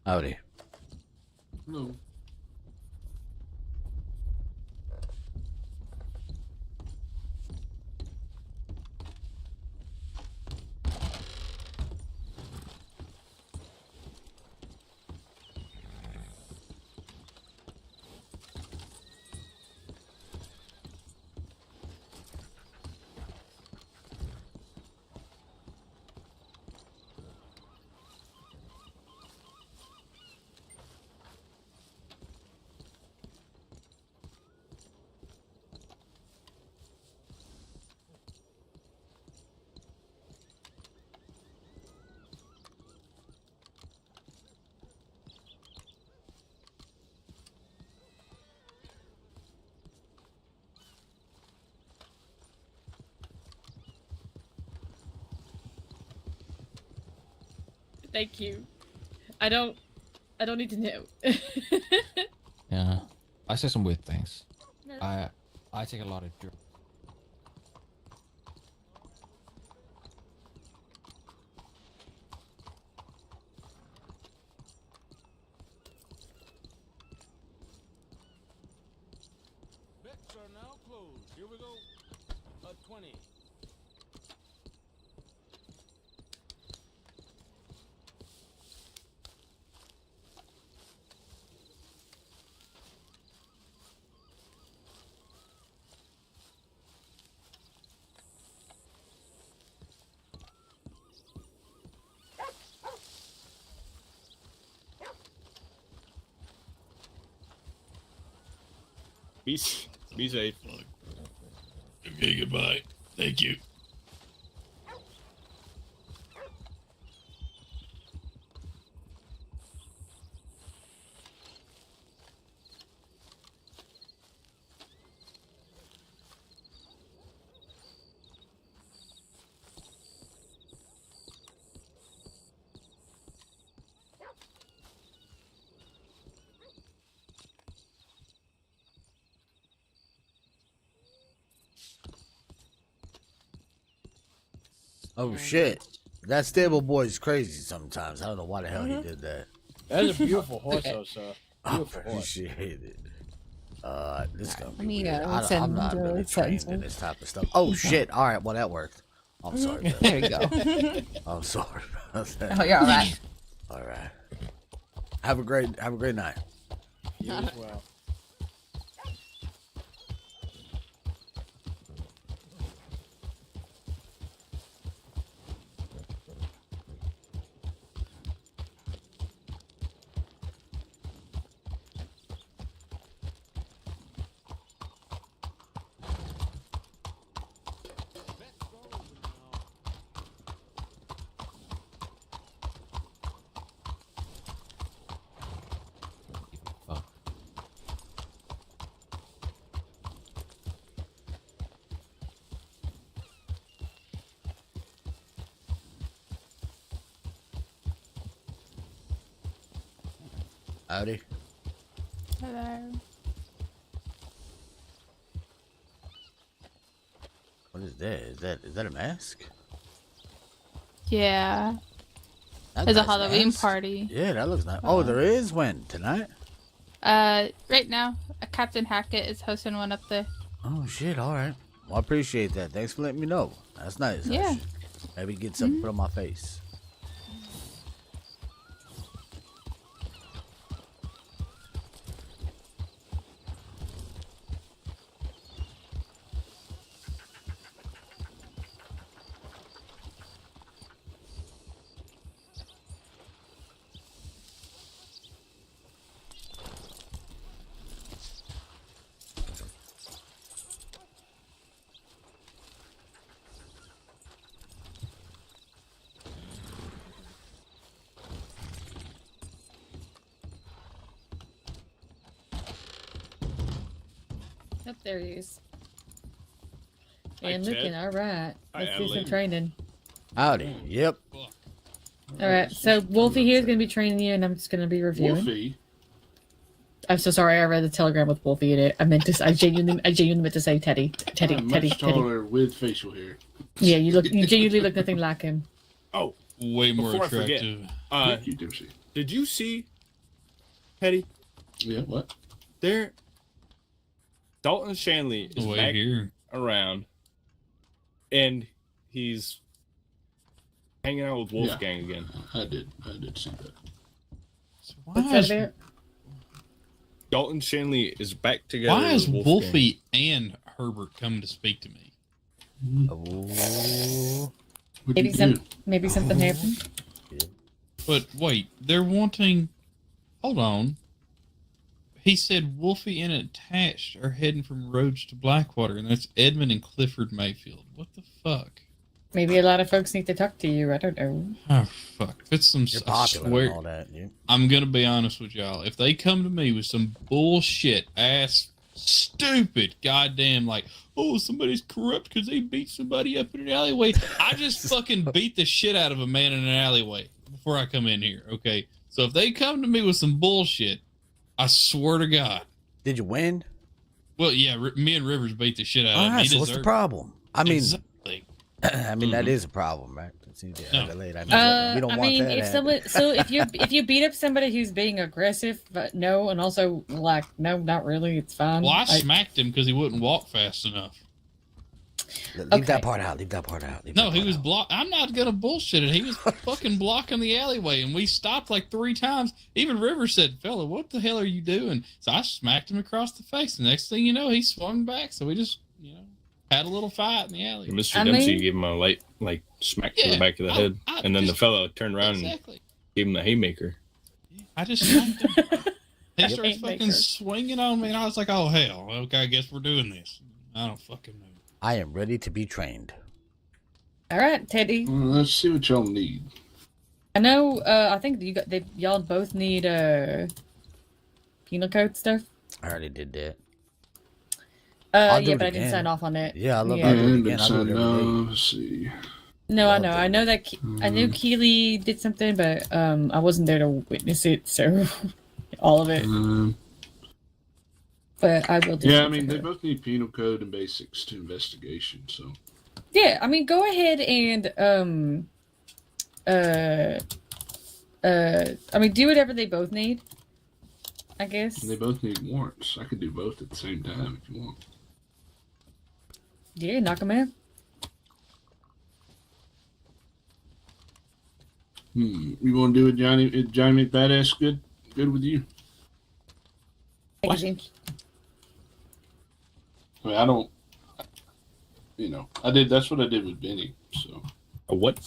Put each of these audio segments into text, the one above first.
Howdy. No. Thank you. I don't need to know. Yeah, I say some weird things. No. I take a lot of drugs. Bets are now closed. Here we go. A 20. Be safe. Okay, goodbye. Thank you. Oh shit. That stable boy is crazy sometimes. I don't know why the hell he did that. That's a beautiful horse, though, sir. I Beautiful horse. appreciate it. This gonna be Let me, weird. send I'm not the really trained in sensor. this type of stuff. Oh shit. Alright, well that worked. I'm sorry. man. There we go. I'm sorry about that. Oh, you're all right. Alright. Have a great night. You as well. Fuck. Howdy. Hello. What is that? Is that a mask? Yeah. That's There's a nice Halloween mask. party. Yeah, that looks nice. Oh, there is? When? Tonight? Right now, Captain Hackett is hosting one up there. Oh shit, alright. Well, I appreciate that. Thanks for letting me know. That's nice. I Yeah. should maybe get something put on my face. Yep, there he is. Hi, And Ted. Lucan, alright. Hi, Let's do some Adeline. training. Howdy. Yep. Alright, so Wolfie here is going to be training you, and I'm just going to be reviewing. Wolfie. I'm so sorry, I read the telegram with Wolfie in it. I genuinely meant to say Teddy. Teddy. Much taller with facial hair. Yeah, you genuinely look nothing like him. Oh, Way more before I forget, attractive. thank you, Dipsy. Did you see, Petty? Yeah, what? There, Dalton Shanley is Way back here. around, and he's hanging out with Wolfgang again. I did see that. So why What's that is, about? Dalton Shanley is back together. Why is with Wolfgang. Wolfie and Herbert coming to speak to me? Oh, Maybe something happened. But wait, they're wanting. Hold on. He said Wolfie and Attached are heading from Rhodes to Blackwater, and that's Edmund and Clifford Mayfield. What the fuck? Maybe a lot of folks need to talk to you. I don't know. Oh fuck! If it's some. you're I popular swear- and all that. Yeah. I'm gonna be honest with y'all. If they come to me with some bullshit ass, stupid, goddamn, like, oh, somebody's corrupt because they beat somebody up in an alleyway, I just fucking beat the shit out of a man in an alleyway before I come in here. Okay, so if they come to me with some bullshit, I swear to God. Did you win? Well, yeah, me and Rivers beat the shit out All of him. right. He So what's the deserved- problem? I mean, Exactly. I mean that is a problem, right? It's easy to No. escalate. I mean, I we don't want mean, that. if to someone, happen. so if you beat up somebody who's being aggressive, but no, and also like no, not really, it's fine. Well, I smacked him because he wouldn't walk fast enough. Leave okay. that part out. Leave that part out. Leave No, that he part was out. block. I'm not gonna bullshit it. He was fucking blocking the alleyway, and we stopped like 3 times. Even Rivers said, "Fella, what the hell are you doing?" So I smacked him across the face. The next thing you know, he swung back. So we just, had a little fight in the alley. Mr. I Dempsey mean- gave him a light, like, smack to Yeah, the back of the I- head, I and then the just- fellow turned around and Exactly. gave him the haymaker. I just smacked him. He starts Haymaker. fucking swinging on me, and I was like, "Oh hell, okay, I guess we're doing this." I don't fucking know. I am ready to be trained. All right, Teddy. Well, let's see what y'all need. I know. I think y'all both need penal code stuff. I already did that. I'll do Yeah, it but I didn't again. sign off on it. Yeah, I love Yeah. I'll do it And again. I'll do it every day. let's see. No, I Love know. it. I know that. I knew Keely did something, but I wasn't there to witness it, so all of it. But I will do. Yeah, I something mean, they for it. both need penal code and basics to investigation, so. Yeah, I mean, go ahead and I mean, do whatever they both need. I guess. And they both need warrants. I could do both at the same time if you want. Yeah, knock them out. You want to do it, Johnny? Johnny McBadass good? Good with you? Thank you, James. I mean, I don't. I did. That's what I did with Benny. So. A what?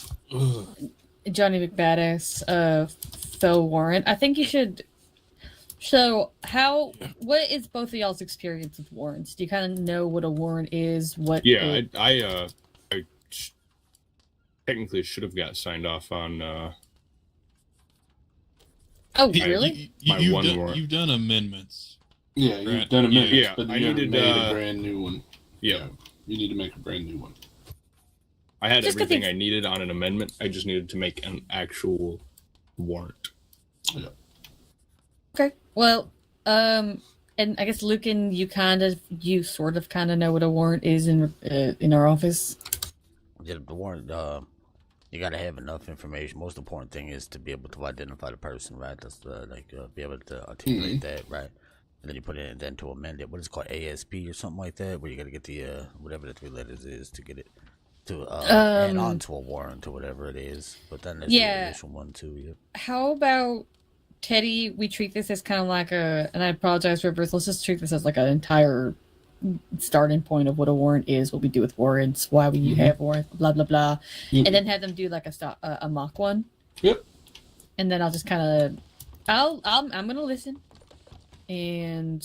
Johnny McBadass, fell warrant. I think you should. So, what is both of y'all's experience with warrants? Do you kind of know what a warrant is? Yeah, I technically should have got signed off on. Oh, really? My You've one done, warrant. you've done amendments. Yeah, you've Right. done amendments, Yeah, but I you needed, made a brand new one. Yeah, You need to make a brand new one. I had Just 'cause everything it's- I needed on an amendment. I just needed to make an actual warrant. Okay. Well, and I guess Lucan, you sort of know what a warrant is in our office. Yeah, the warrant, you gotta have enough information. Most important thing is to be able to identify the person, right? That's be able to articulate that, right? And then you put it in, then to amend it. What is it called, ASP or something like that? Where you gotta get the whatever the 3 letters is to get it to add on to a warrant or whatever it is. But then there's the initial one too. Yep. How about Teddy? We treat this as kind of like and I apologize, Rivers. Let's just treat this as like an entire starting point of what a warrant is, what we do with warrants, why we have warrants, blah blah blah, and then have them do like a mock one. Yep. And then I'll just kind of, I'm gonna listen, and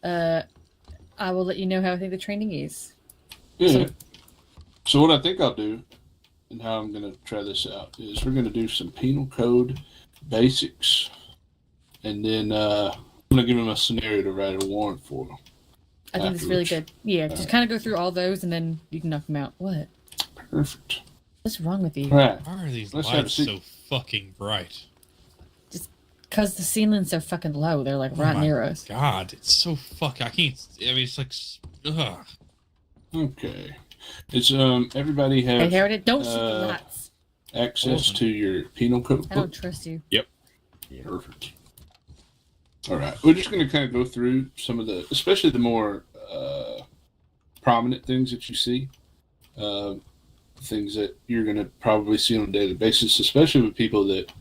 I will let you know how I think the training is. Yeah. So what I think I'll do, and how I'm going to try this out, is we're going to do some penal code basics, and then I'm going to give them a scenario to write a warrant for them. I think it's really good. Yeah, just kind of go through all those, and then you can knock them out. What? Perfect. What's wrong with you? Right. Why are these Let's have a lights seat. so fucking bright? Because the ceiling's so fucking low. They're like right my near us. God, it's so fuck. I can't. I mean, it's like, ugh. Okay. It's everybody Hey, have Harriet, don't shoot the lights. access Awesome. to your penal code I don't book? trust you. Perfect. All right. We're just going to kind of go through some of the, especially the more prominent things that you see, things that you're going to probably see on a daily basis, especially with people that,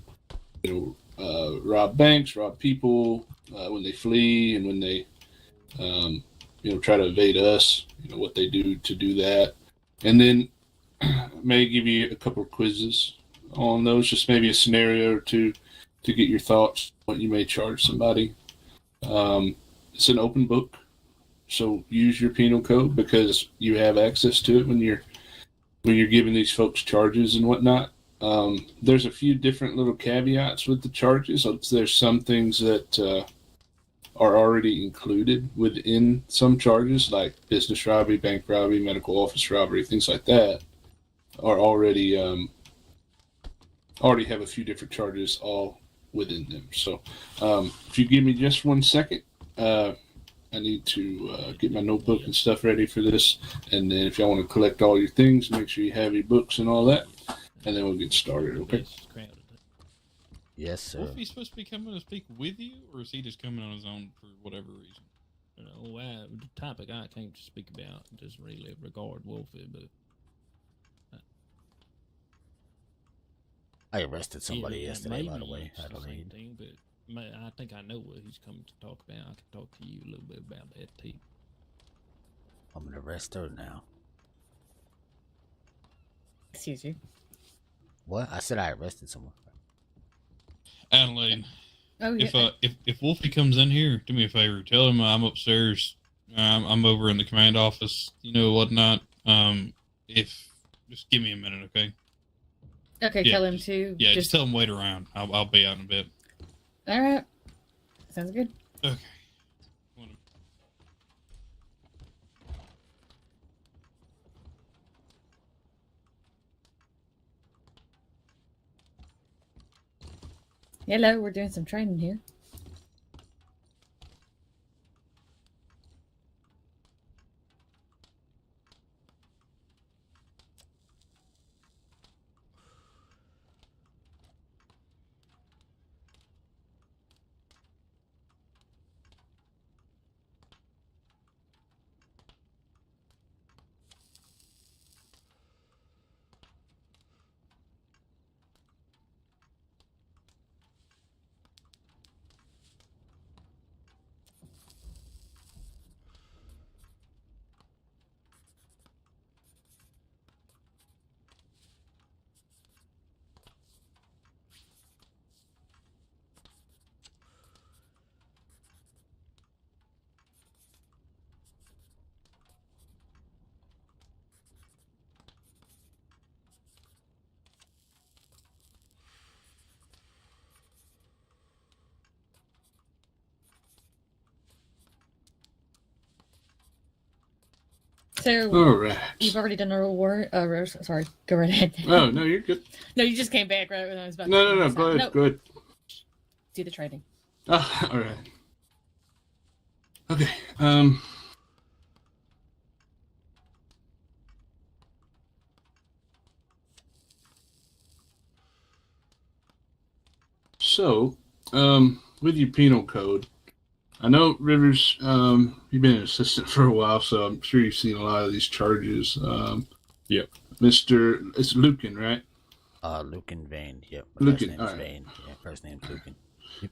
rob banks, rob people when they flee and when they, try to evade us, what they do to do that. And then may give you a couple of quizzes on those, just maybe a scenario or two to get your thoughts, what you may charge somebody. It's an open book, so use your penal code because you have access to it when you're giving these folks charges and whatnot. There's a few different little caveats with the charges. There's some things that are already included within some charges, like business robbery, bank robbery, medical office robbery, things like that, are already have a few different charges all within them. So if you give me just 1 second, I need to get my notebook and stuff ready for this. And then if y'all want to collect all your things, make sure you have your books and all that. And then we'll get started, okay? Yes, sir. Wolfie's supposed to be coming to speak with you, or is he just coming on his own for whatever reason? The topic I came to speak about doesn't really regard Wolfie, but I arrested somebody yeah, yesterday, by the maybe way. it's the same Adelaide. thing, but I think I know what he's coming to talk about. I can talk to you a little bit about that too. I'm gonna arrest her now. Excuse you. What? I said I arrested someone. Adelaide, Oh, yeah. if Wolfie comes in here, do me a favor. Tell him I'm upstairs. I'm over in the command office. Whatnot. Just give me a minute, okay? Okay, Yeah, tell him to. Yeah, just tell him wait around. I'll be out in a bit. All right. Sounds good. Okay. Hello, we're doing some training here. So All right. you've already done a warrant. Sorry, go right ahead. Oh, no, you're good. No, you just came back right when I was about. No, to go ahead. Go ahead. Do the training. Oh, all right. Okay. So, with your penal code, I know Rivers, you've been an assistant for a while, so I'm sure you've seen a lot of these charges. Yep. It's Lucan, right? Lucan Veyne. Yep. Lucan, First name's all right. Veyne. Yeah, first name's Lucan.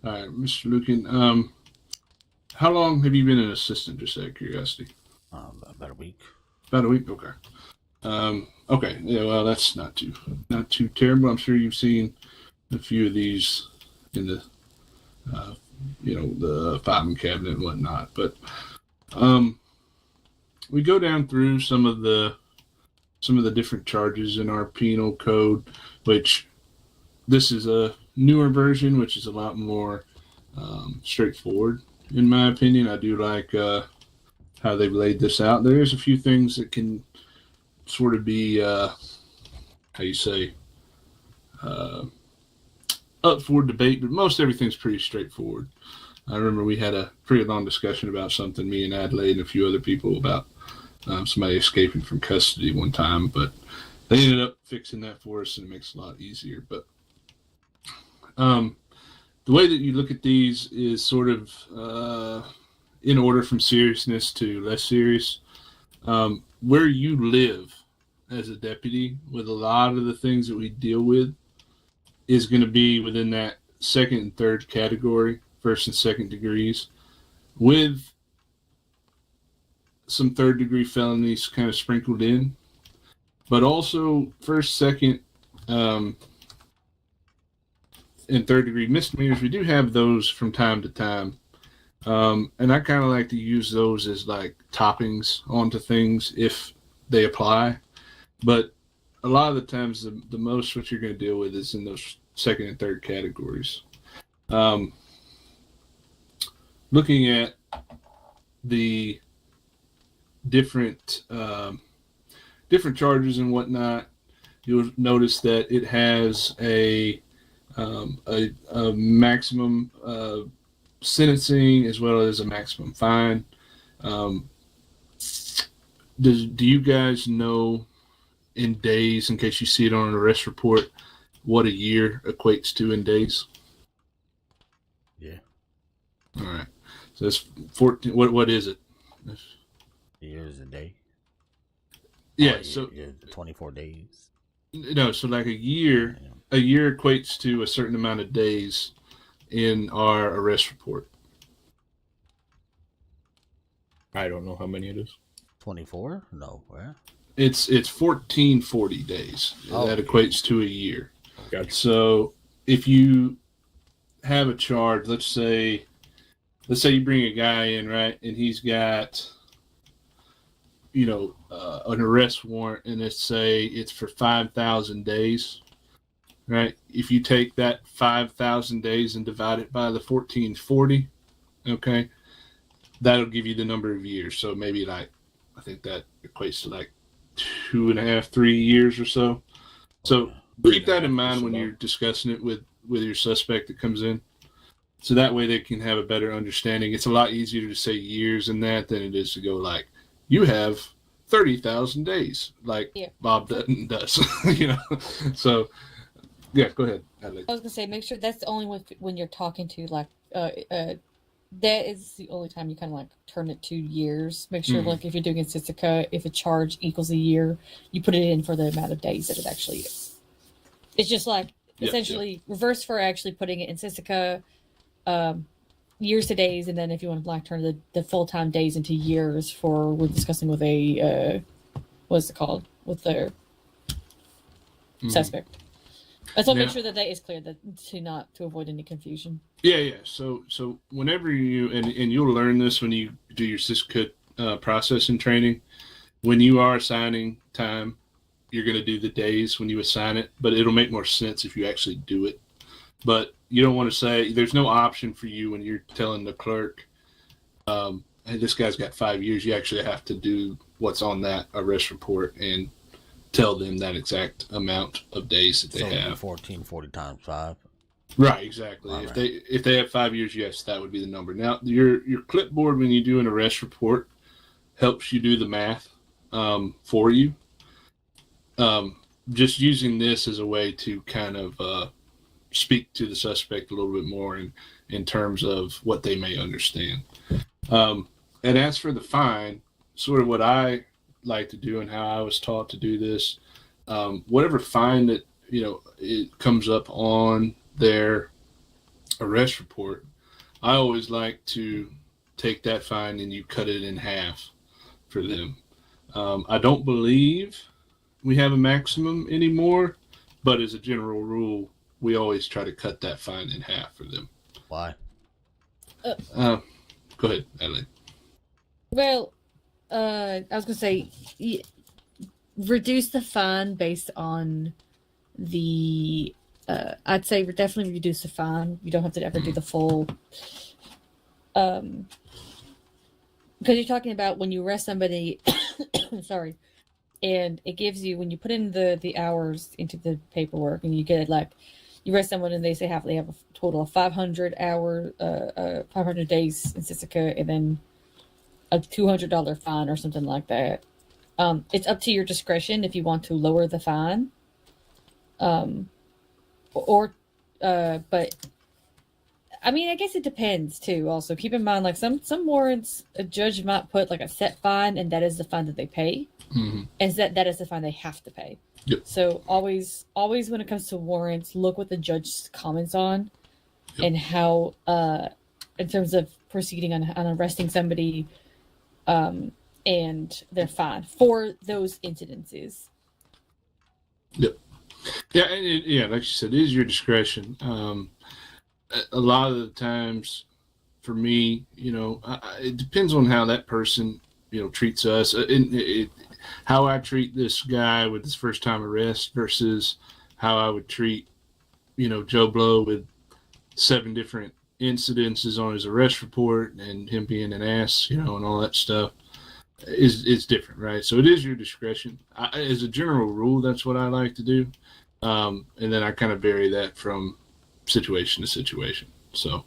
All right, Mr. Lucan. How long have you been an assistant, just out of curiosity? About a week. About a week? Okay. Okay. Yeah, well, that's not too terrible. I'm sure you've seen a few of these in the, the filing cabinet and whatnot. But we go down through some of the different charges in our penal code, which this is a newer version, which is a lot more straightforward, in my opinion. I do like how they've laid this out. There's a few things that can sort of be, up for debate, but most everything's pretty straightforward. I remember we had a pretty long discussion about something, me and Adelaide and a few other people, about somebody escaping from custody one time, but They ended up fixing that for us, and it makes it a lot easier. But the way that you look at these is sort of in order from seriousness to less serious. Where you live as a deputy, with a lot of the things that we deal with, is going to be within that second and third category, first and second degrees, with some third degree felonies kind of sprinkled in, but also first, second, and third degree misdemeanors. We do have those from time to time. And I kind of like to use those as like toppings onto things if they apply. But a lot of the times, the most what you're going to deal with is in those second and third categories. Looking at the different charges and whatnot, you'll notice that it has a maximum sentencing as well as a maximum fine. Do you guys know in days, in case you see it on an arrest report, what a year equates to in days? Yeah. All right. So that's 14. What is it? Years a day. Yeah. Oh, So 24 days. No. So like a year equates to a certain amount of days in our arrest report. I don't know how many it is. 24? No. Where? It's 1440 days. Oh, that equates to a year. Gotcha. So if you have a charge, let's say you bring a guy in, right, and he's got, an arrest warrant, and let's say it's for 5,000 days, right? If you take that 5,000 days and divide it by the 1440, okay, that'll give you the number of years. So maybe I think that equates to 2.5, 3 years or so. So keep that in mind when you're discussing it with your suspect that comes in. So that way they can have a better understanding. It's a lot easier to say years in that than it is to go you have 30,000 days, Bob Dutton does, So, yeah, go ahead, Adelaide. I was gonna say, make sure that's the only when you're talking to that is the only time you kind of turn it to years. Make sure if you're doing a Sissica, if a charge equals a year, you put it in for the amount of days that it actually is. It's just essentially reverse for actually putting it in Sissica, years to days, and then if you want to turn the full-time days into years for we're discussing with a what's it called with their suspect. I just want to make sure that is clear, to avoid any confusion. Yeah. So whenever you and you'll learn this when you do your Sissica processing training, when you are assigning time, you're going to do the days when you assign it, but it'll make more sense if you actually do it. But you don't want to say there's no option for you when you're telling the clerk, hey, this guy's got 5 years. You actually have to do what's on that arrest report and tell them that exact amount of days that they have. 1440 times 5. Right, exactly. All If they have 5 years, yes, that would be the number. Now, your clipboard when you do an arrest report helps you do the math for you. Just using this as a way to kind of speak to the suspect a little bit more in terms of what they may understand. And as for the fine, sort of what I like to do and how I was taught to do this, whatever fine that it comes up on their arrest report, I always like to take that fine and you cut it in half for them. I don't believe we have a maximum anymore, but as a general rule, we always try to cut that fine in half for them. Why? Go ahead, Adelaide. Well, I was going to say, reduce the fine based on the, I'd say definitely reduce the fine. You don't have to ever do the full, because you're talking about when you arrest somebody, sorry, and it gives you, when you put in the hours into the paperwork and you get it you arrest someone and they say they have a total of 500 days in Sissica and then a $200 fine or something like that. It's up to your discretion if you want to lower the fine. But I mean, I guess it depends too. Also, keep in mind, like some warrants, a judge might put like a set fine, and that is the fine that they pay, and that is the fine they have to pay. Yep. So always when it comes to warrants, look what the judge comments on, and how in terms of proceeding on arresting somebody, and their fine for those incidences. Yep. Yeah, and like you said, it is your discretion. A lot of the times, for me, it depends on how that person, treats us. How I treat this guy with his first time arrest versus how I would treat, Joe Blow with 7 different incidences on his arrest report and him being an ass, and all that stuff is different, right? So it is your discretion. As a general rule, that's what I like to do. And then I kind of vary that from situation to situation. So,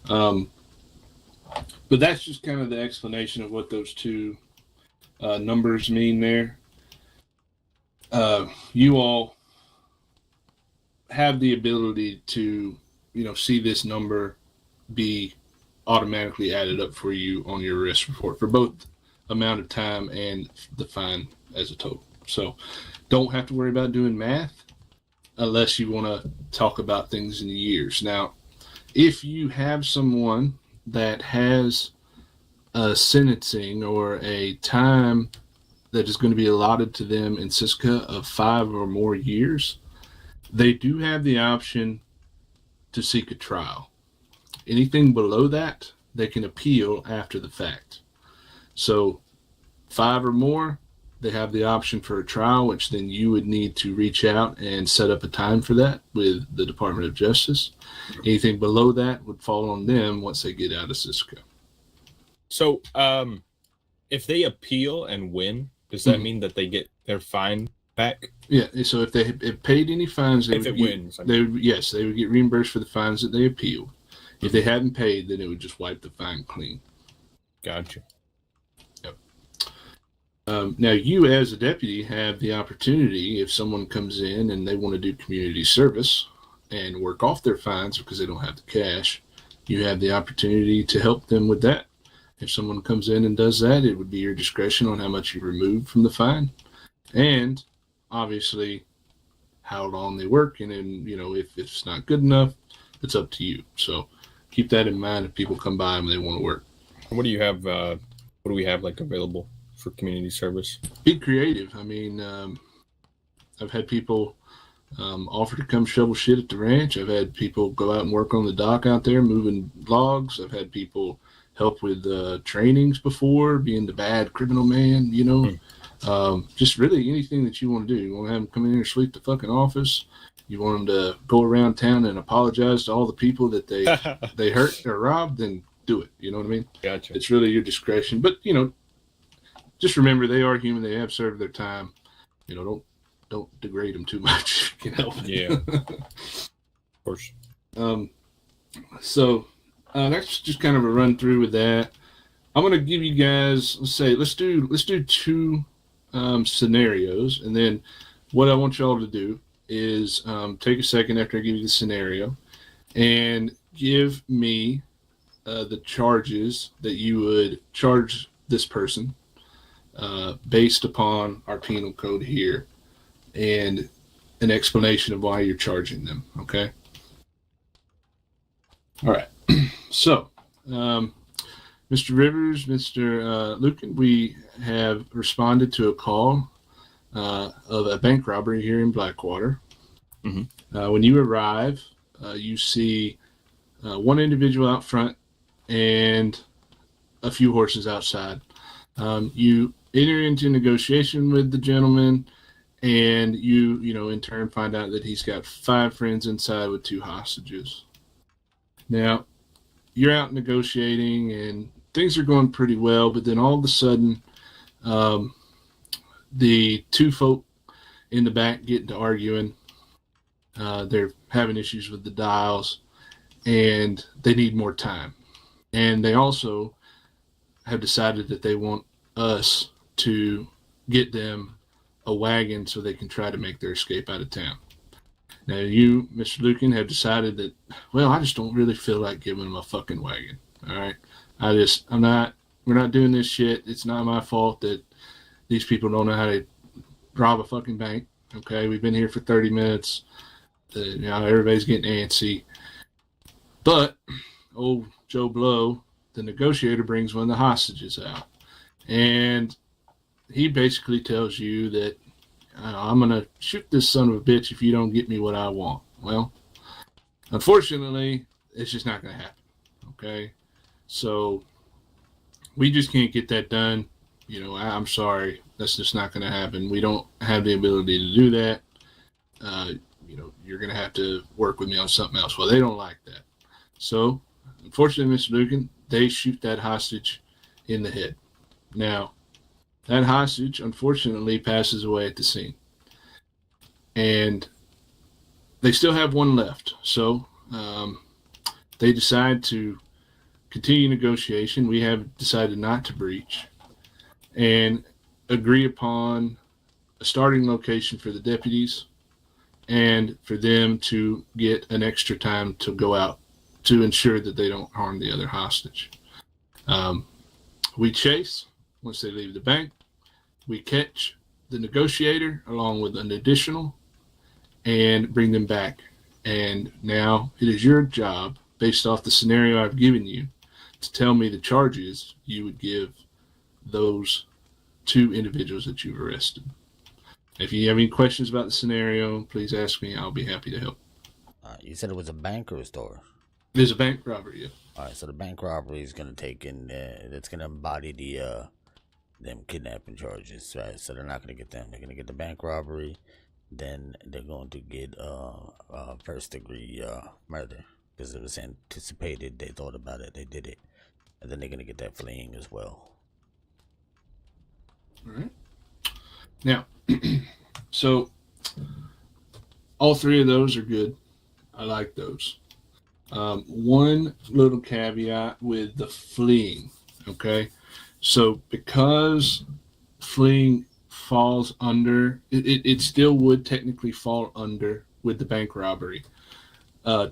but that's just kind of the explanation of what those two numbers mean there. You all have the ability to, see this number be automatically added up for you on your arrest report for both amount of time and the fine as a total. So don't have to worry about doing math unless you want to talk about things in years. Now, if you have someone that has a sentencing or a time that is going to be allotted to them in Siska of 5 or more years, they do have the option to seek a trial. Anything below that, they can appeal after the fact. So 5 or more, they have the option for a trial, which then you would need to reach out and set up a time for that with the Department of Justice. Anything below that would fall on them once they get out of Cisco. So, if they appeal and win, does that mean that they get their fine back? Yeah. So if they have paid any fines, they would get reimbursed for the fines that they appealed. If they hadn't paid, then it would just wipe the fine clean. Gotcha. Now, you as a deputy have the opportunity, if someone comes in and they want to do community service and work off their fines because they don't have the cash, you have the opportunity to help them with that. If someone comes in and does that, it would be your discretion on how much you remove from the fine and obviously how long they work. And then, if it's not good enough, it's up to you. So keep that in mind if people come by and they want to work. What do you have? What do we have available for community service? Be creative. I mean, I've had people offer to come shovel shit at the ranch. I've had people go out and work on the dock out there moving logs. I've had people help with trainings before, being the bad criminal man, just really anything that you want to do. You want to have them come in here and sweep the fucking office. You want them to go around town and apologize to all the people that they hurt or robbed, then do it. You know what I mean? Gotcha. It's really your discretion. But, just remember they are human. They have served their time. Don't degrade them too much. Yeah. Of course. So that's just kind of a run through with that. I'm going to give you guys, let's do 2 scenarios. And then what I want y'all to do is take a second after I give you the scenario and give me the charges that you would charge this person based upon our penal code here and an explanation of why you're charging them. Okay. All right. So, Mr. Rivers, Mr. Lucan, we have responded to a call of a bank robbery here in Blackwater. When you arrive, you see one individual out front and a few horses outside. You enter into negotiation with the gentleman, and you in turn find out that he's got 5 friends inside with 2 hostages. Now, you're out negotiating, and things are going pretty well, but then all of a sudden, the 2 folk in the back get into arguing. They're having issues with the dials, and they need more time. And they also have decided that they want us to get them a wagon so they can try to make their escape out of town. Now you, Mr. Lucan, have decided that, well, I just don't really feel like giving them a fucking wagon. All right. We're not doing this shit. It's not my fault that these people don't know how to rob a fucking bank. Okay. We've been here for 30 minutes. Everybody's getting antsy. But old Joe Blow, the negotiator, brings one of the hostages out. And he basically tells you that I'm going to shoot this son of a bitch if you don't get me what I want. Well, unfortunately, it's just not going to happen. Okay? So we just can't get that done. I'm sorry. That's just not going to happen. We don't have the ability to do that. You're going to have to work with me on something else. Well, they don't like that. So, unfortunately, Mr. Lucan, they shoot that hostage in the head. Now, that hostage, unfortunately, passes away at the scene. And they still have one left. So, they decide to continue negotiation. We have decided not to breach. And agree upon a starting location for the deputies and for them to get an extra time to go out to ensure that they don't harm the other hostage. We chase once they leave the bank. We catch the negotiator along with an additional and bring them back. And now it is your job, based off the scenario I've given you, to tell me the charges you would give those two individuals that you've arrested. If you have any questions about the scenario, please ask me. I'll be happy to help. You said it was a bank or a store? There's a bank robbery, yeah. All right, so the bank robbery is going to take in, it's going to embody them kidnapping charges, right? So they're not going to get them. They're going to get the bank robbery, then they're going to get first degree murder because it was anticipated. They thought about it. They did it, and then they're going to get that fleeing as well. All right. Now, so all three of those are good. I like those. One little caveat with the fleeing, okay? So because fleeing falls under, it still would technically fall under with the bank robbery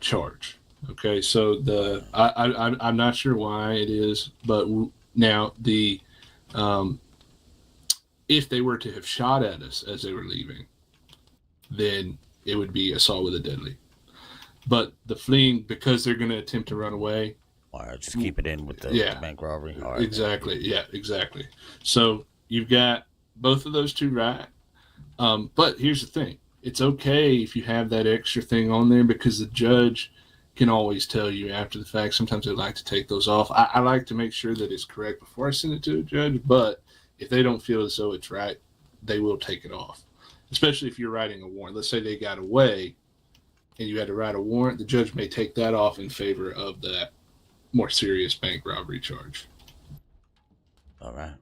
charge, okay? So I'm not sure why it is, but now if they were to have shot at us as they were leaving, then it would be assault with a deadly. But the fleeing, because they're going to attempt to run away. All right, just keep it in with the bank robbery. All right. Exactly. Yeah, exactly. So you've got both of those two right. But here's the thing. It's okay if you have that extra thing on there because the judge can always tell you after the fact. Sometimes they like to take those off. I like to make sure that it's correct before I send it to a judge, but if they don't feel as though it's right, they will take it off, especially if you're writing a warrant. Let's say they got away and you had to write a warrant. The judge may take that off in favor of that more serious bank robbery charge. All right.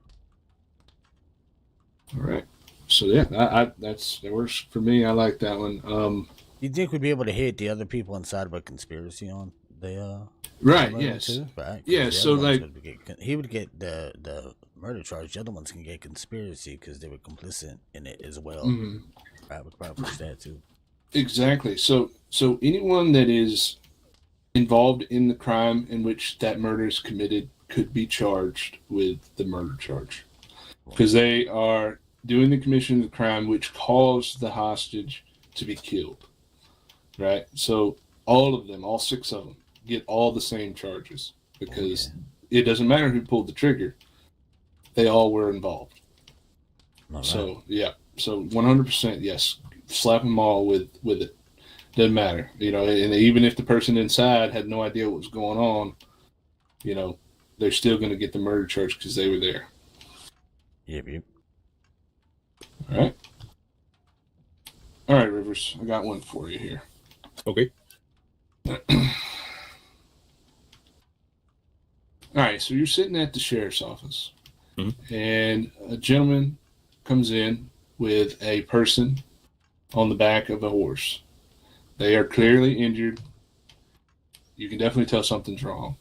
All right. So, yeah, that works for me. I like that one. You think we'd be able to hit the other people inside of a conspiracy on the right, murder yes. too? Right. Yeah, so like he would get the murder charge. The other ones can get conspiracy because they were complicit in it as well. Mm-hmm. Right, would probably push that too. Exactly. So anyone that is involved in the crime in which that murder is committed could be charged with the murder charge because they are doing the commission of the crime which caused the hostage to be killed. Right. So all of them, all six of them, get all the same charges because it doesn't matter who pulled the trigger. They all were involved. All right. So, yeah. So 100%, yes. Slap them all with it. Doesn't matter. And even if the person inside had no idea what was going on, they're still going to get the murder charge because they were there. Yep. All right. All right, Rivers. I got one for you here. Okay. All right. So you're sitting at the sheriff's office. Mm-hmm. And a gentleman comes in with a person on the back of a horse. They are clearly injured. You can definitely tell something's wrong.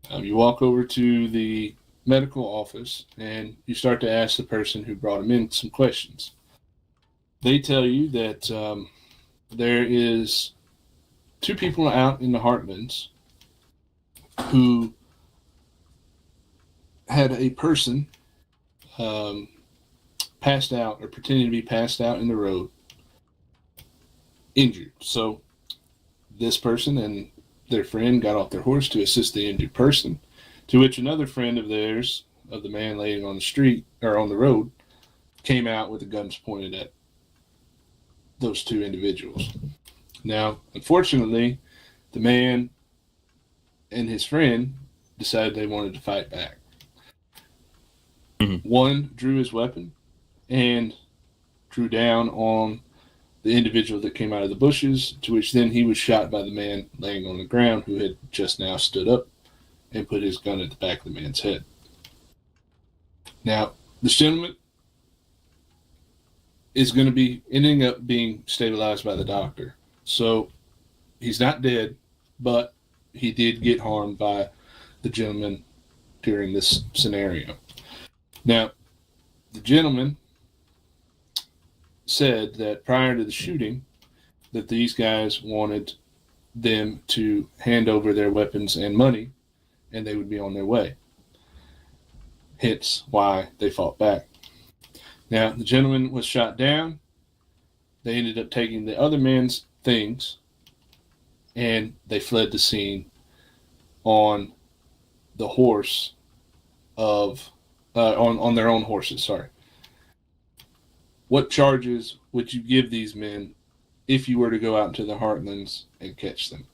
You walk over to the medical office and you start to ask the person who brought him in some questions. They tell you that there is 2 people out in the Heartlands who had a person passed out or pretending to be passed out in the road, injured. So this person and their friend got off their horse to assist the injured person, to which another friend of theirs, of the man laying on the street or on the road, came out with the guns pointed at those 2 individuals. Now, unfortunately, the man and his friend decided they wanted to fight back. Mm-hmm. One drew his weapon and drew down on the individual that came out of the bushes, to which then he was shot by the man laying on the ground who had just now stood up and put his gun at the back of the man's head. Now, this gentleman is going to be ending up being stabilized by the doctor. So he's not dead, but he did get harmed by the gentleman during this scenario. Now, the gentleman said that prior to the shooting, that these guys wanted them to hand over their weapons and money, and they would be on their way. Hence why they fought back. Now, the gentleman was shot down. They ended up taking the other man's things, and they fled the scene on the horse of, on their own horses, sorry. What charges would you give these men if you were to go out into the Heartlands and catch them?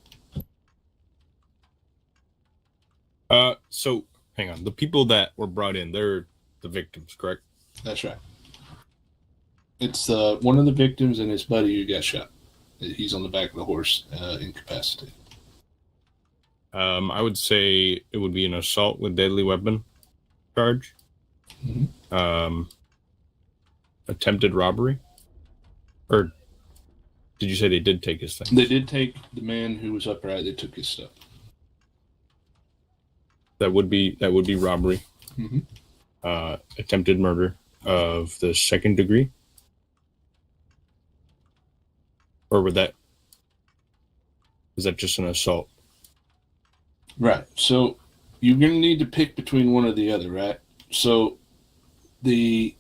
So hang on. The people that were brought in, they're the victims, correct? That's right. It's one of the victims and his buddy who got shot. He's on the back of the horse, incapacitated. I would say it would be an assault with deadly weapon charge. Mm-hmm. Attempted robbery? Or did you say they did take his thing? They did take the man who was upright. They took his stuff. That would be robbery. Mm-hmm. Attempted murder of the 2nd degree? Or is that just an assault? Right. So you're going to need to pick between one or the other, right? So the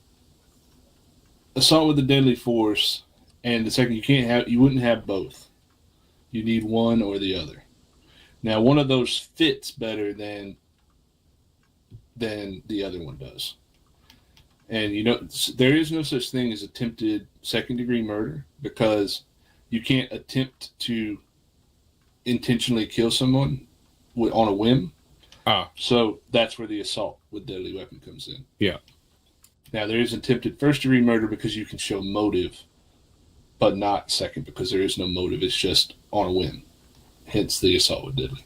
assault with a deadly force and the second, you wouldn't have both. You need one or the other. Now, one of those fits better than the other one does. And there is no such thing as attempted 2nd degree murder, because you can't attempt to intentionally kill someone on a whim. So that's where the assault with deadly weapon comes in. Yeah. Now, there is attempted 1st degree murder because you can show motive, but not 2nd because there is no motive. It's just on a whim. Hence the assault with deadly.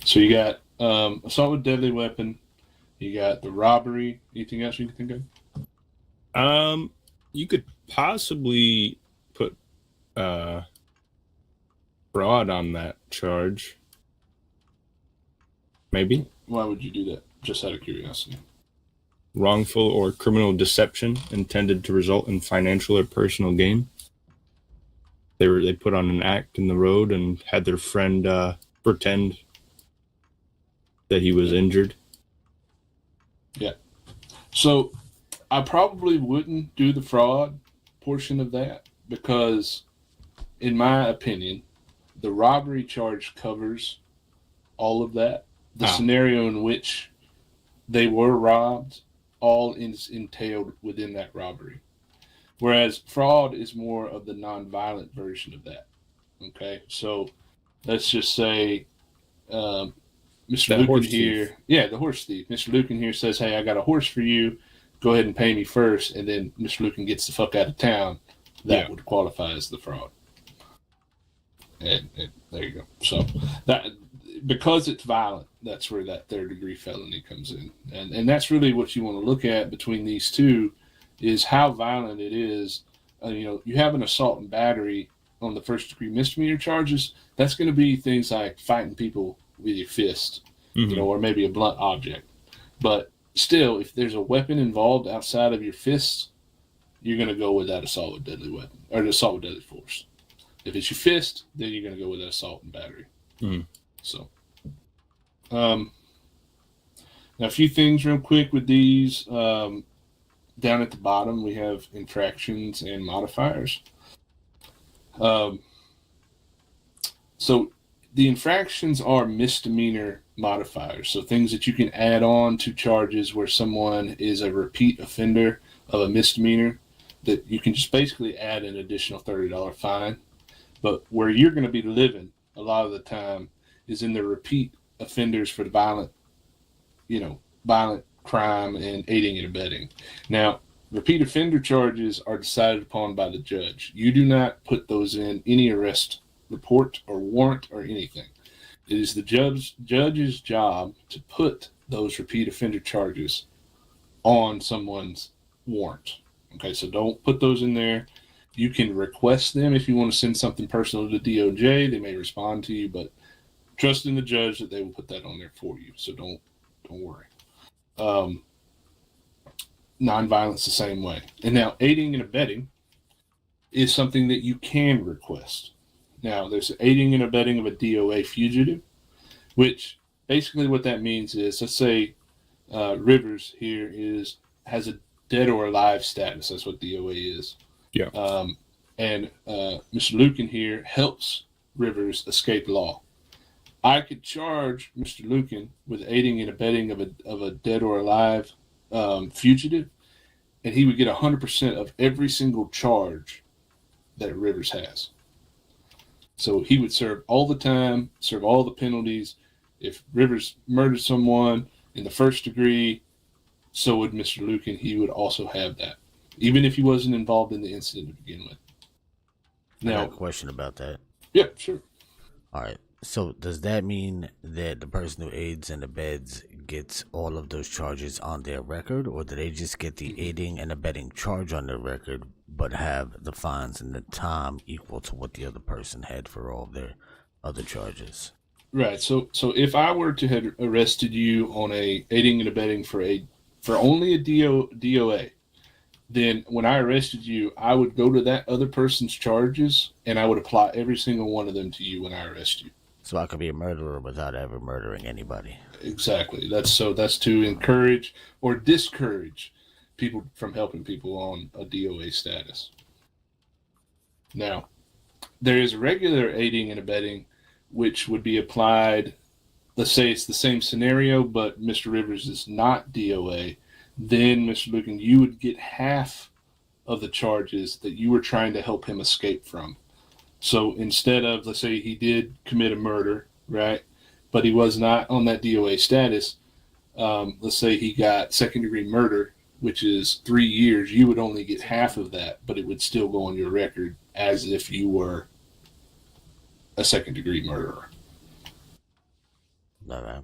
So you got assault with deadly weapon. You got the robbery. Anything else you can think of? You could possibly put fraud on that charge. Maybe. Why would you do that? Just out of curiosity. Wrongful or criminal deception intended to result in financial or personal gain. They put on an act in the road and had their friend pretend that he was injured. Yeah. So I probably wouldn't do the fraud portion of that because, in my opinion, the robbery charge covers all of that. The scenario in which they were robbed all is entailed within that robbery. Whereas fraud is more of the non-violent version of that. Okay? So let's just say Mr. Lucan here. Yeah, the horse thief. Mr. Lucan here says, hey, I got a horse for you. Go ahead and pay me first. And then Mr. Lucan gets the fuck out of town. That would qualify as the fraud. And there you go. So that, because it's violent, that's where that 3rd degree felony comes in. And that's really what you want to look at between these two, is how violent it is. You have an assault and battery on the first degree misdemeanor charges, that's going to be things like fighting people with your fist, you know, or maybe a blunt object. But still, if there's a weapon involved outside of your fists, you're going to go with that assault with deadly weapon or the assault with deadly force. If it's your fist, then you're going to go with that assault and battery. So, now a few things real quick with these. Down at the bottom, we have infractions and modifiers. So the infractions are misdemeanor modifiers. So things that you can add on to charges where someone is a repeat offender of a misdemeanor, that you can just basically add an additional $30 fine. But where you're going to be living a lot of the time is in the repeat offenders for the violent crime and aiding and abetting. Now, repeat offender charges are decided upon by the judge. You do not put those in any arrest report or warrant or anything. It is the judge's job to put those repeat offender charges on someone's warrant. Okay, so don't put those in there. You can request them if you want to send something personal to the DOJ. They may respond to you, but trust in the judge that they will put that on there for you. So don't worry. Nonviolence the same way. And now aiding and abetting is something that you can request. Now there's aiding and abetting of a DOA fugitive, which basically what that means is, let's say Rivers here has a dead or alive status. That's what DOA is. Yeah. And Mr. Lucan here helps Rivers escape law. I could charge Mr. Lucan with aiding and abetting of a dead or alive fugitive, and he would get 100% of every single charge that Rivers has. So he would serve all the time, serve all the penalties. If Rivers murdered someone in the first degree, so would Mr. Lucan. He would also have that, even if he wasn't involved in the incident to begin with. Now, I got a question about that. Yeah, sure. All right. So does that mean that the person who aids and abets gets all of those charges on their record, or do they just get the aiding and abetting charge on their record, but have the fines and the time equal to what the other person had for all their other charges? Right. So if I were to have arrested you on a aiding and abetting for only a DOA, then when I arrested you, I would go to that other person's charges and I would apply every single one of them to you when I arrest you. So I could be a murderer without ever murdering anybody. Exactly. That's to encourage or discourage people from helping people on a DOA status. Now, there is regular aiding and abetting, which would be applied. Let's say it's the same scenario, but Mr. Rivers is not DOA. Then, Mr. Lucan, you would get half of the charges that you were trying to help him escape from. So instead of, let's say he did commit a murder, right, but he was not on that DOA status, let's say he got second-degree murder, which is 3 years, you would only get half of that, but it would still go on your record as if you were a second-degree murderer. All right.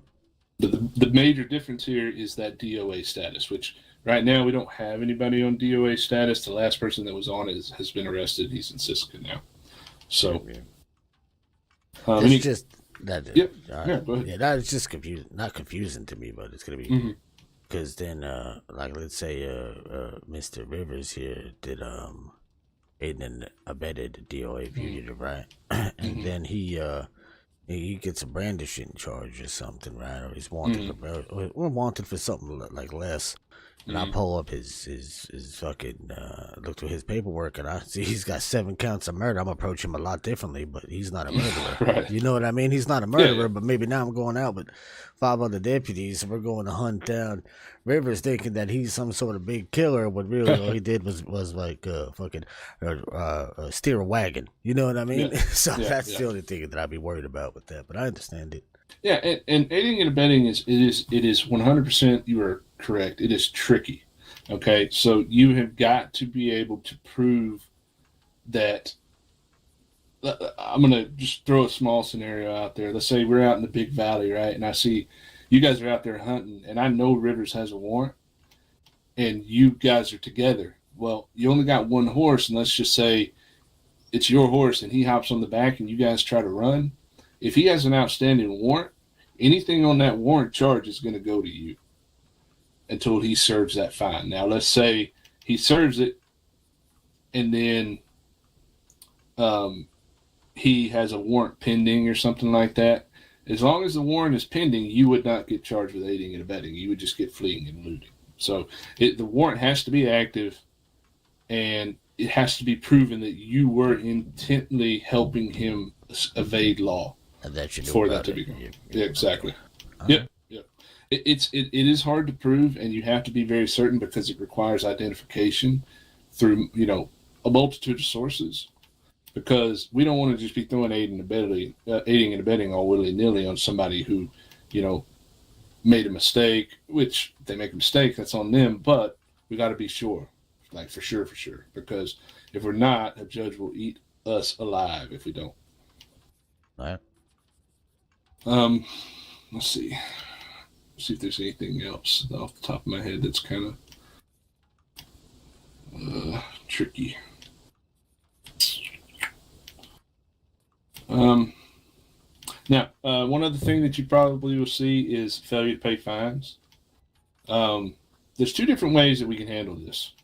But the major difference here is that DOA status, which right now we don't have anybody on DOA status. The last person that was on it has been arrested. He's in Siska now. So, it's just that. Yep. Yeah, go ahead. Yeah, that's just confusing. Not confusing to me, but it's gonna be because then, like, let's say, Mr. Rivers here did aid and abetted DOA fugitive, right? And then he gets a brandishing charge or something, right? Or he's wanted or wanted for something like less. And I pull up his fucking look through his paperwork, and I see he's got 7 counts of murder. I'm approach him a lot differently, but he's not a murderer. Right. You know what I mean? He's not a murderer, but maybe now I'm going out with 5 other deputies, and we're going to hunt down Rivers, thinking that he's some sort of big killer. What really all he did was like fucking steer a wagon. You know what I mean? Yeah. So that's the only thing that I'd be worried about with that. But I understand it. Yeah, and aiding and abetting is 100%. You are correct. It is tricky. Okay, so you have got to be able to prove that. I'm gonna just throw a small scenario out there. Let's say we're out in the Big Valley, right? And I see you guys are out there hunting, and I know Rivers has a warrant, and you guys are together. Well, you only got one horse, and let's just say it's your horse and he hops on the back and you guys try to run, if he has an outstanding warrant, anything on that warrant charge is going to go to you until he serves that fine. Now, let's say he serves it and then he has a warrant pending or something like that. As long as the warrant is pending, you would not get charged with aiding and abetting. You would just get fleeing and looting. So the warrant has to be active, and it has to be proven that you were intently helping him evade law for that to be going. Yeah, exactly. Yep. It is hard to prove, and you have to be very certain because it requires identification through a multitude of sources. Because we don't want to just be throwing aiding and abetting all willy-nilly on somebody who, made a mistake, which if they make a mistake, that's on them, but we got to be sure, like for sure. Because if we're not, a judge will eat us alive if we don't. All right. Let's see. See if there's anything else off the top of my head that's kind of tricky. Now, one other thing that you probably will see is failure to pay fines. There's two different ways that we can handle this.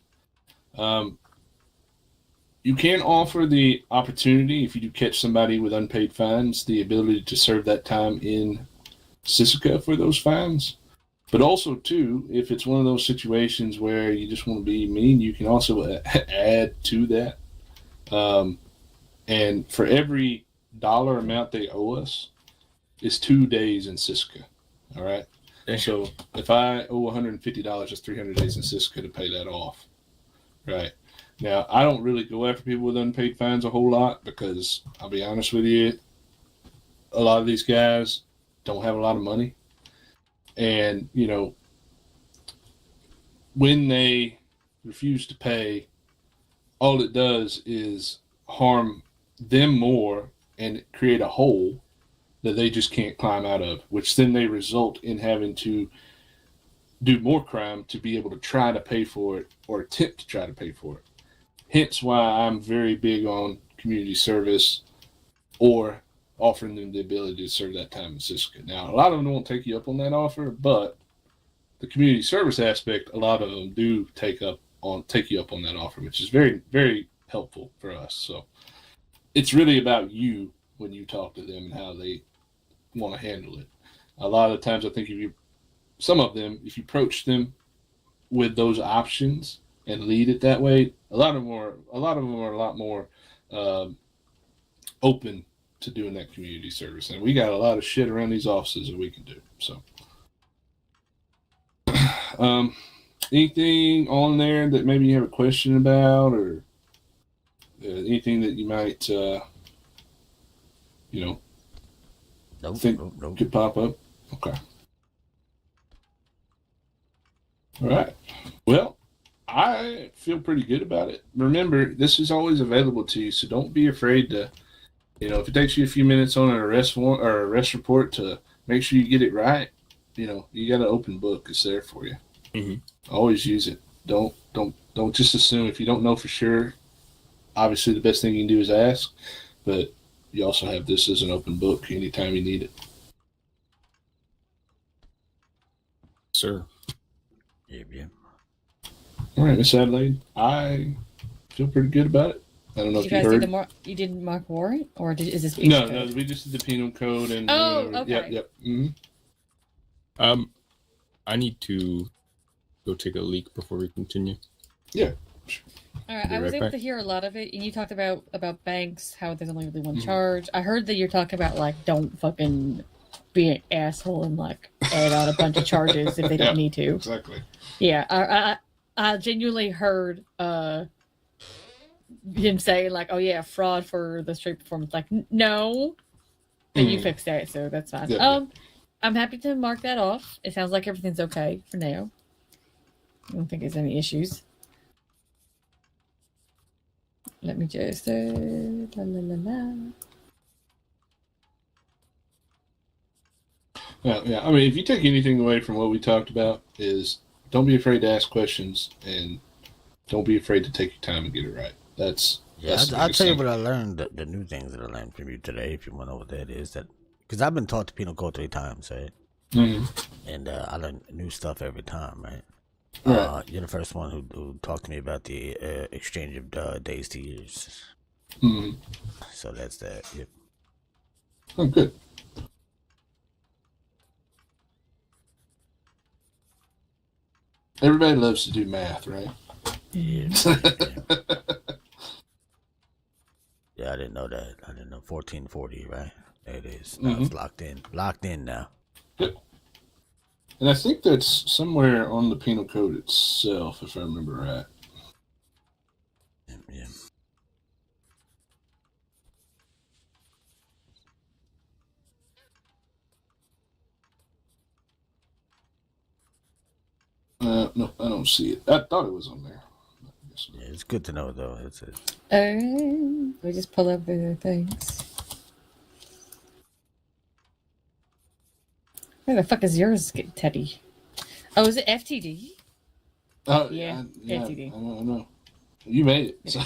You can offer the opportunity, if you do catch somebody with unpaid fines, the ability to serve that time in Sisika for those fines. But also, too, if it's one of those situations where you just want to be mean, you can also add to that. And for every dollar amount they owe us, is 2 days in Sisika. All right? So if I owe $150, that's 300 days in Sisika to pay that off. Right? Now, I don't really go after people with unpaid fines a whole lot because, I'll be honest with you, a lot of these guys don't have a lot of money. And, when they refuse to pay, all it does is harm them more and create a hole that they just can't climb out of, which then they result in having to do more crime to be able to try to pay for it or attempt to try to pay for it. Hence why I'm very big on community service or offering them the ability to serve that time in Sisika. Now, a lot of them won't take you up on that offer, but the community service aspect, a lot of them do take you up on that offer, which is very, very helpful for us. So it's really about you when you talk to them and how they want to handle it. A lot of the times, I think if you approach them with those options and lead it that way, a lot of them are a lot more open to doing that community service. And we got a lot of shit around these offices that we can do. So, anything on there that maybe you have a question about, or anything that you might, think could pop up? Okay. All right. Well, I feel pretty good about it. Remember, this is always available to you, so don't be afraid to, if it takes you a few minutes on an arrest warrant or arrest report to make sure you get it right, you got an open book. It's there for you. Mm-hmm. Always use it. Don't just assume. If you don't know for sure, obviously the best thing you can do is ask, but you also have this as an open book anytime you need it. Sir. Yeah. All right, Miss Adelaide, I feel pretty good about it. I don't know if you heard. You didn't mark warrant, or is this? No, we just did the penal code and. Okay. Yep. Mm-hmm. I need to go take a leak before we continue. Yeah. All right, I was able to hear a lot of it, and you talked about banks, how there's only really one charge. I heard that you're talking about don't fucking be an asshole and add on a bunch of charges if they don't need to. Exactly. Yeah, I genuinely heard him say oh yeah, fraud for the straight performance. No, and you fixed that, so that's fine. Yeah. I'm happy to mark that off. It sounds like everything's okay for now. I don't think there's any issues. Let me just la la la la. Yeah. I mean, if you take anything away from what we talked about, is don't be afraid to ask questions and don't be afraid to take your time and get it right. That's Yeah, That's the I'll biggest tell you thing. what I learned, the new things that I learned from you today, if you want to know what that is. That because I've been taught the penal code 3 times, right? Mhm. And I learn new stuff every time, right? Right. You're the first one who talked to me about the exchange of days to years. Mhm. So that's that. Yep. Oh, good. Everybody loves to do math, right? Yeah. Yeah, I didn't know that. I didn't know 1440, right? There it is. Now it's locked in. Locked in now. Good. And I think that's somewhere on the penal code itself, if I remember right. Yeah. No, I don't see it. I thought it was on there. I guess not. Yeah, it's good to know though. It's We just pull up the things. Where the fuck is yours, Teddy? Oh, is it FTD? Oh, Yeah, FTD. I know. You made it. So.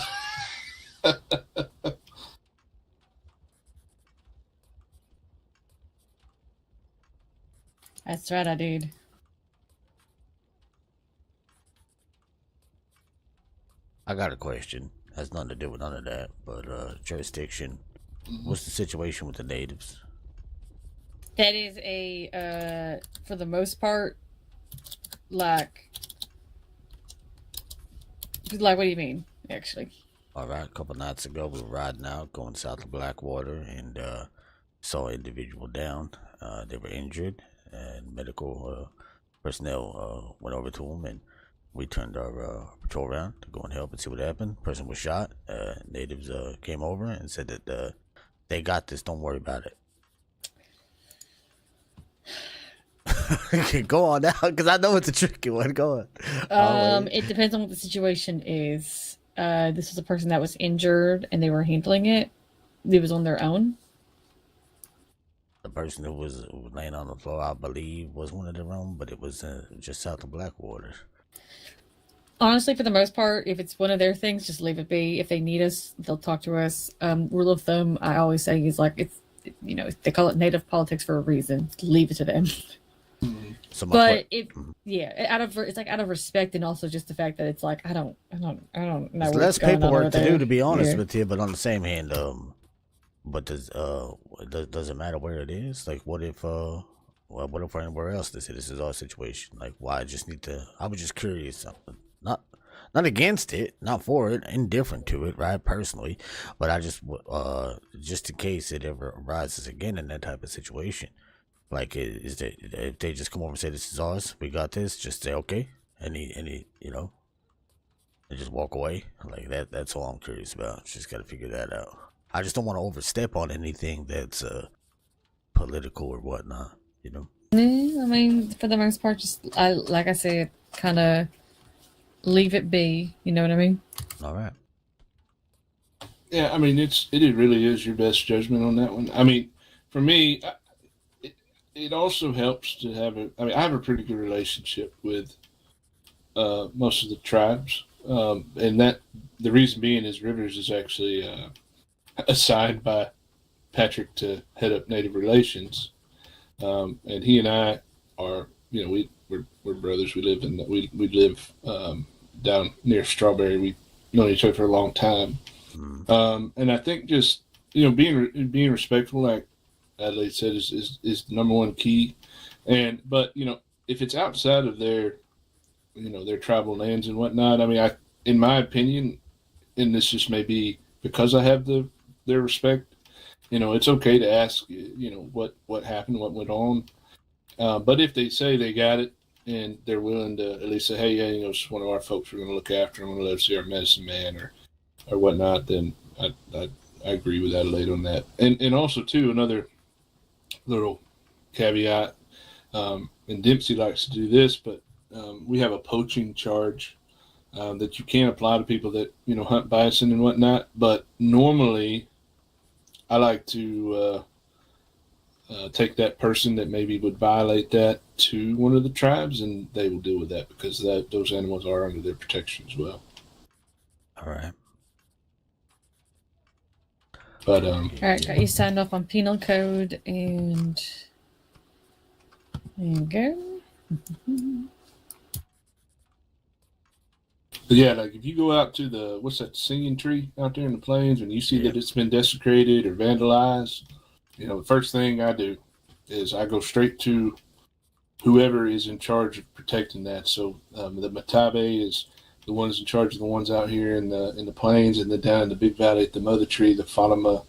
That's right, I did. I got a question. Has nothing to do with none of that, but jurisdiction. What's the situation with the natives? That is a for the most part, like what do you mean, actually? All right, a couple nights ago we were riding out, going south of Blackwater, and saw an individual down. They were injured, and medical personnel went over to them, and we turned our patrol around to go and help and see what happened. Person was shot. Natives came over and said that they got this. Don't worry about it. Go on now, because I know it's a tricky one. Go on. It depends on what the situation is. This was a person that was injured, and they were handling it. It was on their own. The person who was laying on the floor, I believe, was one of their own, but it was just south of Blackwater. Honestly, for the most part, if it's one of their things, just leave it be. If they need us, they'll talk to us. Rule of thumb, I always say, is like they call it native politics for a reason. Leave it to them. So but it's like out of respect, and also just the fact that it's like I don't know. There's less paperwork to do, to be honest Yeah. with you. But on the same hand, but does it matter where it is? Like, what if what if anywhere else they say this is our situation? Like, why I just need to? I was just curious. Not against it, not for it, indifferent to it, right? Personally, but I just in case it ever arises again in that type of situation. Like, is that if they just come over and say this is ours, we got this, just say okay, any and just walk away like that. That's all I'm curious about. Just got to figure that out. I just don't want to overstep on anything that's political or whatnot. Yeah, I mean, for the most part, like I said, kind of leave it be. You know what I mean? All right. Yeah, I mean, it really is your best judgment on that one. I mean, for me, it also helps to have I have a pretty good relationship with most of the tribes, and that the reason being is Rivers is actually assigned by Patrick to head up Native Relations, and he and I are, we're brothers. We live down near Strawberry. We've known each other for a long time, and I think just being respectful, like Adelaide said, is the number one key. But if it's outside of their their tribal lands and whatnot, I mean, in my opinion, and this just may be because I have their respect, it's okay to ask, what happened, what went on. But if they say they got it and they're willing to at least say, hey, yeah, it's one of our folks, we're going to look after them, we're going to let us see our medicine man or whatnot, then I agree with Adelaide on that. And also, too, another little caveat, and Dempsey likes to do this, but we have a poaching charge that you can't apply to people that hunt bison and whatnot. But normally, I like to take that person that maybe would violate that to one of the tribes, and they will deal with that because those animals are under their protection as well. All right. But Alright, got you signed off on penal code and there you go. But yeah, like if you go out to the what's that singing tree out there in the plains, and you see that it's been desecrated or vandalized, the first thing I do is I go straight to whoever is in charge of protecting that. So the Matabe is the ones in charge of the ones out here in the plains, and then down in the big valley at the mother tree, the Fanama,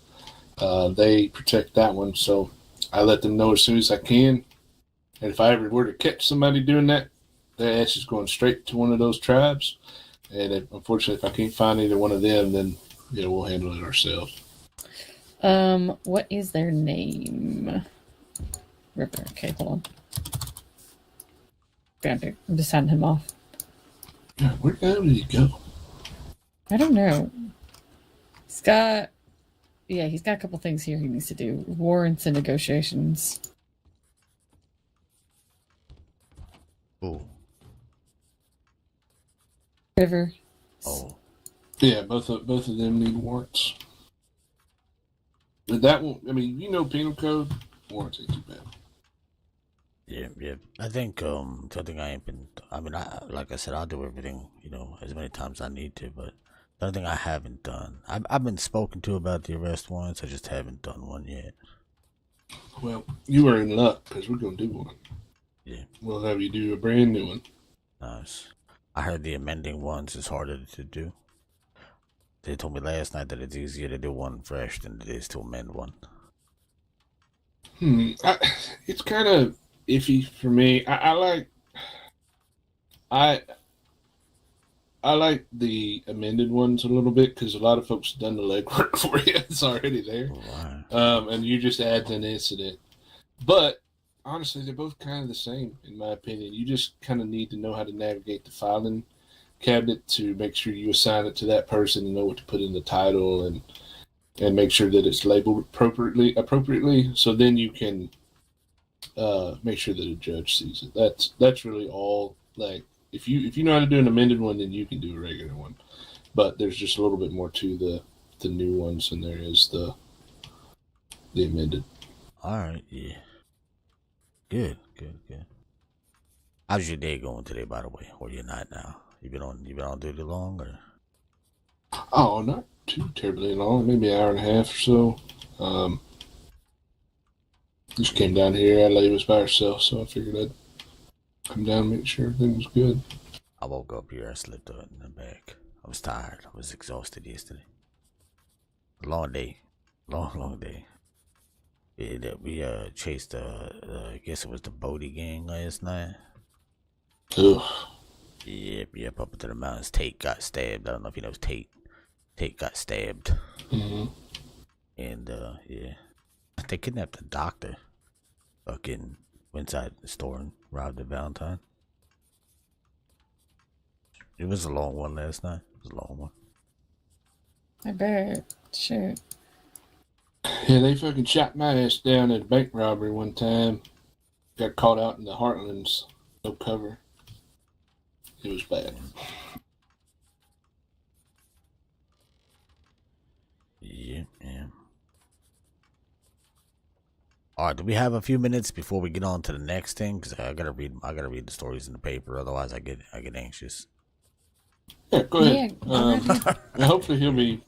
they protect that one. So I let them know as soon as I can, and if I ever were to catch somebody doing that, their ass is going straight to one of those tribes. And unfortunately, if I can't find either one of them, then we'll handle it ourselves. What is their name? Ripper. Okay, hold on. Found it. I'm just sending him off. God, where the hell did he go? I don't know. He's got a couple things here he needs to do. Warrants and negotiations. Ooh. River. Oh. Yeah, both of them need warrants. But that won't. I mean, penal code warrants ain't too bad. Yeah. I think something I ain't been. I mean, like I said, I'll do everything as many times I need to. But the other thing I haven't done, I've been spoken to about the arrest warrants. I just haven't done one yet. Well, you are in luck because we're gonna do one. Yeah. We'll have you do a brand new one. Nice. I heard the amending ones is harder to do. They told me last night that it's easier to do one fresh than it is to amend one. It's kind of iffy for me. I like the amended ones a little bit because a lot of folks have done the legwork for you. It's already there. Right. And you just add an incident. But honestly, they're both kind of the same, in my opinion. You just kind of need to know how to navigate the filing cabinet to make sure you assign it to that person and know what to put in the title and make sure that it's labeled appropriately. So then you can make sure that a judge sees it. That's really all. Like if you know how to do an amended one, then you can do a regular one. But there's just a little bit more to the new ones than there is the amended. All right. Yeah. Good. How's your day going today, by the way? Or you're not now? You been on duty long, or? Oh, not too terribly long. Maybe an hour and a half or so. Just came down here. Adelaide was by herself, so I figured I'd come down and make sure everything was good. I woke up here. I slept in the back. I was tired. I was exhausted yesterday. Long day. Long day. We chased I guess it was the Bodie gang last night. Ugh. Yep, up into the mountains. Tate got stabbed. I don't know if you know Tate. Tate got stabbed. Mm-hmm. And yeah, they kidnapped the doctor. Fucking went inside the store and robbed the Valentine. It was a long one last night. It was a long one. I bet. Shit. Yeah, they fucking shot my ass down at a bank robbery one time. Got caught out in the Heartlands. No cover. It was bad. Yeah. All right, do we have a few minutes before we get on to the next thing? Because I gotta read the stories in the paper. Otherwise, I get anxious. Yeah, go ahead. Yeah, Hopefully he'll be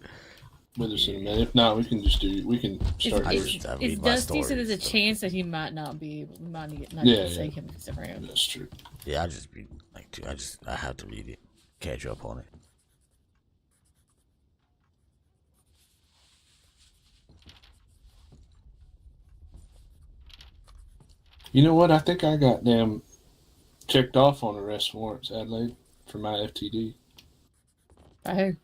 with us in a minute. If not, we can start yours. It's Dusty, so there's a chance that he might not be able. We might not Yeah, take him if he's around. That's true. Yeah, I have to read it, catch up on it. You know what? I think I got them checked off on arrest warrants, Adelaide, for my FTD. By who?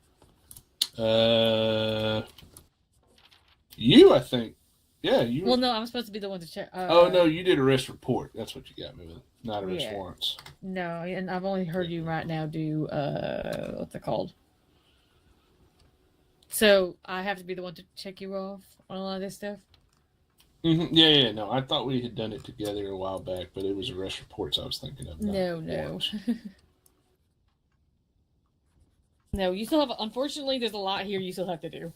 You, I think. Yeah, you. Well, no, I'm supposed to be the one to check. Oh no, you did arrest report. That's what you got me with, not arrest warrants. No, and I've only heard you right now do what's it called? So I have to be the one to check you off on a lot of this stuff. Mm-hmm. Yeah. No, I thought we had done it together a while back, but it was arrest reports I was thinking of. No. No, you still have. Unfortunately, there's a lot here you still have to do.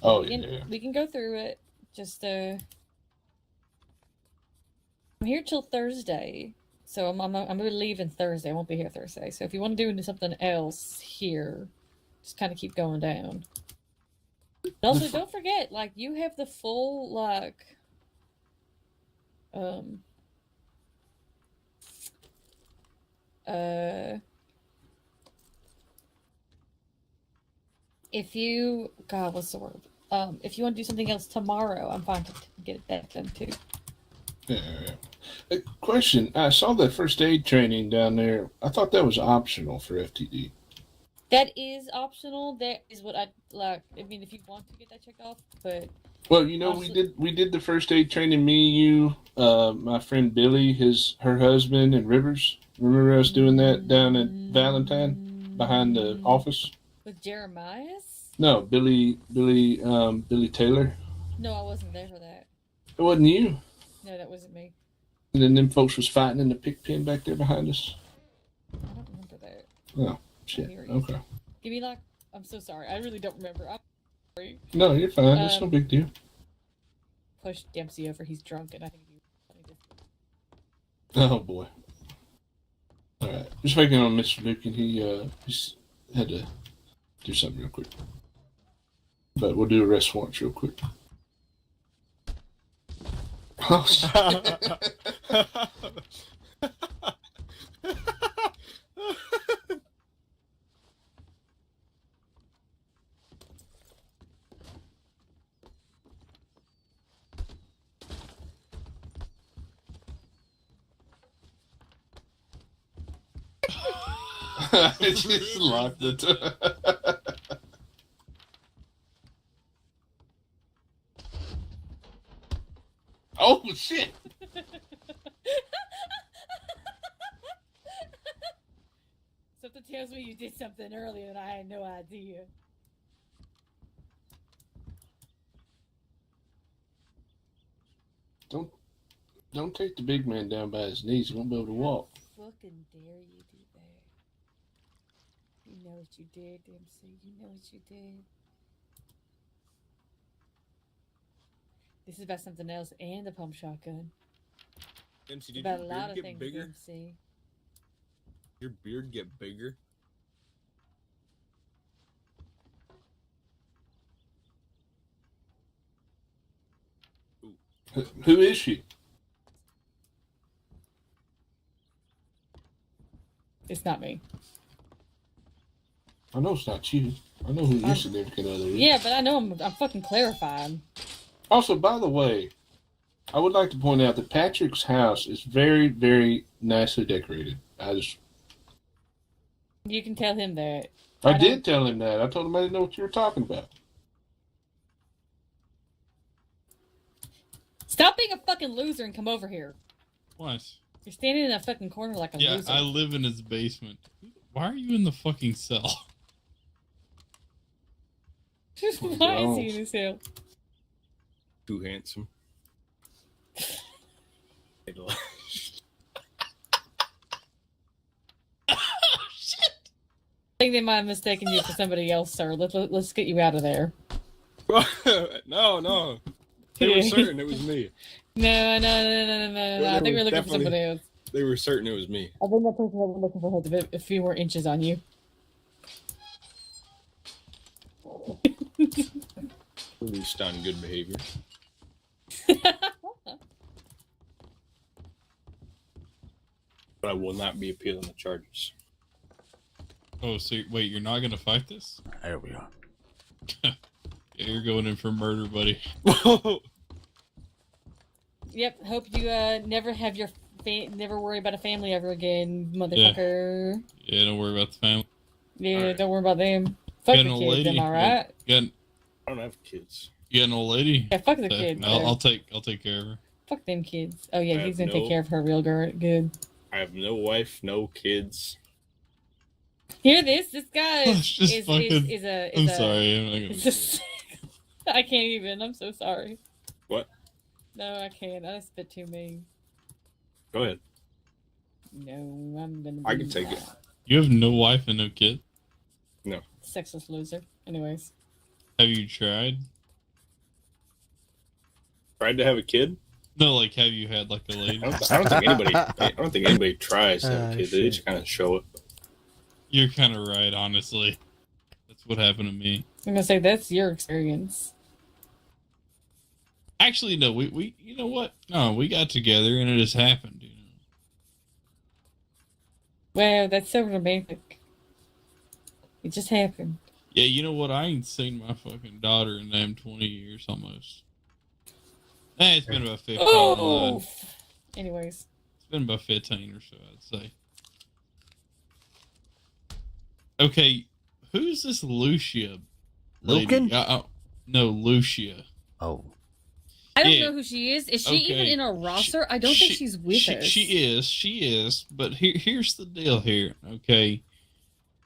Oh, We can go through it. Just I'm here till Thursday, so I'm gonna be leaving Thursday. I won't be here Thursday. So if you want to do something else here, just kind of keep going down. But also, don't forget, like, you have the full if you what's the word? If you want to do something else tomorrow, I'm fine to get that done too. Yeah. A question. I saw that first aid training down there. I thought that was optional for FTD. That is optional. That is what I like. I mean, if you want to get that checked off, but Well, you know, we did the first aid training. Me, you, my friend Billy, her husband, and Rivers. Remember us doing that down at Valentine behind the office? With Jeremiah's? No, Billy Taylor. No, I wasn't there for that. It wasn't you. No, that wasn't me. And then them folks was fighting in the pig pen back there behind us. I don't remember that. Oh, shit. Okay. Give me I'm so sorry. I really don't remember. I'm sorry. No, you're fine. It's no big deal. Push Dempsey over. He's drunk, and I think Oh boy. All right. Just waiting on Mr. Lucan. He's had to do something real quick. But we'll do a rest warrants real quick. Oh, shit. I just locked it. Oh, shit. Something tells me you did something earlier and I had no idea. Don't take the big man down by his knees. He won't be able to walk. Fucking dare you do that. You know what you did, Dempsey. You know what you did. This is about something else and the pump shotgun. Dempsey, did about your a lot beard of get things, bigger? Dempsey. Your beard get bigger? Who is she? It's not me. I know it's not you. I know who your significant other is. Yeah, but I know I'm fucking clarifying. Also, by the way, I would like to point out that Patrick's house is very, very nicely decorated. You can tell him that. I did tell him that. I told him I didn't know what you were talking about. Stop being a fucking loser and come over here. What? You're standing in a fucking corner like a loser. Yeah, I live in his basement. Why are you in the fucking cell? Why is he in his cell? Too handsome. I think they might have mistaken you for somebody else, sir. Let's get you out of there. No. They were certain it was me. No. I think we're looking for somebody else. They were certain it was me. I think that person that we're looking for has a few more inches on you. At least on good behavior. But I will not be appealing the charges. Oh, so wait, you're not gonna fight this? There we are. Yeah, you're going in for murder, buddy. Yep. Hope you never have your never worry about a family ever again, motherfucker. Yeah, don't worry about the family. Yeah, right. Don't worry about them. Fuck the kids, lady. am I right? I don't have kids. You got an old lady? Yeah, fuck the kids. I'll take care of her. Fuck them kids. Oh yeah, I he's have gonna take no- care of her real good. I have no wife, no kids. Hear this? This guy It's just is fucking- a. I'm sorry. I'm not gonna. It's just, I can't even. I'm so sorry. What? No, I can't. I spit too mean. Go ahead. No, I'm gonna. I can take it. You have no wife and no kid? No. Sexless loser. Anyways. Have you tried? tried to have a kid? No, like, have you had like a lady? I don't think anybody. I don't think anybody tries to have a kid. They Shit. just kind of show it. You're kind of right, honestly. That's what happened to me. I'm gonna say that's your experience. Actually, no, we you know what? No, we got together and it just happened, you know. Well, that's so romantic. It just happened. Yeah, you know what? I ain't seen my fucking daughter in damn 20 years almost. It's been about 15. Oh! Anyways. It's been about 15 or so, I'd say. Okay, who's this Lucia lady? Lucan? No, Lucia. Oh. I don't Yeah. know who she is. Is she Okay. even in our roster? I don't think she's with us. She is. But here's the deal here, okay?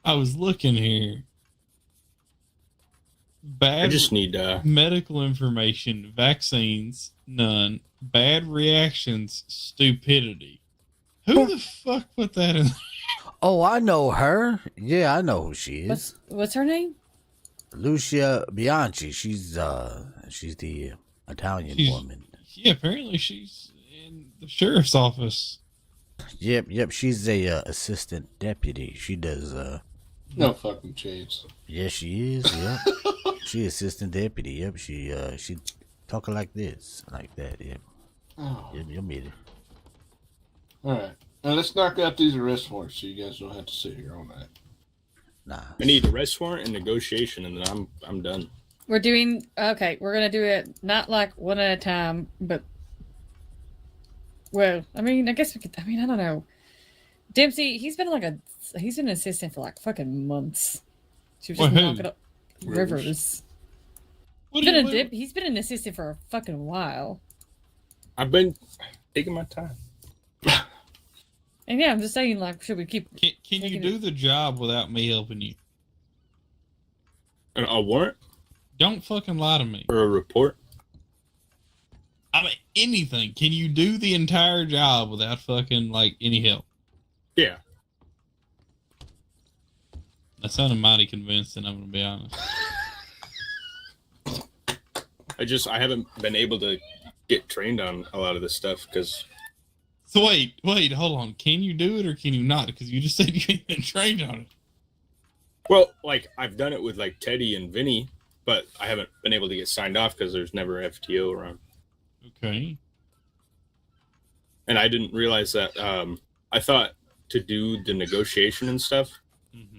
I was looking here. I Bad just need medical information, vaccines, none. Bad reactions, stupidity. Who the fuck put that in? Oh, I know her. Yeah, I know who she is. What's her name? Lucia Bianchi. She's the Italian woman. Yeah, apparently she's in the sheriff's office. Yep. She's a assistant deputy. She does No fucking chance. Yeah, she is. Yep. She assistant deputy. Yep. She talking like this, like that. Yep. Oh. Yep. You'll meet her. All right. Now let's knock out these arrest warrants so you guys don't have to sit here all night. Nah. I need arrest warrant and negotiation, and then I'm done. We're doing okay. We're gonna do it not like one at a time, but well, I mean, I guess we could. I mean, I don't know. Dempsey, he's been an assistant for like fucking months. She was just Well, who? knocking up Rivers. He's been an assistant for a fucking while. I've been taking my time. And yeah, I'm just saying, like, should we keep? Can you do the job without me helping you? A warrant Don't fucking lie to me. or a report? I mean, anything. Can you do the entire job without fucking, like, any help? Yeah. That sounded mighty convincing, I'm gonna be honest. I haven't been able to get trained on a lot of this stuff because. So wait, hold on. Can you do it or can you not? Because you just said you ain't been trained on it. Well, like, I've done it with, like, Teddy and Vinny, but I haven't been able to get signed off because there's never FTO around. Okay. And I didn't realize that, I thought to do the negotiation and stuff,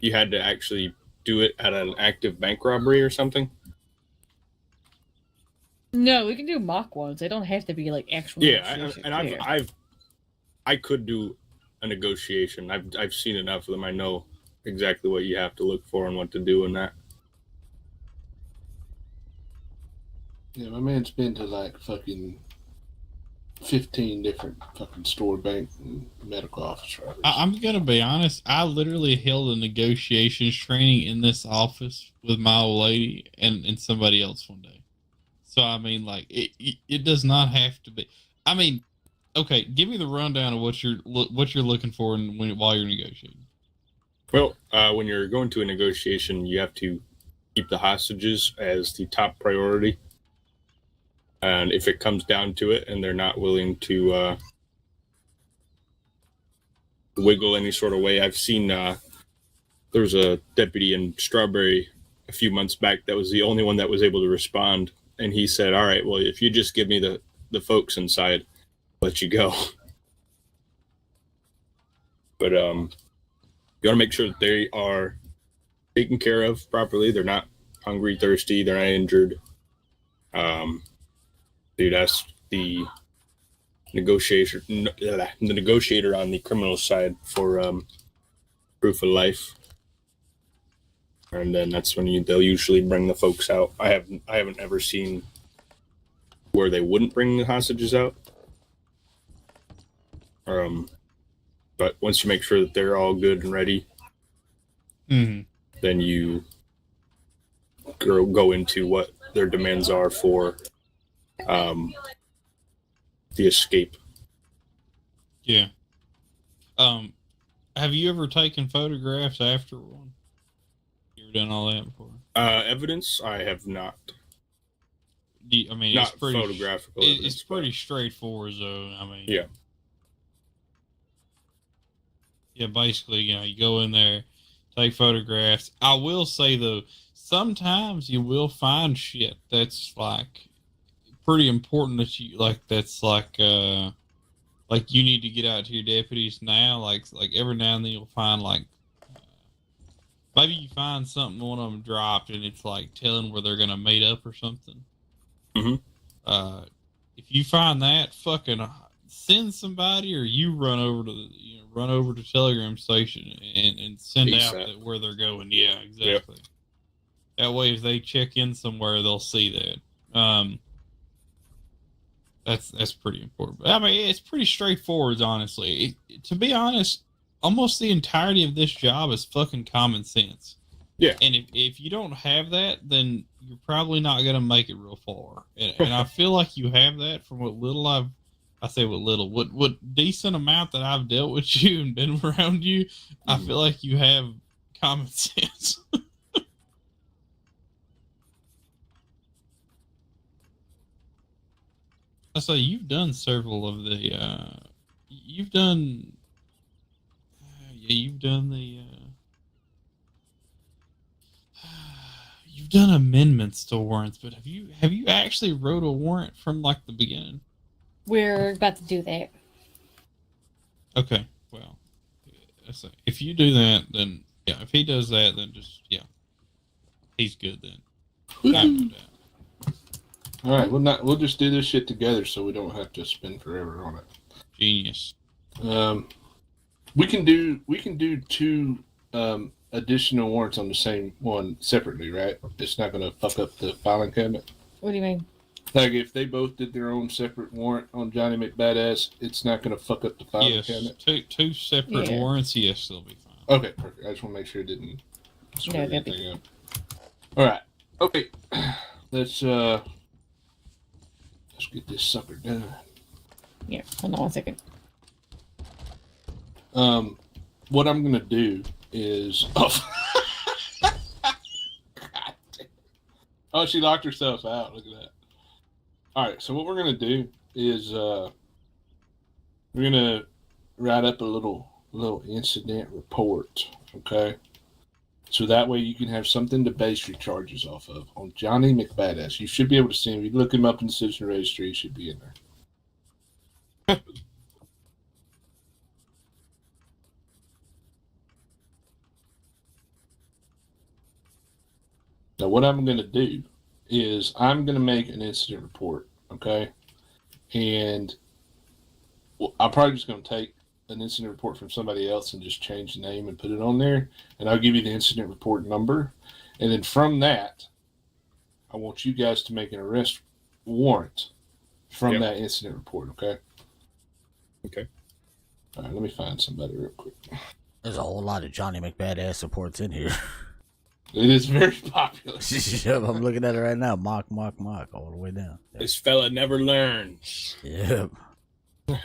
you had to actually do it at an active bank robbery or something. No, we can do mock ones. They don't have to be like actual. Yeah, I could do a negotiation. I've seen enough of them. I know exactly what you have to look for and what to do in that. Yeah, my man's been to like fucking 15 different fucking store, bank, and medical office robberies. I'm gonna be honest. I literally held a negotiations training in this office with my old lady and somebody else one day. So I mean, like, it does not have to be. I mean, okay, give me the rundown of what you're looking for while you're negotiating. Well, when you're going to a negotiation, you have to keep the hostages as the top priority. And if it comes down to it and they're not willing to wiggle any sort of way, I've seen there was a deputy in Strawberry a few months back that was the only one that was able to respond. And he said, all right, well, if you just give me the folks inside, I'll let you go. But you want to make sure that they are taken care of properly. They're not hungry, thirsty. They're not injured. You'd ask the negotiator on the criminal side for proof of life, and then that's when they'll usually bring the folks out. I haven't ever seen where they wouldn't bring the hostages out. But once you make sure that they're all good and ready, then you go into what their demands are for the escape. Yeah. Have you ever taken photographs after one? You ever done all that before? Evidence, I have not. I mean, Not it's pretty photographical It's evidence, pretty straightforward, though. I mean, Yeah. yeah. Basically, you go in there, take photographs. I will say though, sometimes you will find shit that's like pretty important that you like. That's like you need to get out to your deputies now. Like every now and then you'll find like maybe you find something one of them dropped and it's like telling where they're gonna meet up or something. Mhm. If you find that, fucking send somebody, or you run over to Telegram station and send out ASAP. where they're going. Yeah, exactly. That way, if they check in somewhere, they'll see that. That's pretty important. I mean, it's pretty straightforward, honestly. To be honest, almost the entirety of this job is fucking common sense. Yeah. And if you don't have that, then you're probably not going to make it real far. And I feel like you have that from what decent amount that I've dealt with you and been around you. I feel like you have common sense. I say you've done several of the, you've done you've done amendments to warrants, but have you actually wrote a warrant from like the beginning? We're about to do that. Okay, well, if you do that, then yeah. If he does that, then just he's good then. I have no doubt. All right, we'll just do this shit together so we don't have to spend forever on it. Genius. We can do two additional warrants on the same one separately, right? It's not going to fuck up the filing cabinet. What do you mean? Like if they both did their own separate warrant on Johnny McBadass, it's not going to fuck up the filing cabinet. Two separate warrants. Yes, they'll be fine. Okay, perfect. I just want to make sure it didn't screw that'd anything up. All right. Okay. Let's get this sucker done. Yeah. Hold on 1 second. What I'm gonna do is oh, she locked herself out. Look at that. All right, so what we're gonna do is we're gonna write up a little incident report, okay? So that way you can have something to base your charges off of on Johnny McBadass. You should be able to see him. You can look him up in the citizen registry. He should be in there. Now, what I'm going to do is I'm going to make an incident report, okay? And I'm probably just going to take an incident report from somebody else and just change the name and put it on there. And I'll give you the incident report number. And then from that, I want you guys to make an arrest warrant from that incident report, okay? Okay. All right, let me find somebody real quick. There's a whole lot of Johnny McBadass supports in here. It is very popular. Yep, I'm looking at it right now. Mock, all the way down. Yep. This fella never learns. Yep. All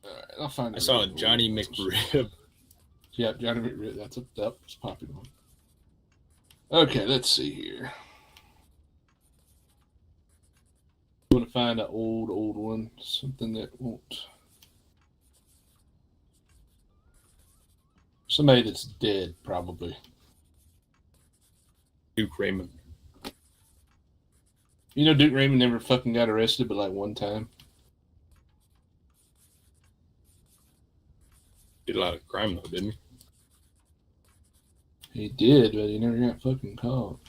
right, I'll find I saw a Johnny McRib. Yeah, Johnny McRib. That's a popular one. Okay, let's see here. I want to find an old one, something that won't. Somebody that's dead, probably. Duke Raymond. You know, Duke Raymond never fucking got arrested, but like one time. Did a lot of crime though, didn't he? He did, but he never got fucking caught.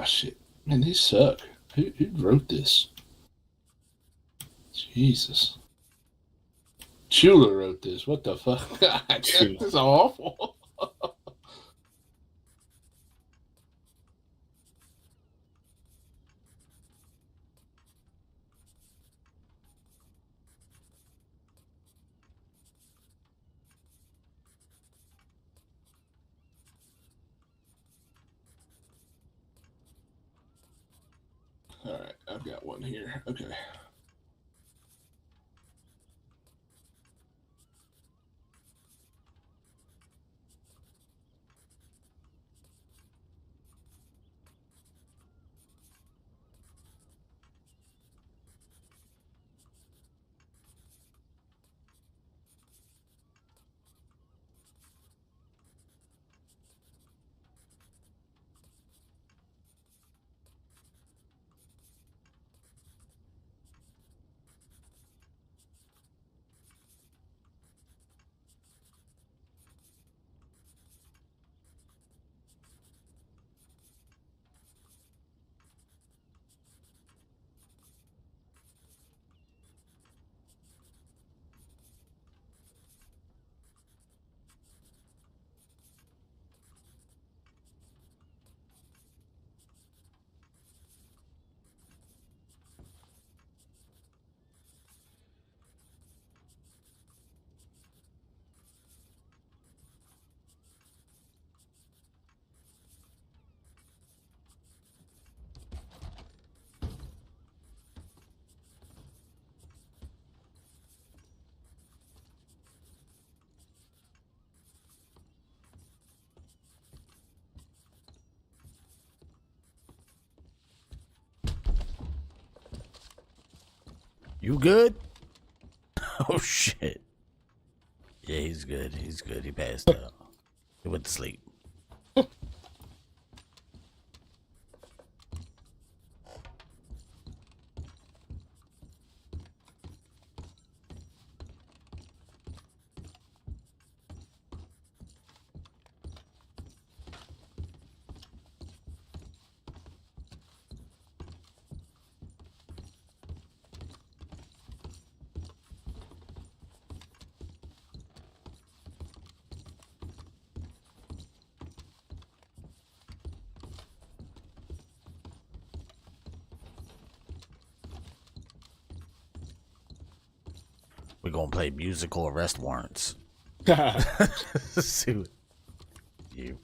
Shit. Man, these suck. Who wrote this? Jesus. Chula wrote this. What the fuck? This is awful. All right, I've got one here. Okay. You good? Oh shit. Yeah, he's good. He's good. He passed out. He went to sleep. We're gonna play musical arrest warrants. See what you.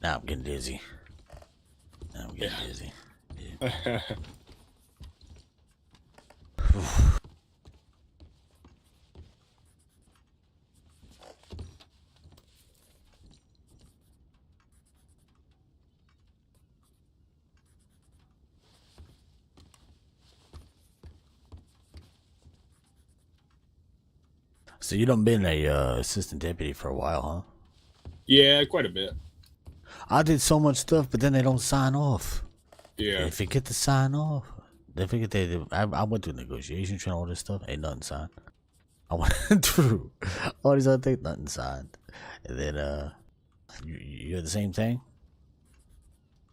Now I'm getting dizzy. Now I'm getting dizzy. Yeah. So you done been a assistant deputy for a while, huh? Yeah, quite a bit. I did so much stuff, but then they don't sign off. Yeah. They forget to sign off. They forget I went through negotiations and all this stuff. Ain't nothing signed. I went through all these other things, nothing signed. And then you're the same thing?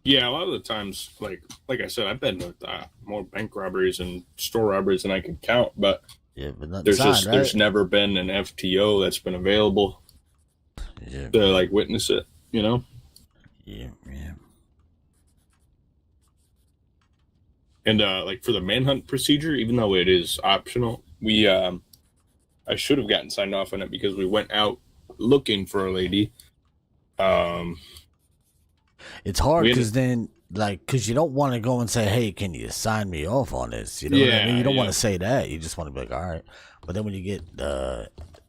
Yeah, a lot of the times, like I said, I've been with more bank robberies and store robberies than I can count, but yeah, but nothing there's signed, right? there's never been an FTO that's been available Yeah. to like witness it, you know? Yeah, yeah. And like for the manhunt procedure, even though it is optional, we I should have gotten signed off on it because we went out looking for a lady. It's hard because then, like, because you don't want to go and say, "Hey, can you sign me off on this?" You know what I mean? You don't want to say that. You just want to be like, "All right." But then when you get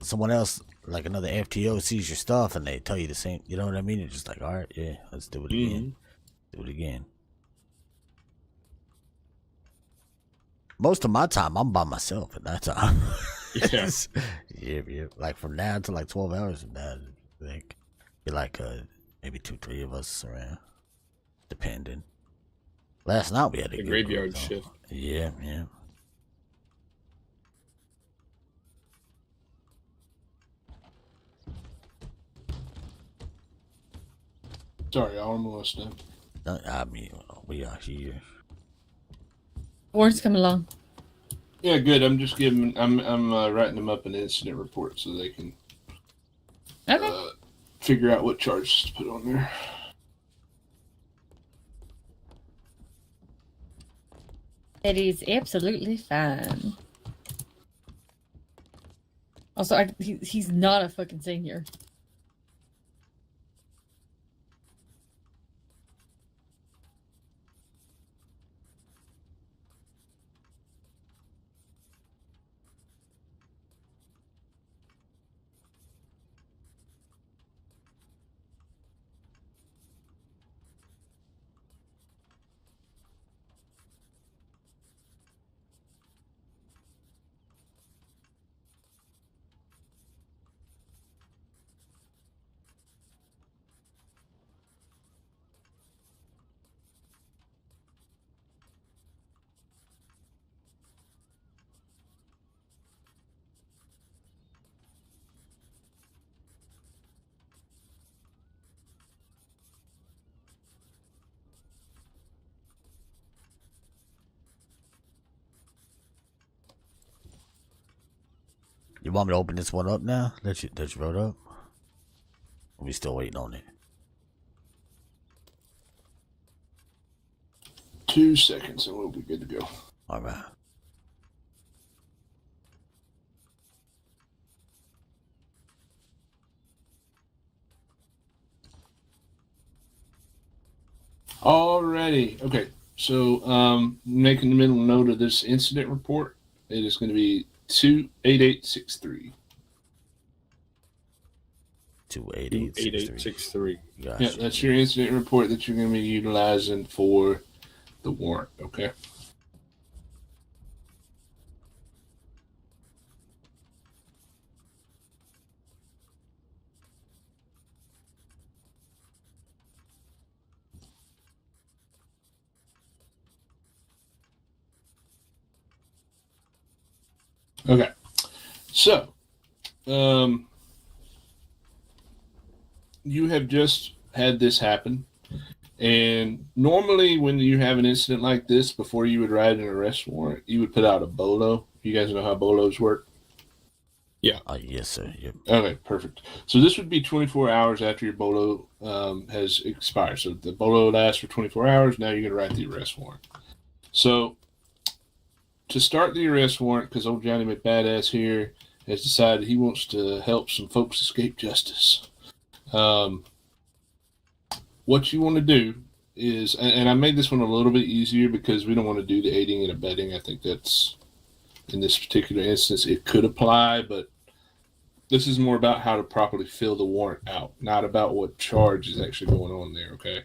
someone else, like another FTO, sees your stuff and they tell you the same, you know what I mean? It's just like, "All right, yeah, let's do it again. Do it again." Most of my time, I'm by myself at that time. Yeah. Yeah. Like from now to like 12 hours from now, I think. Be like maybe 2-3 of us around, depending. Last night we had a The good graveyard group, shift. Yeah. Sorry, y'all, I'm listening. I mean, we are here. Warren's coming along. Yeah, good. I'm just giving. I'm writing them up an incident report so they can Okay. figure out what charges to put on there. It is absolutely fine. Also, he's not a fucking senior. You want me to open this one up now? That you wrote up? Or we still waiting on it? 2 seconds and we'll be good to go. All right. Alrighty. Okay. So, making the mental note of this incident report. It is going to be 28863. 28863. 8863. Gotcha. Yeah, that's your incident report that you're going to be utilizing for the warrant. Okay. Okay. So, you have just had this happen. And normally, when you have an incident like this, before you would write an arrest warrant, you would put out a bolo. You guys know how bolos work? Yes, sir. Yep. Okay, perfect. So this would be 24 hours after your bolo has expired. So the bolo lasts for 24 hours. Now you're going to write the arrest warrant. So to start the arrest warrant, because old Johnny McBadass here has decided he wants to help some folks escape justice. What you want to do is, and I made this one a little bit easier because we don't want to do the aiding and abetting. I think that's, in this particular instance, it could apply, but this is more about how to properly fill the warrant out, not about what charge is actually going on there, okay?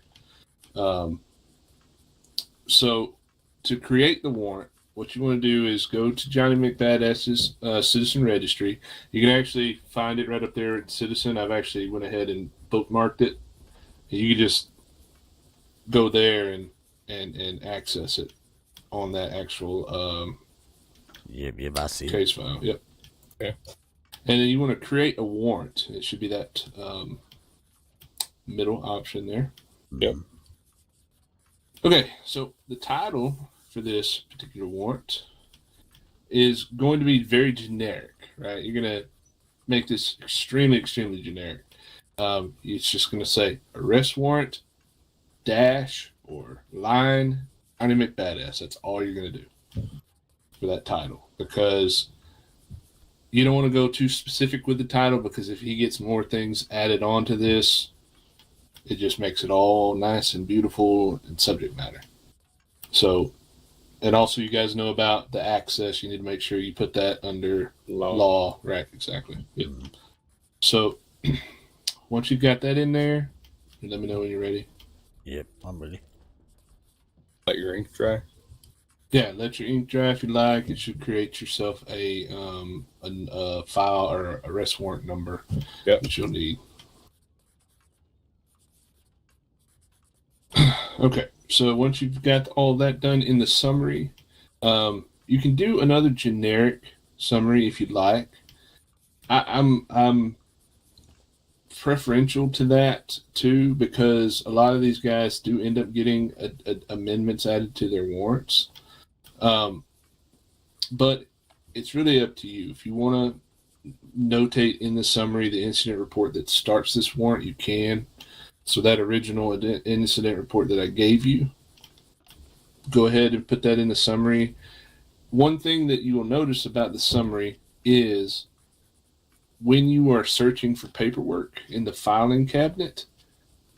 So to create the warrant, what you want to do is go to Johnny McBadass's Citizen Registry. You can actually find it right up there at Citizen. I've actually went ahead and bookmarked it. You can just go there and access it on that actual Yep, I see. Case file. Yep. Okay. And then you want to create a warrant. It should be that middle option there. Yep. Okay, so the title for this particular warrant is going to be very generic, right? You're going to make this extremely, extremely generic. It's just going to say arrest warrant dash or line Johnny McBadass. That's all you're going to do for that title, because you don't want to go too specific with the title, because if he gets more things added onto this, it just makes it all nice and beautiful and subject matter. So, and also you guys know about the access. You need to make sure you put that under law. Right, exactly. Yep. So once you've got that in there, let me know when you're ready. Yep, I'm ready. Let your ink dry. Yeah, let your ink dry if you like. It should create yourself a file or arrest warrant number that you'll need. Okay, so once you've got all that done in the summary, you can do another generic summary if you'd like. I'm preferential to that too, because a lot of these guys do end up getting amendments added to their warrants. But it's really up to you. If you want to notate in the summary the incident report that starts this warrant, you can. So that original incident report that I gave you, go ahead and put that in the summary. One thing that you will notice about the summary is when you are searching for paperwork in the filing cabinet,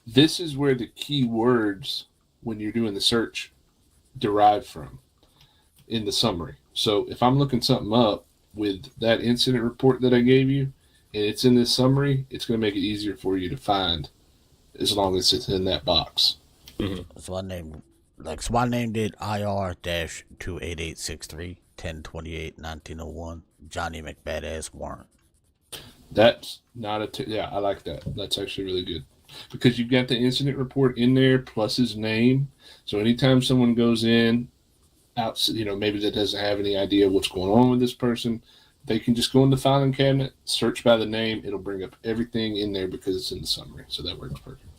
this is where the key words, when you're doing the search, derive from in the summary. So if I'm looking something up with that incident report that I gave you, and it's in this summary, it's going to make it easier for you to find, as long as it's in that box. Mm-hmm. So I named it IR-28863 10/28/1901 Johnny McBadass warrant. That's not yeah, I like that. That's actually really good, because you've got the incident report in there plus his name. So anytime someone goes in, out, maybe that doesn't have any idea what's going on with this person, they can just go in the filing cabinet, search by the name. It'll bring up everything in there because it's in the summary. So that works perfect.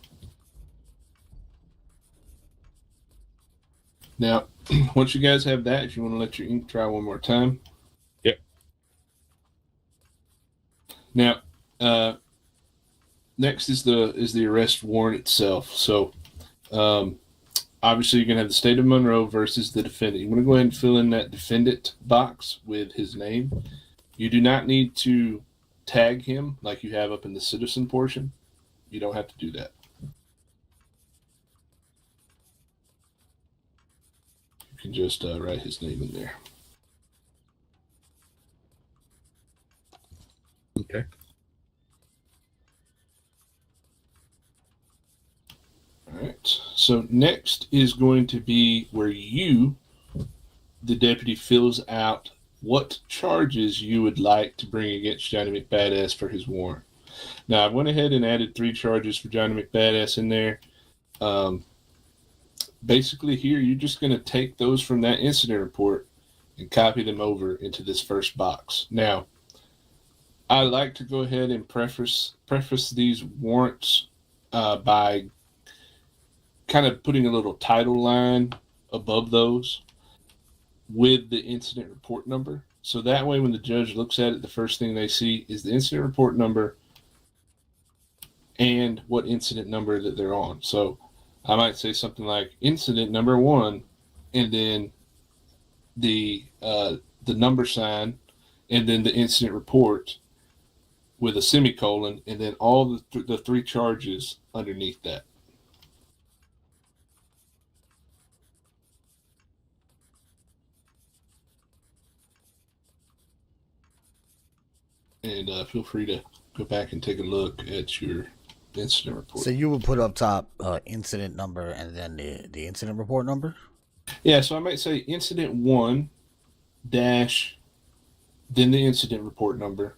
Now, once you guys have that, if you want to let your ink dry one more time. Yep. Now, next is the arrest warrant itself. So, obviously, you're going to have the state of Monroe versus the defendant. You want to go ahead and fill in that defendant box with his name. You do not need to tag him like you have up in the citizen portion. You don't have to do that. You can just write his name in there. Okay. All right. So next is going to be where you, the deputy, fills out what charges you would like to bring against Johnny McBadass for his warrant. Now, I went ahead and added 3 charges for Johnny McBadass in there. Basically, here, you're just going to take those from that incident report and copy them over into this first box. Now, I like to go ahead and preface these warrants by kind of putting a little title line above those with the incident report number. So that way, when the judge looks at it, the first thing they see is the incident report number and what incident number that they're on. So I might say something like incident number 1, and then the number sign, and then the incident report with a semicolon, and then all the 3 charges underneath that. And feel free to go back and take a look at your incident report. So you would put up top incident number and then the incident report number? Yeah, so I might say incident 1 dash, then the incident report number,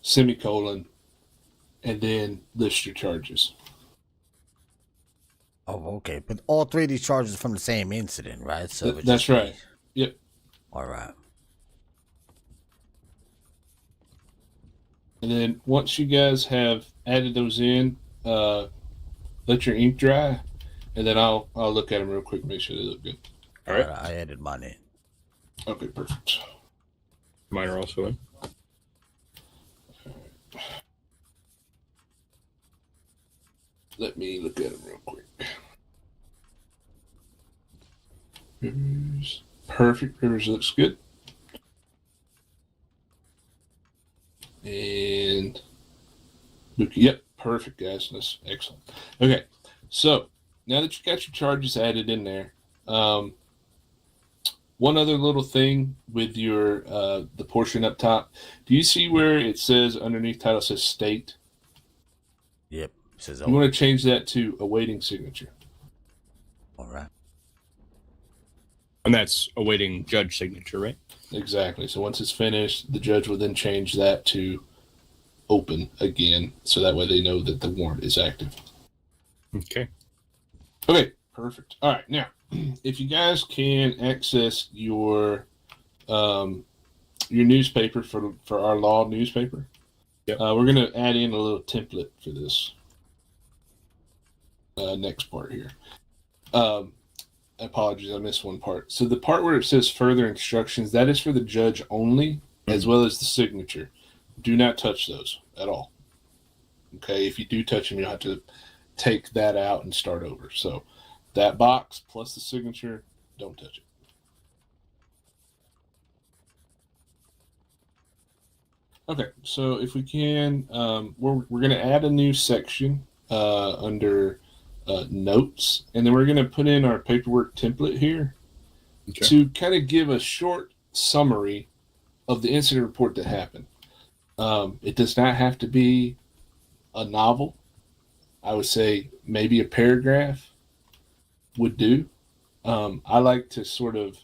semicolon, and then list your charges. Oh, okay. But all 3 of these charges are from the same incident, right? So That's right. Yep. All right. And then once you guys have added those in, let your ink dry, and then I'll look at them real quick, make sure they look good. All right. I added mine in. Okay, perfect. Mine are also in. Let me look at them real quick. Rivers. Perfect. Rivers looks good. And Lucan. Yep, perfect, guys. That's excellent. Okay, so now that you got your charges added in there, one other little thing with your the portion up top. Do you see where it says underneath title says state? Yep. It says You want to change that to awaiting signature. all right. And that's awaiting judge signature, right? Exactly. So once it's finished, the judge will then change that to open again, so that way they know that the warrant is active. Okay. Okay, perfect. All right, now, if you guys can access your newspaper for our law newspaper, yep. We're going to add in a little template for this next part here. Apologies, I missed one part. So the part where it says further instructions, that is for the judge only, as well as the signature. Do not touch those at all. Okay, if you do touch them, you'll have to take that out and start over. So that box plus the signature, don't touch it. Okay, so if we can, we're going to add a new section under notes, and then we're going to put in our paperwork template here to kind of give a short summary of the incident report that happened. It does not have to be a novel. I would say maybe a paragraph would do. I like to sort of,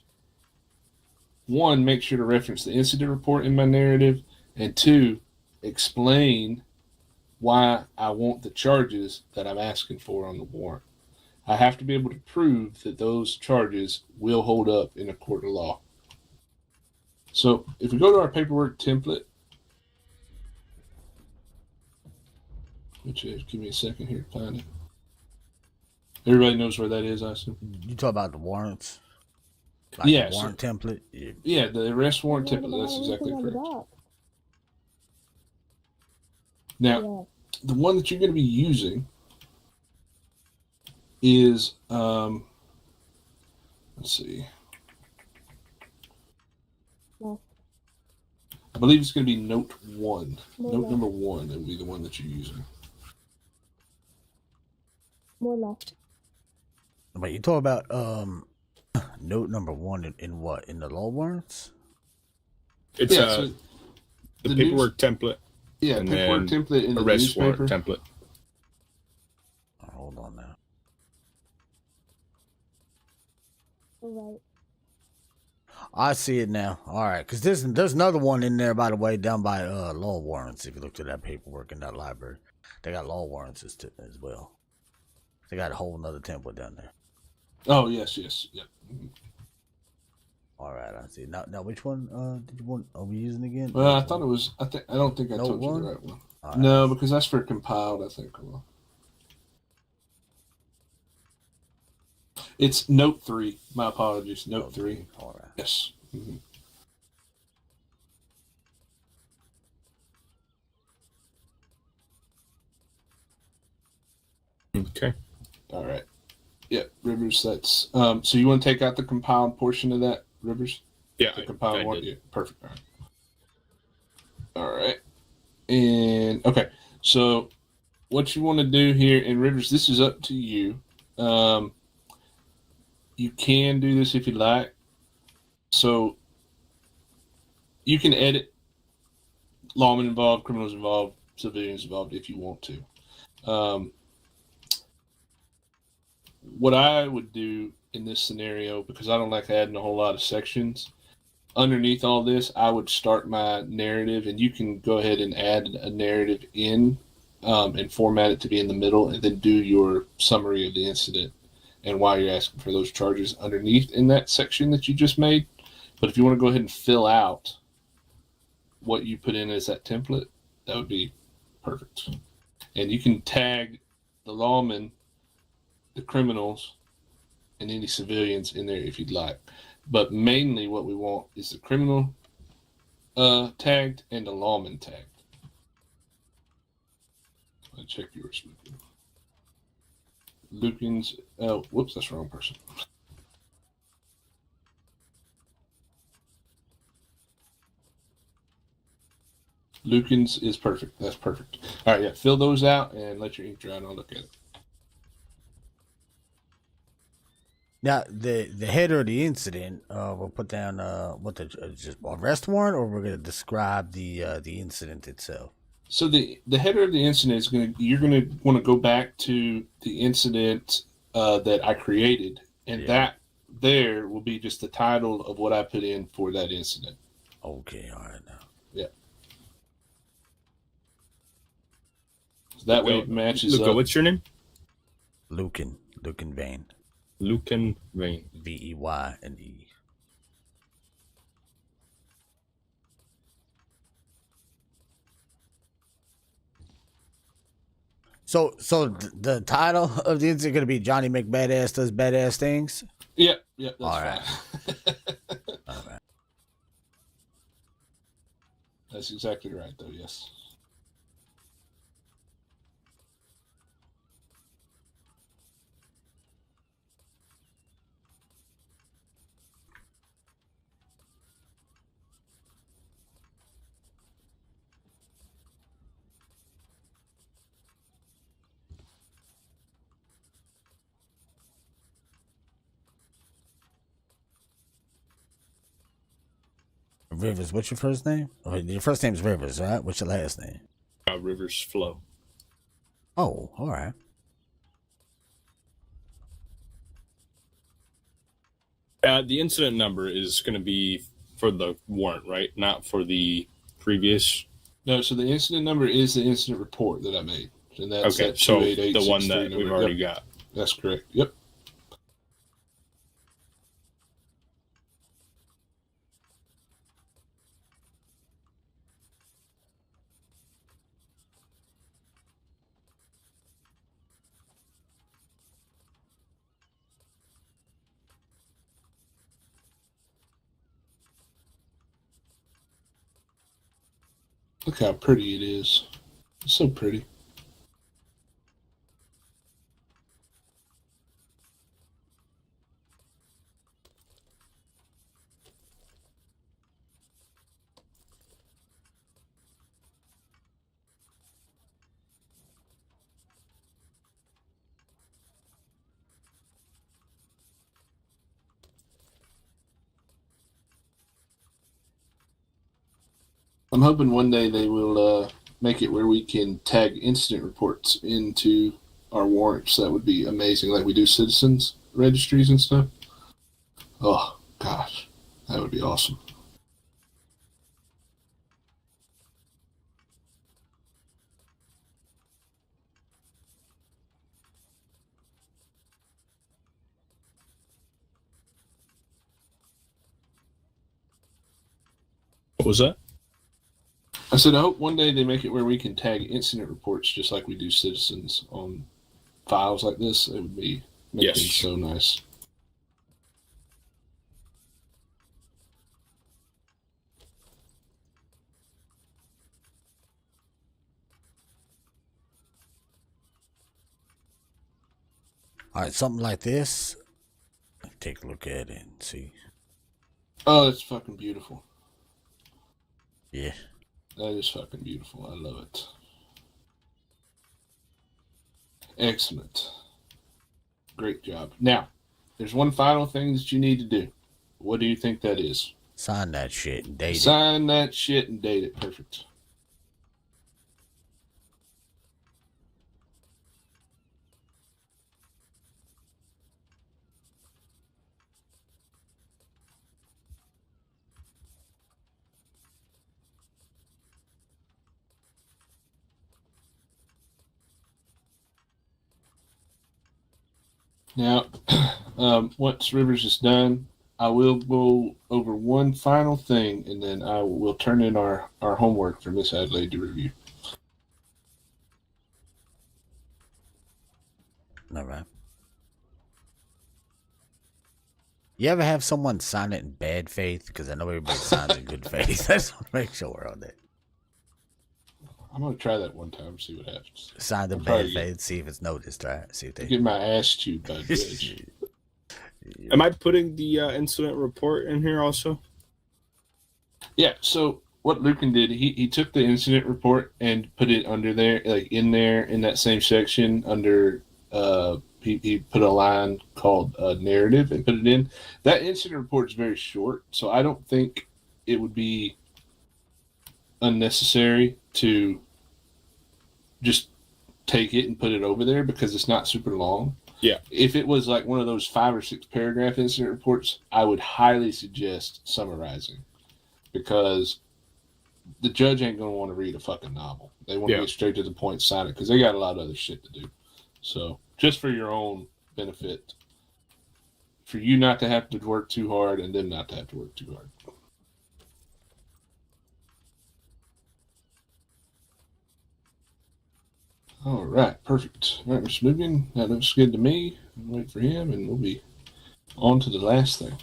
one, make sure to reference the incident report in my narrative, and 2, explain why I want the charges that I'm asking for on the warrant. I have to be able to prove that those charges will hold up in a court of law. So if we go to our paperwork template, which is, give me a second here to find it. Everybody knows where that is, I assume. You talk about the warrants? Like Yeah, the warrant template? Yeah, the arrest warrant template. That's exactly correct. Now, the one that you're going to be using is, let's see. I believe it's going to be note 1. Note number 1 will be the one that you're using. More left. But you talk about note number 1 in what? In the law warrants? It's so the paperwork template Yeah, and pick word then template in the arrest newspaper. warrant template. Hold on now. Right. I see it now. All right, because there's another one in there, by the way, down by law warrants. If you look through that paperwork in that library, they got law warrants as well. They got a whole another template down there. Oh yes, yep. All right, I see. Now which one did you want? Are we using again? Well, I thought it was. I don't think I Note told you one? the right one. All No, because that's for compiled. I think. Well, it's note 3. My apologies. Note 3. All right. Yes. Mhm. Okay. All right. Yep, Rivers. That's so. You want to take out the compiled portion of that, Rivers? Yeah, The compiled I one. did. Yeah, perfect. All right. All right. And okay, so what you want to do here in Rivers, this is up to you. You can do this if you like. So you can edit lawmen involved, criminals involved, civilians involved if you want to. What I would do in this scenario, because I don't like adding a whole lot of sections, underneath all this, I would start my narrative, and you can go ahead and add a narrative in and format it to be in the middle, and then do your summary of the incident and why you're asking for those charges underneath in that section that you just made. But if you want to go ahead and fill out what you put in as that template, that would be perfect. And you can tag the lawmen, the criminals, and any civilians in there if you'd like. But mainly what we want is the criminal tagged and the lawman tagged. I'll check yours, Lucan. Lucan's, whoops, that's the wrong person. Lucan's is perfect. That's perfect. All right, yeah, fill those out and let your ink dry and I'll look at it. Now the header of the incident, we'll put down what the just arrest warrant, or we're gonna describe the incident itself. So the header of the incident is you're gonna want to go back to the incident that I created, and that there will be just the title of what I put in for that incident. Okay, all right now. Yeah. So that way it matches Luca, up. what's your name? Lucan Veyne. Lucan Veyne. Veyne. So the title of the incident going to be Johnny McBadass Does Badass Things? Yep, that's all right. fine. All right. That's exactly right, though, yes. Rivers, what's your first name? Oh, your first name's Rivers, right? What's your last name? Rivers Flow. Oh, all right. The incident number is going to be for the warrant, right? Not for the previous. No, so the incident number is the incident report that I made. And that's Okay, that so 28863 the one that number. we've already Yep, got. That's correct. Yep. Look how pretty it is. It's so pretty. I'm hoping one day they will make it where we can tag incident reports into our warrants, that would be amazing. Like we do citizens registries and stuff. Oh gosh, that would be awesome. What was that? I said, I hope one day they make it where we can tag incident reports just like we do citizens on files like this. It would be make things so nice. All right, something like this. Take a look at it and see. Oh, it's fucking beautiful. Yeah. That is fucking beautiful. I love it. Excellent. Great job. Now, there's one final thing that you need to do. What do you think that is? Sign that shit and date it. Sign that shit and date it. Perfect. Now, once Rivers is done, I will go over one final thing, and then I will turn in our homework for Miss Adelaide to review. All right. You ever have someone sign it in bad faith? Because I know everybody signs in good faith. I just want to make sure we're on that. I'm going to try that one time, see what happens. Sign in bad faith, see if it's noticed, right? See if they get my ass chewed by a judge. Am I putting the incident report in here also? Yeah, so what Lucan did, he took the incident report and put it under there, like in there, in that same section under, he put a line called narrative and put it in. That incident report is very short, so I don't think it would be unnecessary to just take it and put it over there because it's not super long. Yeah. If it was like one of those 5 or 6 paragraph incident reports, I would highly suggest summarizing because the judge ain't going to want to read a fucking novel. They want to get straight to the point, sign it because they got a lot of other shit to do. So just for your own benefit, for you not to have to work too hard and them not to have to work too hard. All right, perfect. All right, Mr. Lucan, that looks good to me. I'll wait for him, and we'll be on to the last thing.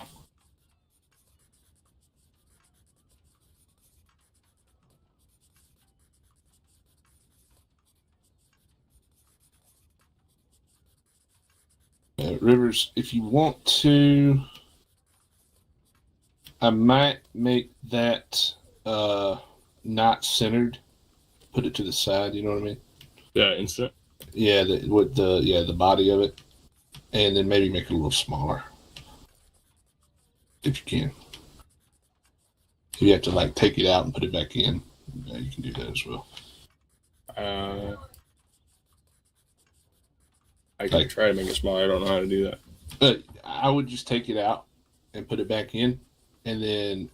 Rivers, if you want to, I might make that not centered. Put it to the side. You know what I mean? Yeah, instant. Yeah, the body of it, and then maybe make it a little smaller, if you can. If you have to like take it out and put it back in, you can do that as well. I can try to make it smaller. I don't know how to do that. But I would just take it out and put it back in, and then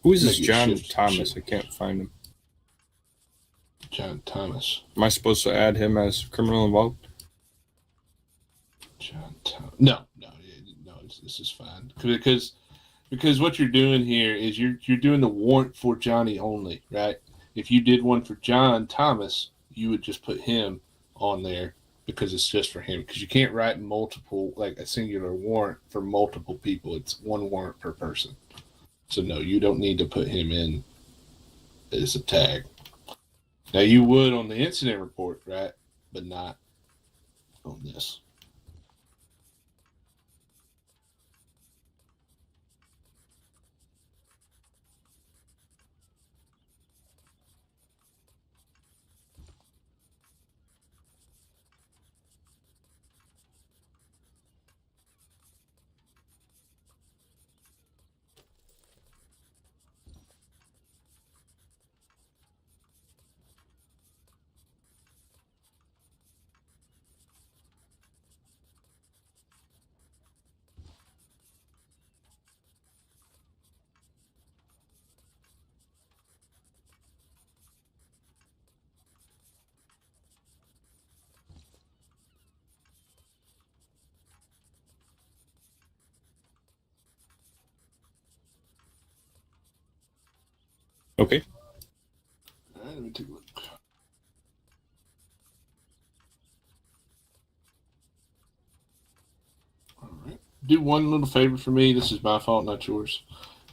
who is this John Thomas? I can't find him. John Thomas. Am I supposed to add him as criminal involved? John Thomas. No. This is fine because what you're doing here is you're doing the warrant for Johnny only, right? If you did one for John Thomas, you would just put him on there because it's just for him. Because you can't write multiple, like a singular warrant for multiple people. It's one warrant per person. So no, you don't need to put him in as a tag. Now you would on the incident report, right? But not on this. Okay. All right, let me take a look. All right. Do one little favor for me. This is my fault, not yours.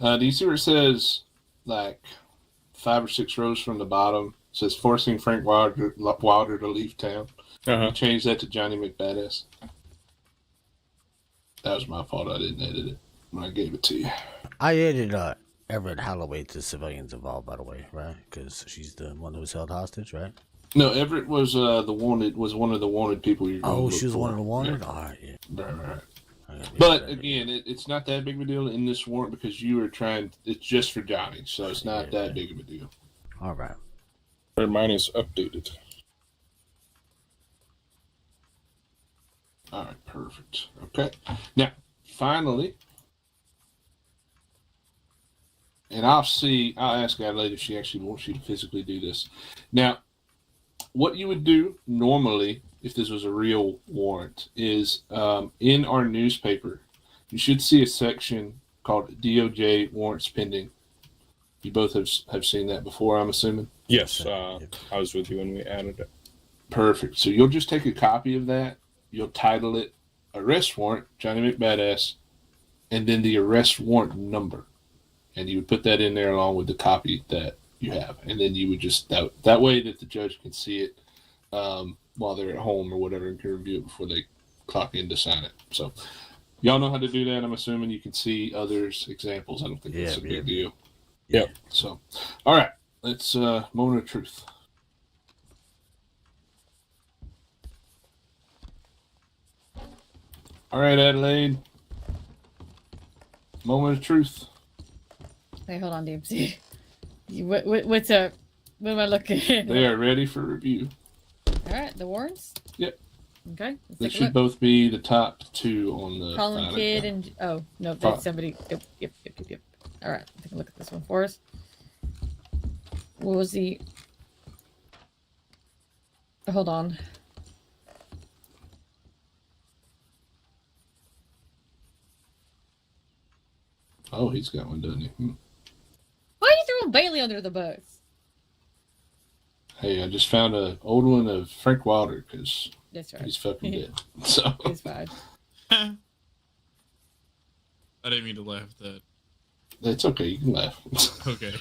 Do you see where it says, like, 5 or 6 rows from the bottom? It says forcing Frank Wilder to leave town. Uh-huh. Change that to Johnny McBadass. That was my fault. I didn't edit it when I gave it to you. I added Everett Holloway to civilians involved, by the way, right? Because she's the one who was held hostage, right? No, Everett was one of the wanted people you're going to Oh, look she was for. one of the wanted? Yeah. All right, yeah. Right. Okay, yeah, But that- again, it's not that big of a deal in this warrant because you are trying. It's just for Johnny, so it's not that big of a deal. All right. Mine is updated. All right, perfect. Okay, now finally, and I'll ask Adelaide if she actually wants you to physically do this. Now, what you would do normally if this was a real warrant is in our newspaper, you should see a section called DOJ warrants pending. You both have seen that before, I'm assuming? Yes, I was with you when we added it. Perfect. So you'll just take a copy of that. You'll title it Arrest Warrant, Johnny McBadass, and then the arrest warrant number. And you would put that in there along with the copy that you have. And then you would just, that way that the judge can see it while they're at home or whatever and can review it before they clock in to sign it. So y'all know how to do that. I'm assuming you can see others' examples. I don't think it's a big deal. Yep. So, all right. Let's moment of truth. All right, Adelaide. Moment of truth. Wait, hold on, Dempsey. What's up? What am I looking at? They are ready for review. All right, the warrants? Yep. Okay. They should both be the top 2 on the Colin file Kidd account. and oh no, that's somebody. Yep. All right, take a look at this one for us. What was the? Hold on. Oh, he's got one, doesn't he? Why are you throwing Bailey under the bus? Hey, I just found an old one of Frank Wilder because That's right. he's fucking dead. So It's fine. I didn't mean to laugh at that. It's okay. You can laugh. Okay.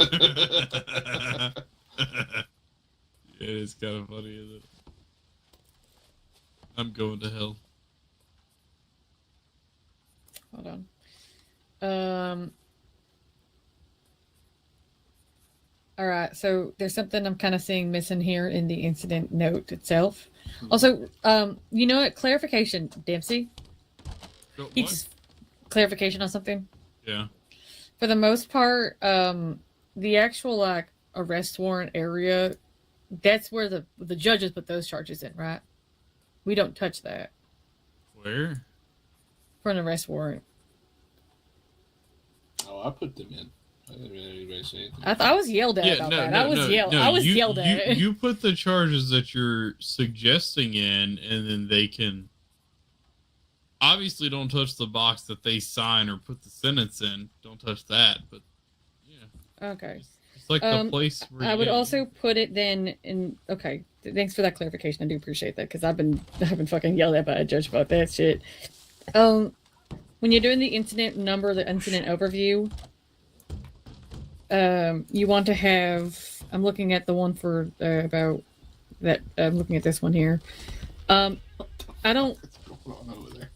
Yeah, it's kind of funny, isn't it? I'm going to hell. Hold on. All right, so there's something I'm kind of seeing missing here in the incident note itself. Also, you know what? Clarification, Dempsey. What? Clarification on something. Yeah. For the most part, the actual like arrest warrant area, that's where the judges put those charges in, right? We don't touch that Where? for an arrest warrant. Oh, I put them in. I didn't hear anybody say anything. I was yelled at about that. I was yelled at. You put the charges that you're suggesting in, and then they can obviously don't touch the box that they sign or put the sentence in. Don't touch that. But yeah. Okay. It's like the place where I would also put it then in. Okay, thanks for that clarification. I do appreciate that because I've been fucking yelled at by a judge about that shit. When you're doing the incident number, the incident overview, you want to have. I'm looking at the one for about that. I'm looking at this one here. I don't. What's going on over there?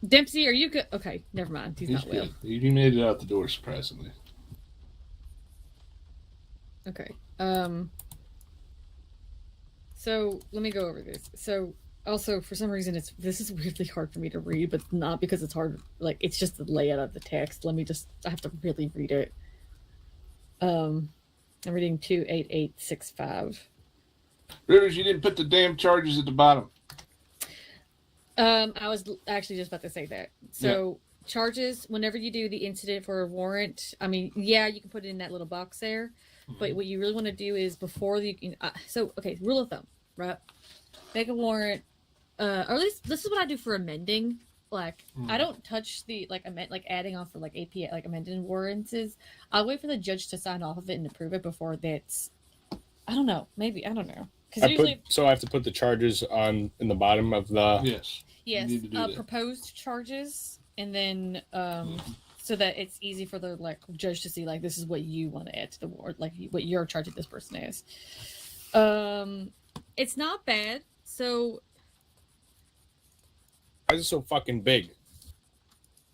Dempsey, are you good? Okay, never mind. He's not well. good. He made it out the door surprisingly. Okay. So let me go over this. So also for some reason this is weirdly hard for me to read, but not because it's hard. Like it's just the layout of the text. I have to really read it. I'm reading 28865. Rivers, you didn't put the damn charges at the bottom. I was actually just about to say that. So charges, whenever you do the incident for a warrant, I mean, yeah, you can put it in that little box there, but what you really want to do is before you can. Okay, rule of thumb, right? Make a warrant, or at least this is what I do for amending. like I don't touch the adding off for like APA like amended warrants. I'll wait for the judge to sign off of it and approve it before that's. I don't know. Maybe I don't know. I have to put the charges on in the bottom of the. Yes. Yes, You need to do that. proposed charges, and then so that it's easy for the like judge to see like this is what you want to add to the warrant, like what you're charging this person as. It's not bad. So Why is it so fucking big?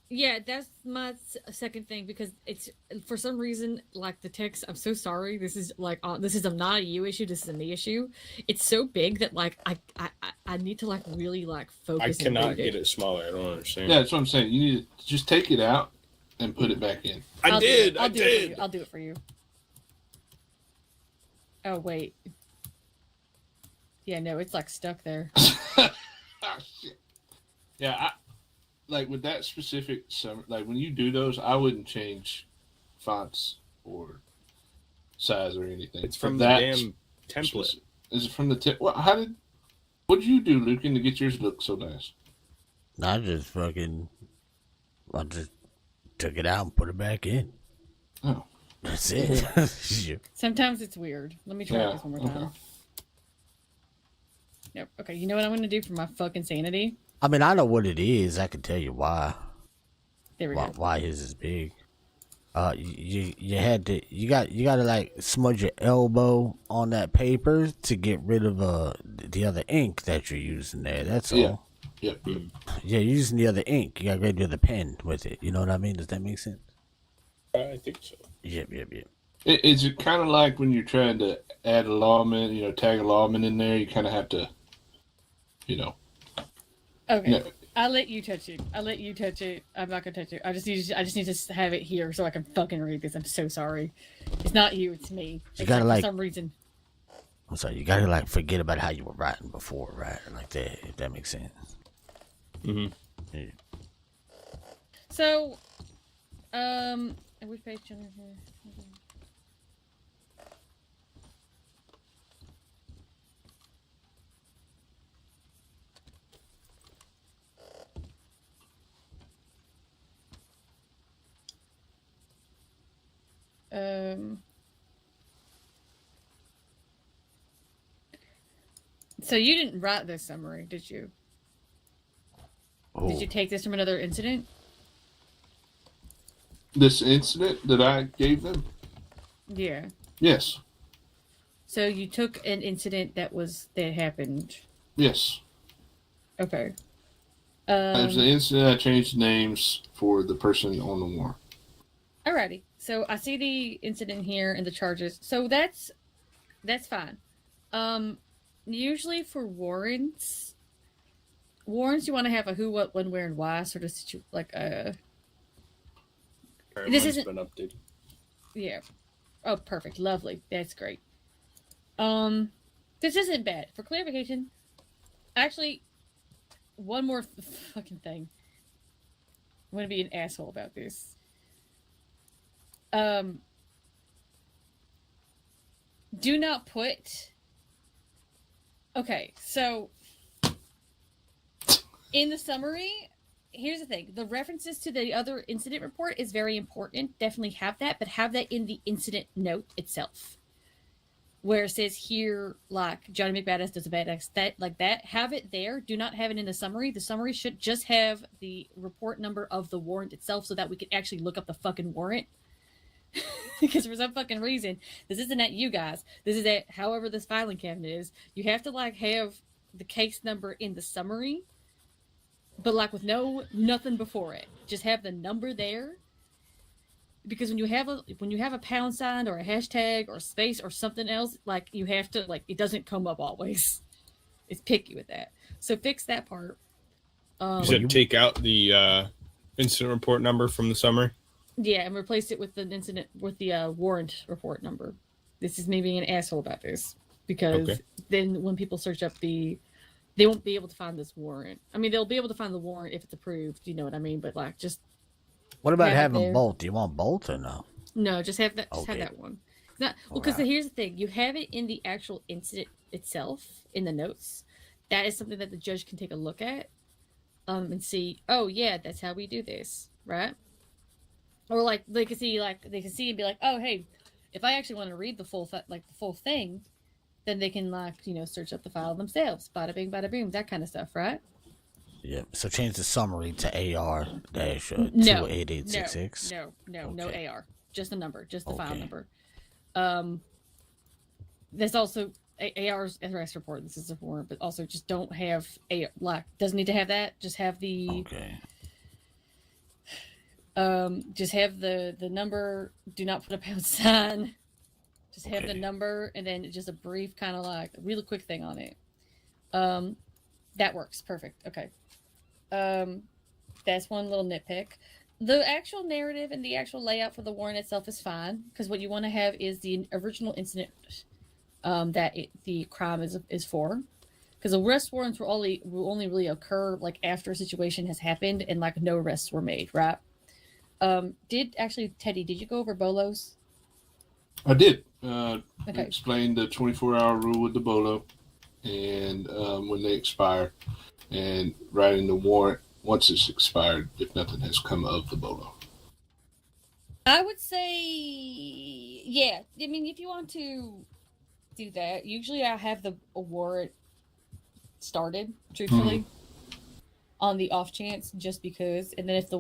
yeah, that's my second thing because it's for some reason like the text. I'm so sorry. This is like this is not a you issue. This is a me issue. It's so big that like I need to like really like focus. I cannot get it smaller. I don't understand. Yeah, that's what I'm saying. You need to just take it out and put it back in. I'll do it I did. I'll do it for you. Oh wait. Yeah, no, it's like stuck there. Oh, shit. Yeah, like with that specific like when you do those, I wouldn't change fonts or size or anything. It's from that the damn template. Is it from the tip? What did you do, Lucan, to get yours to look so nice? I just took it out and put it back in. Oh, that's it. Sometimes it's weird. Let me try this one more time. Yep. Okay. You know what I'm going to do for my fucking sanity? I mean, I know what it is. I can tell you why. There we go. Why his is big. You had to you got to like smudge your elbow on that paper to get rid of the other ink that you're using there. That's all. Yep. Yeah, you're using the other ink. You got to go do the pen with it. You know what I mean? Does that make sense? I think so. Yep. Is it kind of like when you're trying to add a lawman, tag a lawman in there? You kind of have to, Okay. No. I'll let you touch it. I'm not gonna touch it. I just need to have it here so I can fucking read this. I'm so sorry. It's not you. It's me. You gotta for some reason. I'm sorry. You gotta like forget about how you were writing before, right? Like that. If that makes sense. Mm-hmm. Yeah. So, which page? So you didn't write this summary, did you? Oh. Did you take this from another incident? This incident that I gave them? Yeah. Yes. So you took an incident that happened. Yes. Okay. It was an incident. I changed names for the person on the warrant. Alrighty. So I see the incident here and the charges. So that's fine. Usually for warrants you want to have a who, what, when, where, and why sort of like a. This isn't been updated. Yeah. Oh, perfect. Lovely. That's great. This isn't bad. For clarification, actually, one more fucking thing. I'm gonna be an asshole about this. Do not put. Okay, so in the summary, here's the thing. The references to the other incident report is very important. Definitely have that, but have that in the incident note itself. Where it says here, like, Johnny McBadass does a bad X, that, like that, have it there. Do not have it in the summary. The summary should just have the report number of the warrant itself so that we can actually look up the fucking warrant. Because for some fucking reason, this isn't at you guys. This is at however this filing cabinet is. You have to, like, have the case number in the summary, but, like, with nothing before it. Just have the number there. Because when you have a pound sign or a hashtag or a space or something else, like, you have to, like, it doesn't come up always. It's picky with that. So fix that part. You said take out the incident report number from the summary? Yeah, and replace it with the warrant report number. This is me being an asshole about this. Because then when people search up they won't be able to find this warrant. I mean, they'll be able to find the warrant if it's approved, you know what I mean? But, like, just... What about having both? Do you want both or no? No, just have that. Just have that one. Because here's the thing: you have it in the actual incident itself in the notes. That is something that the judge can take a look at. and see, oh yeah, that's how we do this, right? Or like they can see and be like, oh hey, if I actually want to read the full thing, then they can search up the file themselves. Bada bing, bada boom, that kind of stuff, right? Yeah. So change the summary to AR dash No, 28866. No AR, just the number, just the file Okay. number. There's also AR's arrest report. This is a form, but also just don't have doesn't need to have that. Just have the Okay. just have the number. Do not put a pound sign. Just have the number and then just a brief kind of like a really quick thing on it. That works perfect. Okay. That's one little nitpick. The actual narrative and the actual layout for the warrant itself is fine because what you want to have is the original incident the crime is for. Because arrest warrants will only really occur like after a situation has happened and like no arrests were made, right? Teddy, did you go over bolos? I did. Okay. Explain the 24-hour rule with the bolo and when they expire, and writing the warrant once it's expired if nothing has come of the bolo. I would say, yeah. I mean, if you want to do that, usually I have the warrant started, truthfully, on the off chance, just because. And then if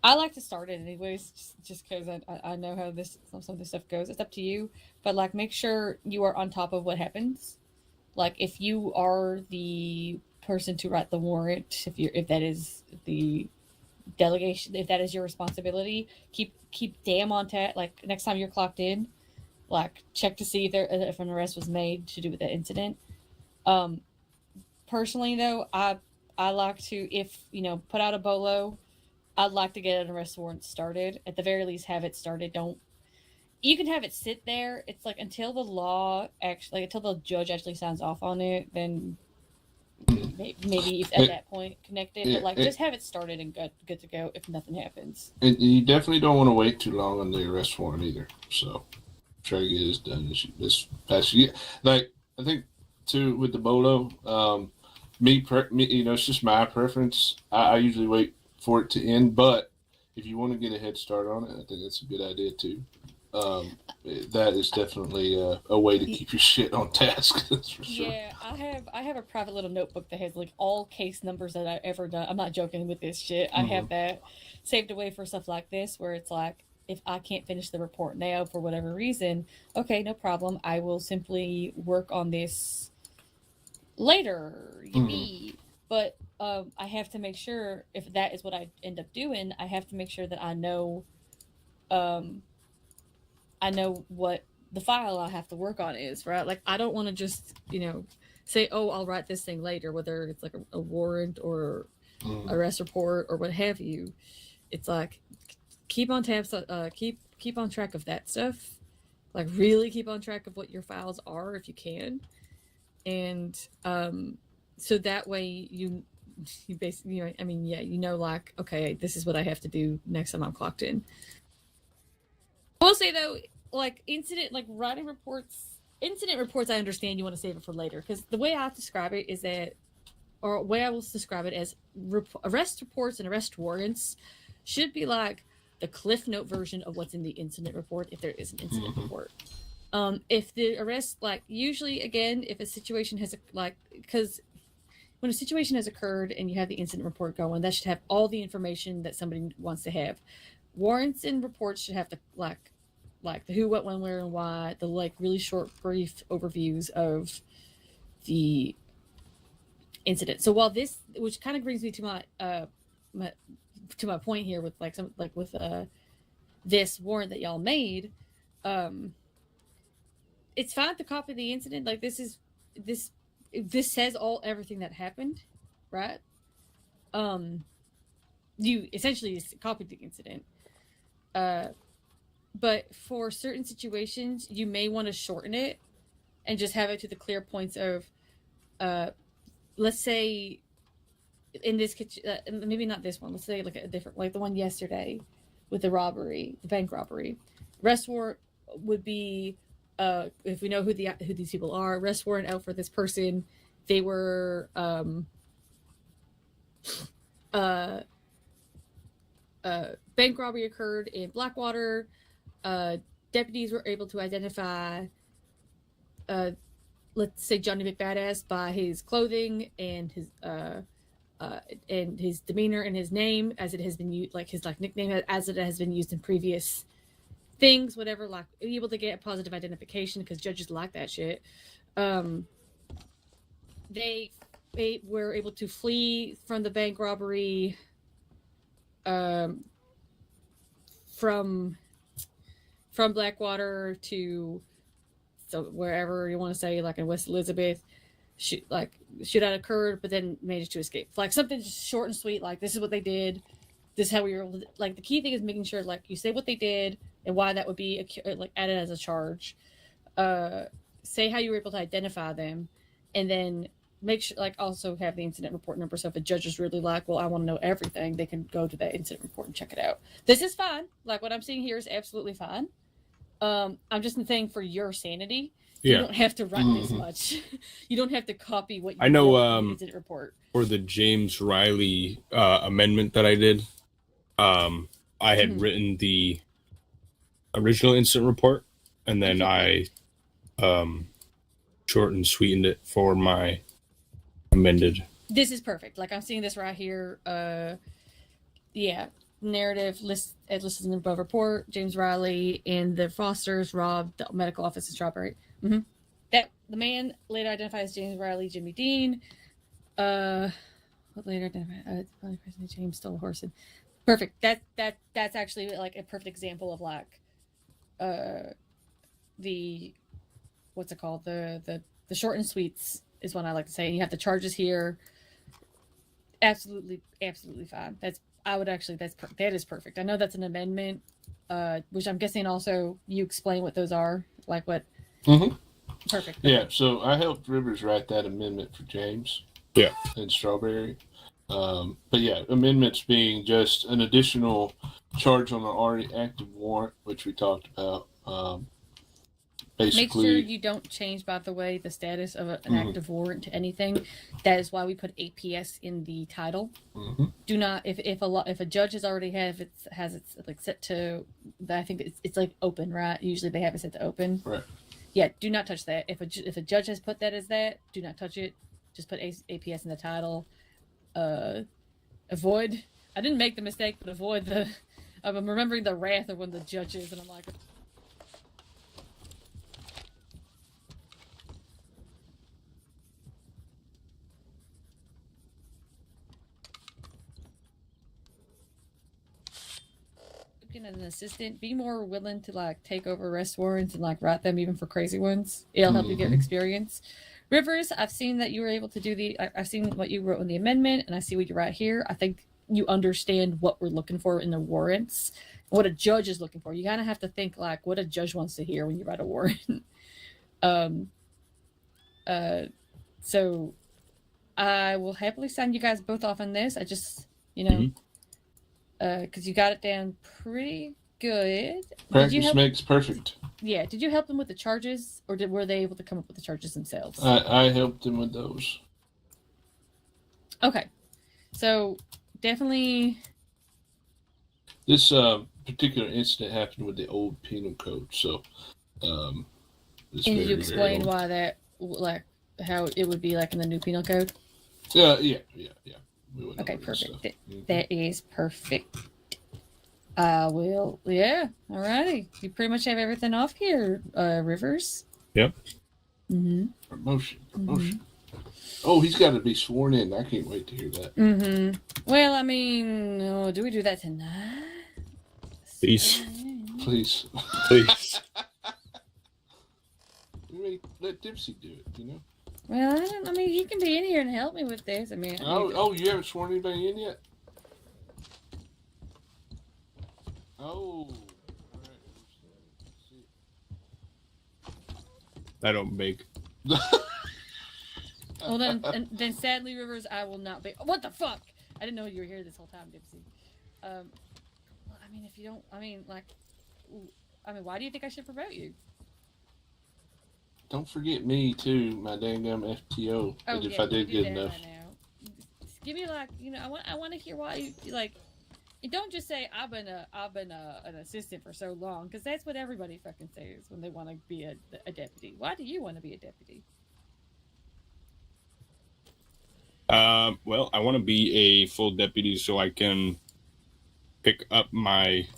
I like to start it anyways, just because I know how some of this stuff goes. It's up to you, but make sure you are on top of what happens. Like if you are the person to write the warrant, if that is the delegation, if that is your responsibility, keep damn on tap. Like next time you're clocked in, check to see if an arrest was made to do with that incident. Personally though, I like to, if put out a bolo, I'd like to get an arrest warrant started. At the very least, have it started. You can have it sit there. It's until until the judge actually signs off on it, then maybe if at that point connect it. But just have it started and good to go if nothing happens. And you definitely don't want to wait too long on the arrest warrant either. So try to get this done this past year. I think too with the bolo, me, it's just my preference. I usually wait for it to end, but if you want to get a head start on it, I think that's a good idea too. That is definitely a way to keep your shit on task. That's for sure. Yeah, I have a private little notebook that has all case numbers that I've ever done. I'm not joking with this shit. I have that saved away for stuff like this, where it's if I can't finish the report now for whatever reason, okay, no problem. I will simply work on this later. Yippee. But I have to make sure, if that is what I end up doing, I have to make sure that I know what the file I have to work on is, right? I don't want to just, say, oh, I'll write this thing later, whether it's a warrant or arrest report or what have you. It's keep on tabs, keep on track of that stuff. Really keep on track of what your files are if you can. And so that way you basically, okay, this is what I have to do next time I'm clocked in. I will say though, incident reports, I understand you want to save it for later, because the way I describe it is that, or way I will describe it as arrest reports and arrest warrants should be the Cliff Note version of what's in the incident report, if there is an incident report. If the arrest, usually again, if a situation has because when a situation has occurred and you have the incident report going, that should have all the information that somebody wants to have. Warrants and reports should have the the who, what, when, where, and why, the really short, brief overviews of the incident. So while this, which kind of brings me to my point here with this warrant that y'all made, it's fine to copy the incident. This says everything that happened, right? You essentially just copied the incident. But for certain situations, you may want to shorten it and just have it to the clear points of, let's say, in this maybe not this one. Let's say a different, the one yesterday with the bank robbery. Arrest warrant would be, if we know who these people are, arrest warrant out for this person. They were bank robbery occurred in Blackwater. Deputies were able to identify, let's say, Johnny McBadass by his clothing and his demeanor and his name, as it has been used, like his nickname, as it has been used in previous things, whatever. Like, able to get a positive identification because judges like that shit. They were able to flee from the bank robbery. From Blackwater to wherever you want to say, like in West Elizabeth. Shootout occurred, but then managed to escape. Like something just short and sweet. Like, this is what they did. This is how we were able to, like, the key thing is making sure, like, you say what they did and why that would be added as a charge. Say how you were able to identify them, and then make sure, like, also have the incident report number. So if a judge is really like, well, I want to know everything, they can go to that incident report and check it out. This is fine. Like, what I'm seeing here is absolutely fine. I'm just saying, for your sanity, you don't have to write this much. You don't have to copy what you I know. in the incident report. For the James Riley amendment that I did, I had written the original incident report, and then I short and sweetened it for my amended. This is perfect. Like, I'm seeing this right here. Narrative list as listed in the above report. James Riley and the Fosters robbed the medical office in Strawberry. That the man later identified as James Riley, Jimmy Dean. What later identified James stole a horse. Perfect. That's actually like a perfect example of like the what's it called, the short and sweets is what I like to say. And you have the charges here. Absolutely fine. That is perfect. I know that's an amendment, which I'm guessing also you explain what those are, like what. Perfect. Yeah, so I helped Rivers write that amendment for James. Yeah. And Strawberry. But yeah, amendments being just an additional charge on an already active warrant, which we talked about. Basically, make sure you don't change, by the way, the status of an active warrant to anything. That is why we put APS in the title. Do not, if a judge has already has it like set to, I think it's like open, right? Usually they have it set to open. Right. Yeah, do not touch that. If a judge has put that as that, do not touch it. Just put APS in the title. Avoid. I didn't make the mistake, but avoid the. I'm remembering the wrath of one of the judges, and I'm like. As an assistant, be more willing to like take over arrest warrants and like write them even for crazy ones. It'll help you get experience. Rivers, I've seen that you were able to do I've seen what you wrote in the amendment, and I see what you write here. I think you understand what we're looking for in the warrants, what a judge is looking for. You kind of have to think like what a judge wants to hear when you write a warrant. So I will happily sign you guys both off on this. I just, because you got it down pretty good. Practice makes perfect. Yeah. Did you help them with the charges, or were they able to come up with the charges themselves? I helped them with those. Okay. So definitely. This particular incident happened with the old penal code, so. Did you explain why that, like, how it would be like in the new penal code? Yeah. Okay, perfect. That is perfect. I will. Yeah. Alrighty. You pretty much have everything off here, Rivers. Yep. Promotion. Oh, he's got to be sworn in. I can't wait to hear that. Well, I mean, do we do that tonight? Please. Let Dipsy do it, Well, I mean, you can be in here and help me with this. I mean, you haven't sworn anybody in yet? Oh. I don't bake. Well, then sadly, Rivers, I will not be. What the fuck? I didn't know you were here this whole time, Dipsy. Well, I mean, if you don't, why do you think I should promote you? Don't forget me too, my dang FTO. If I did good enough. give me like, you know, I want to hear why you like. And don't just say I've been an assistant for so long, because that's what everybody fucking says when they want to be a deputy. Why do you want to be a deputy? Well, I want to be a full deputy so I can pick up my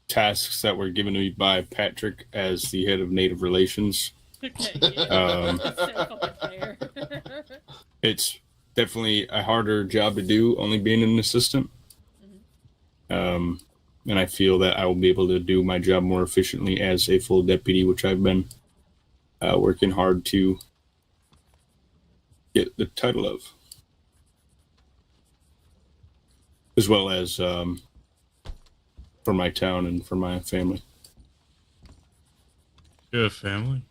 tasks that were given to me by Patrick as the head of Native Relations. Okay, yeah. That's so fucking fair. It's definitely a harder job to do, only being an assistant. And I feel that I will be able to do my job more efficiently as a full deputy, which I've been working hard to get the title of, as well as for my town and for my family. You have family?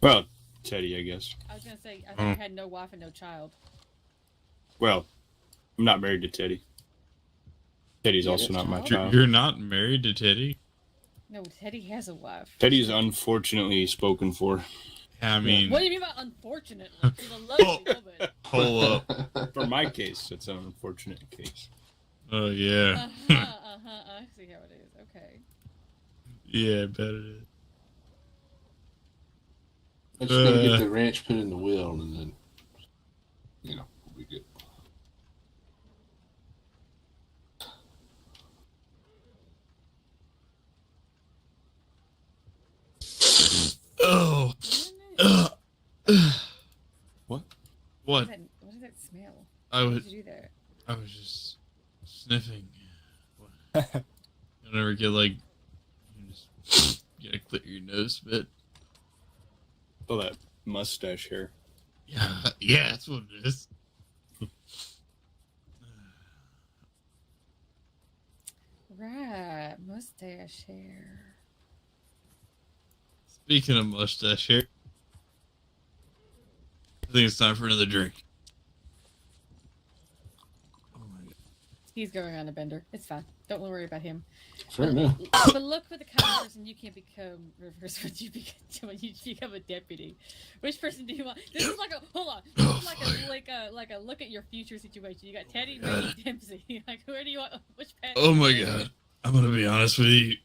Well, Teddy, I guess. I was gonna say I think I had no wife and no child. Well, I'm not married to Teddy. Teddy's also not my child. You're not married to Teddy? No, Teddy has a wife. Teddy's unfortunately spoken for. I mean... What do you mean by unfortunate? She's a lovely woman. Hold up. For my case, it's an unfortunate case. Oh, yeah. I see how it is. Okay. Yeah, I bet it is. I just gotta get the wrench put in the wheel, and then, you know, we'll be good. Oh. What? What? What does that smell? I Why was. did you do that? I was just sniffing. You never get like, you just gotta clear your nose a bit. Oh, that mustache hair. Yeah, that's what it is. Right, mustache hair. Speaking of mustache hair, I think it's time for another drink. Oh my god. He's going on a bender. It's fine. Don't worry about him. Fair enough. But look what the kind of person you can become, Rivers, when you become a deputy. Which person do you want? This is like a hold on. This is like a look at your future situation. You got Teddy, Ray, Dempsey. Like where do you want? Which path? Oh my god. I'm gonna be honest with you.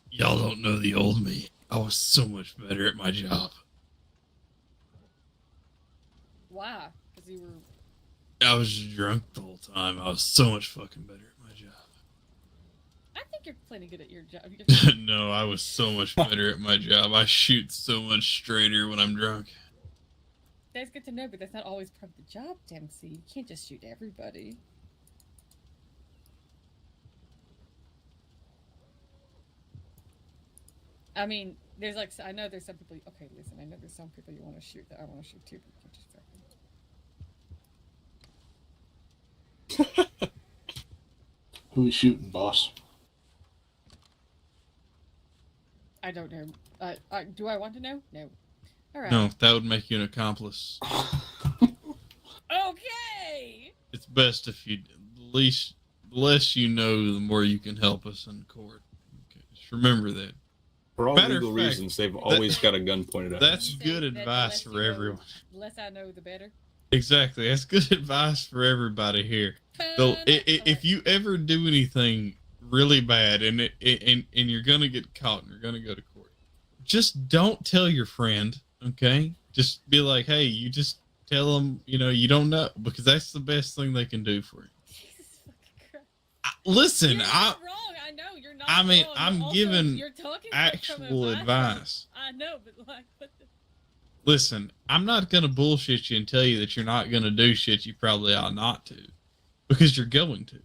Y'all don't know the old me. I was so much better at my job. Why? Because you were. I was drunk the whole time. I was so much fucking better at my job. I think you're plenty good at your job. No, I was so much better at my job. I shoot so much straighter when I'm drunk. That's good to know, but that's not always part of the job, Dempsey. You can't just shoot everybody. I mean, there's like, I know there's some people, okay, listen, I know there's some people you want to shoot that I want to shoot too, but you can't just fucking. Who is shooting, boss? I don't know. Do I want to know? No. All right. No, that would make you an accomplice. Okay! It's best if you, the less you know, the more you can help us in court. Okay, just remember that. For all Matter legal of fact, reasons, they've always got a gun pointed at them. That's good advice for everyone. The less I know, the better. Exactly. That's good advice for everybody here. So, if you ever do anything really bad and you're gonna get caught and you're gonna go to court, just don't tell your friend. Okay, just be like, hey, you just tell them, you don't know, because that's the best thing they can do for you. Jesus fucking Christ. Listen, You're not wrong. I know you're not. I mean, wrong, I'm also, giving you're talking actual advice. I know, but like, what the... Listen, I'm not gonna bullshit you and tell you that you're not gonna do shit you probably ought not to, because you're going to.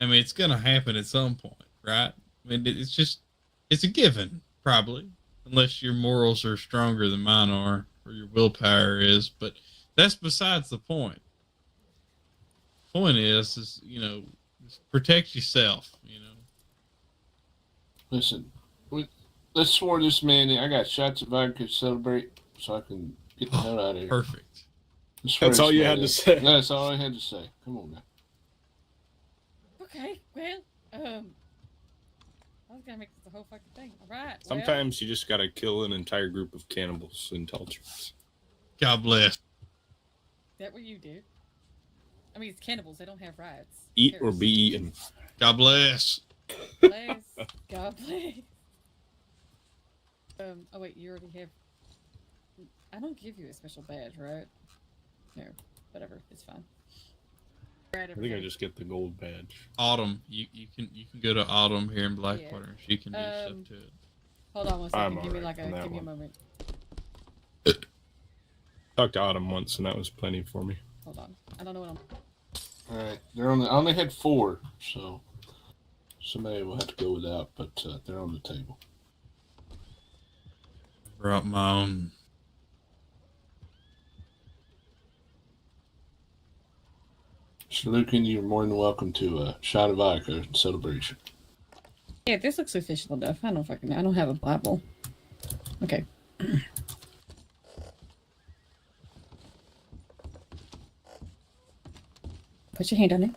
I mean, it's gonna happen at some point, right? I mean, it's a given, probably, unless your morals are stronger than mine are, or your willpower is. But that's besides the point. The point is just protect yourself. Listen, let's swear this man in. I got shots of vodka to celebrate, so I can get the hell out of here. Perfect. That's all you had to say. That's all I had to say. Come on now. Okay, well, I was gonna make this a whole fucking thing. All right. Sometimes you just gotta kill an entire group of cannibals and tell truths. God bless. Is that what you do? I mean, it's cannibals. They don't have rights. Who Eat or cares? be eaten. God bless. Bless. God bless. Oh wait, you already have. I don't give you a special badge, right? No, whatever. It's fine. I think I just get the gold badge. Autumn, you can go to Autumn here in Blackwater. Yeah. She can do stuff to it. Hold on one I'm second. Give me alright like on that give me a one. moment. Talked to Autumn once, and that was plenty for me. Hold on. I don't know what I'm. All right, they're on. I only had 4, so somebody will have to go without, but they're on the table. Brought my own. So, Lucan, you're more than welcome to a shot of vodka celebration. Yeah, this looks official enough. I don't have a Bible. Okay. Put your hand on it.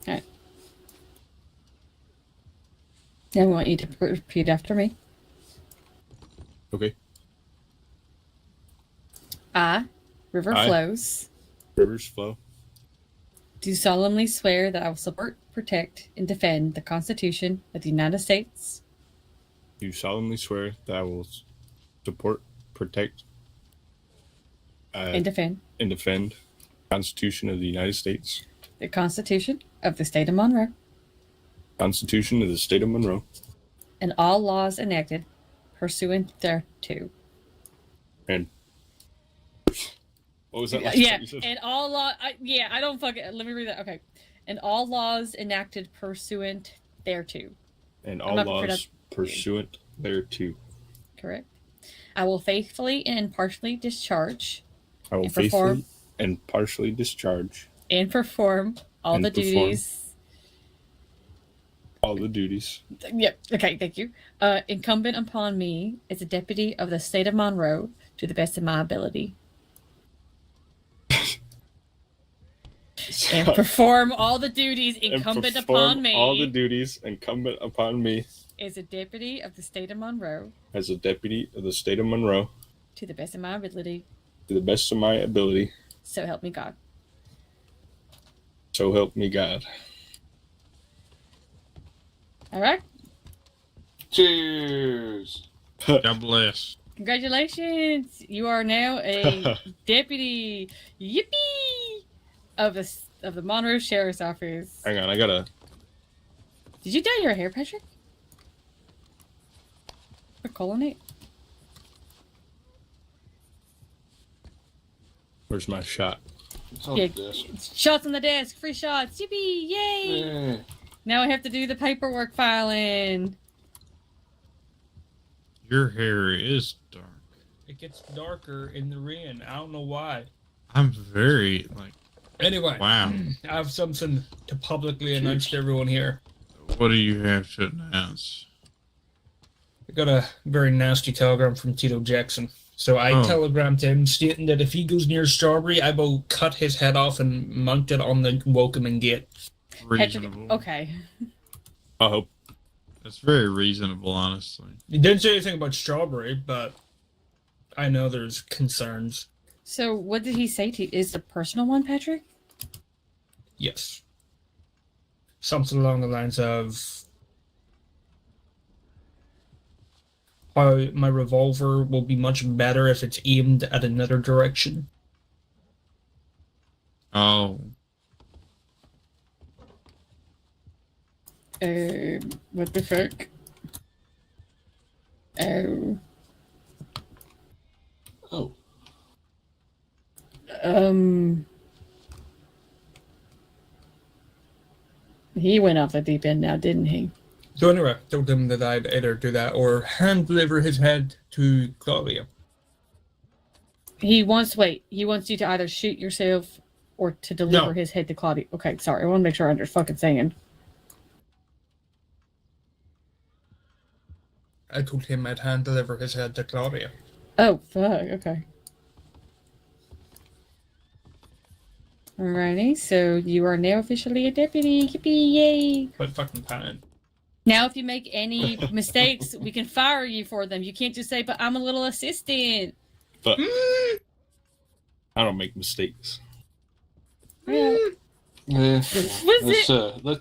All right. Now I want you to repeat after me. Okay. I, river I- flows, Rivers flow. do solemnly swear that I will support, protect, and defend the Constitution of the United States Do solemnly swear that I will support, protect, and defend and defend the Constitution of the United States, the Constitution of the State of Monroe, Constitution of the State of Monroe, and all laws enacted pursuant thereto. and what was that last Yeah, part you said? and all law. I don't fucking. Let me read that. Okay, and all laws enacted pursuant thereto. And I'm all not laws prepared pursuant thereto. Correct. I will faithfully and impartially discharge I will and perform- faithfully and partially discharge and perform all And the perform. duties. all the duties Yep. Okay. Thank you. Incumbent upon me as a deputy of the state of Monroe to the best of my ability, and perform all the duties and incumbent perform upon me all the duties incumbent upon me as a deputy of the state of Monroe as a deputy of the State of Monroe to the best of my ability. to the best of my ability. So help me God. So help me God. All right. Cheers. God bless. Congratulations! You are now a deputy. Yippee! Of the Monroe Sheriff's Office. Hang on, I gotta. Did you dye your hair, Patrick? For colonate? Where's my shot? It's on Yeah. the desk. Shots on the desk. Free shots. Yippee! Yay! Yeah. Now I have to do the paperwork filing. Your hair is dark. It gets darker in the rain. I don't know why. I'm very like. Anyway, Wow. I have something to publicly announce to everyone here. What do you have to announce? I got a very nasty telegram from Tito Jackson. So I Oh. telegrammed him stating that if he goes near Strawberry, I will cut his head off and mount it on the welcoming gate. Reasonable. Patrick, okay. I hope. That's very reasonable, honestly. He didn't say anything about Strawberry, but I know there's concerns. So what did he say to you? Is the personal one, Patrick? Yes. Something along the lines of how my revolver will be much better if it's aimed at another direction. Oh, What the fuck? Oh. Oh. He went off the deep end now, didn't he? So anyway, I told him that I'd either do that or hand deliver his head to Claudia. He wants you to either shoot yourself or to deliver No. his head to Claudia. Okay, sorry. I want to make sure I fucking saying. I told him I'd hand deliver his head to Claudia. Oh, fuck. Okay. Alrighty, so you are now officially a deputy. Yippee, yay! Quite fucking pattern. Now, if you make any mistakes, we can fire you for them. You can't just say, but I'm a little assistant. But I don't make mistakes. Yeah. Let's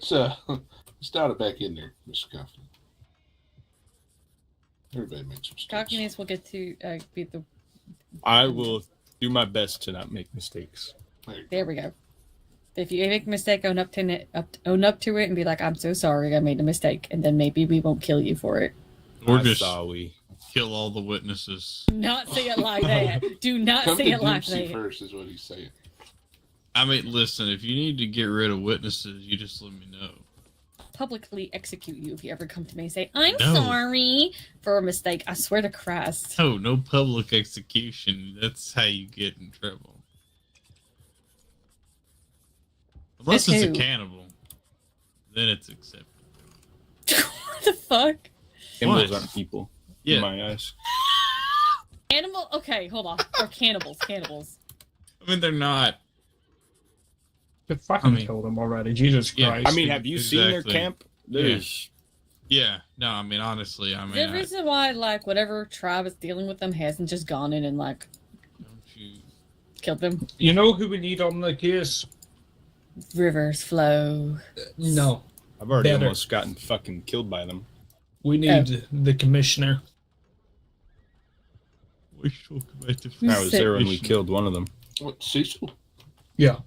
dial it back in there, Mr. Coughlin. Everybody makes mistakes. Cockiness will get to be the. I will do my best to not make mistakes. There we go. If you make a mistake, own up to it, and be like, "I'm so sorry, I made a mistake," and then maybe we won't kill you for it. Or I just saw we. kill all the witnesses. Not say it like that. Do not Come say to it like Dempsey that. first is what he's saying. I mean, listen, if you need to get rid of witnesses, you just let me know. Publicly execute you if you ever come to me and say, "I'm No. sorry for a mistake." I swear to Christ. No public execution. That's how you get in trouble. Unless Says it's who? a cannibal. Then it's acceptable. What the fuck? Cannibals What? aren't people, Yeah. in my eyes. Animal? Okay, hold on. Or cannibals. I mean, they're not. You fucking I mean- killed him already. Jesus Yeah. Christ. I mean, have you seen their Exactly. camp? There's Yeah. No, I mean, honestly, I mean, The reason why, like, whatever tribe is dealing with them hasn't just gone in and, like, don't you... killed them. You know who we need on the case? Rivers flow. No. I've already Better. almost gotten fucking killed by them. We need the commissioner. We shall come back to I was there when we Commissioner. killed one of them. What, Cecil? Yeah.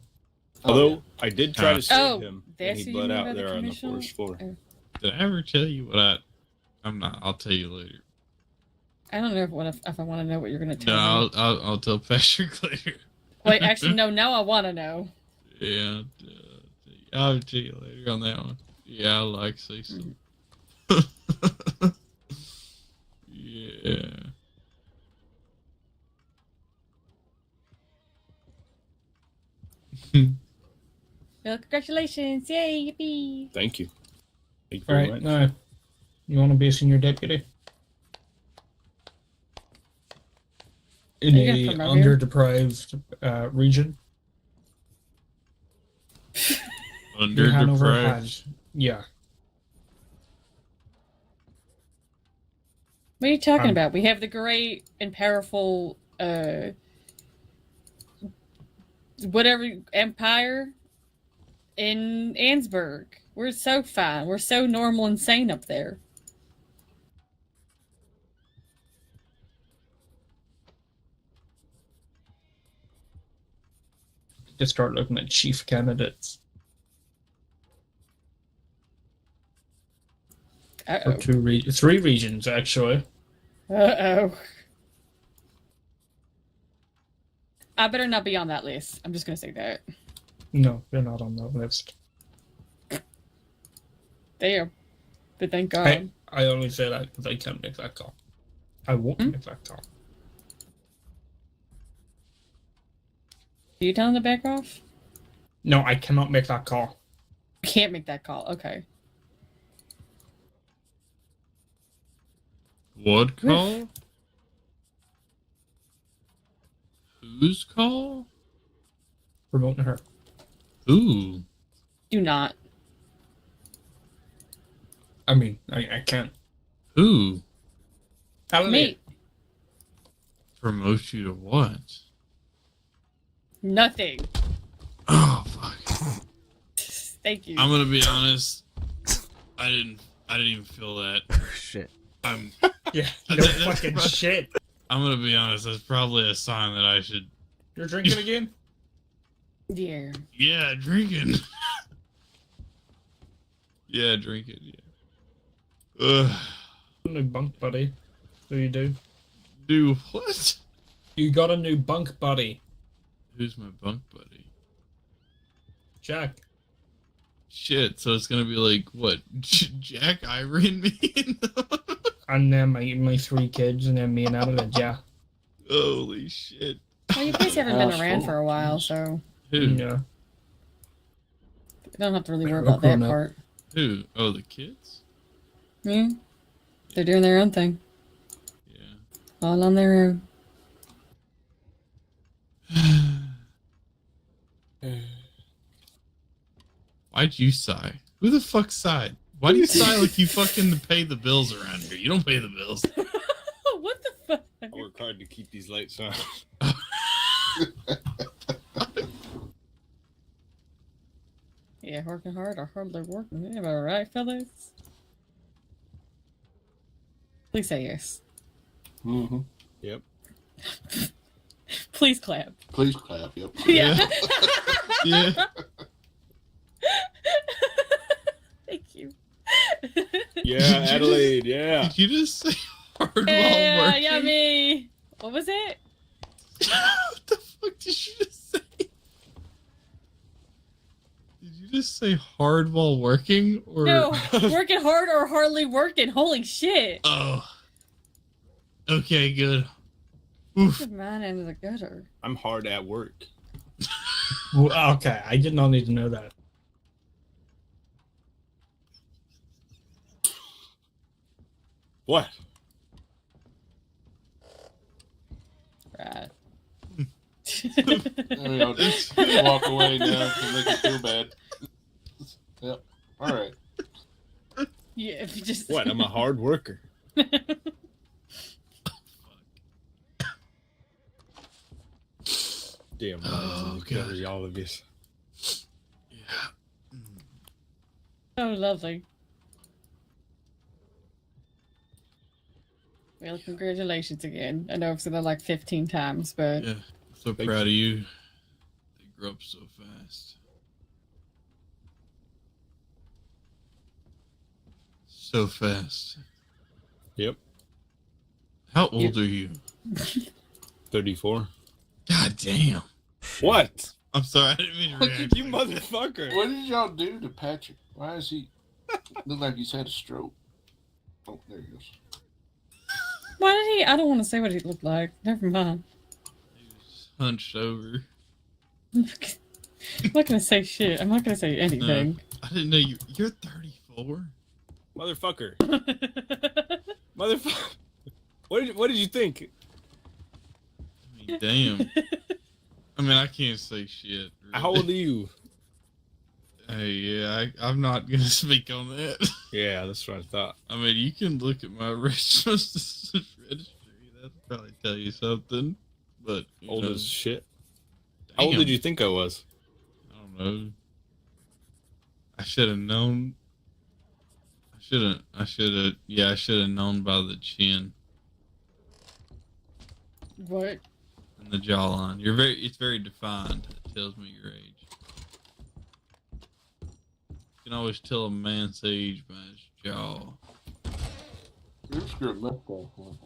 Although I did try to save Oh, him, and that's he who you bled mean out by the there on the commissioner? forest floor. Oh. Did I ever tell you what I'm not. I'll tell you later. I don't know if I want to know what you're going to tell No, me. I'll tell Patrick later. Wait, actually, no, now I want to know. Yeah, I'll tell you later on that one. Yeah, I like Cecil. Yeah. Well, congratulations. Yay, yippee. Thank you. Thank you very Alright, much. now. You want to be a senior deputy? In Are you a gonna promote him? underdeprived region. Under Hanover deprived. has. Yeah. What are you talking about? We have the great and powerful, whatever, empire in Ansburg. We're so fine. We're so normal and sane up there. To start looking at chief candidates Uh-oh. for three regions, actually. Uh-oh. I better not be on that list. I'm just going to say that. No, they're not on that list. Damn. But thank God. I only say that because I can't make that call. I won't make that call. Are you telling the back off? No, I cannot make that call. You can't make that call. Okay. What call? Whose call? Promoting her. Ooh. Do not. I mean, I can't. Who? Me. Promote you to what? Nothing. Oh fuck. Thank you. I'm gonna be honest. I didn't even feel that. Shit. I'm Yeah, no That's fucking right. shit. I'm gonna be honest, that's probably a sign that I should You're drinking again? Dear. Yeah, drinking. Yeah, drinking, yeah. Ugh. New bunk buddy. So you do? Do what? You got a new bunk buddy. Who's my bunk buddy? Jack. Shit, so it's gonna be like, what? Jack, Ivory, and me? And then my three kids, and then me and Adelaide, yeah. Holy shit. Well, you guys haven't been House around full for a of while, kids. so Who? Yeah. you don't have to really worry We're about that grown up. part. Who? Oh, the kids? Yeah. They're doing their own thing. Yeah. All on their own. Why'd you sigh? Who the fuck sighed? Why do you sigh like you fucking pay the bills around here? You don't pay the bills. What the fuck? I work hard to keep these lights on. Yeah, working hard or hardly working. Am I right, fellas? Please say yes. Mm-hmm. Yep. Please clap. Please clap. Yep. Yeah. Yeah. Thank you. Yeah, Did you Adelaide. Yeah. Did you just say hard while Yeah, working? yummy. What was it? What the fuck did you just say? Did you just say hard while working? Or No, working hard or hardly working. Holy shit. Oh. Okay, good. Oof. Mine into the gutter. I'm hard at work. Okay, I did not need to know that. What? Right. I mean, I'll just walk away now to make it feel bad. Yep. All right. Yeah, if you just What? I'm a hard worker. Damn. Oh, God. God. All of this. Yeah. Oh, lovely. Well, congratulations again. I know I've said that like 15 times, but Yeah. So Thank proud of you. They grew up so fast. So fast. Yep. How old are you? 34. God damn. What? I'm sorry, I didn't mean to react. You motherfucker. What did y'all do to Patrick? Why is he look like he's had a stroke? Oh, there he goes. why did he? I don't want to say what he looked like. Never mind. He was hunched over. I'm not gonna say shit. I'm not gonna say anything. I didn't know you're 34. Motherfucker. Motherfucker. What did you think? I mean, damn. I mean, I can't say shit. Really. How old are you? Hey, yeah, I'm not gonna speak on that. Yeah, that's what I thought. I mean, you can look at my registry. That'll probably tell you something. But Old know, as shit. How old damn. did you think I was? I don't know. I should have known. I should have known by the chin What? and the jawline. It's very defined. It tells me your age. You can always tell a man's age by his jaw. You're screwed mustache one.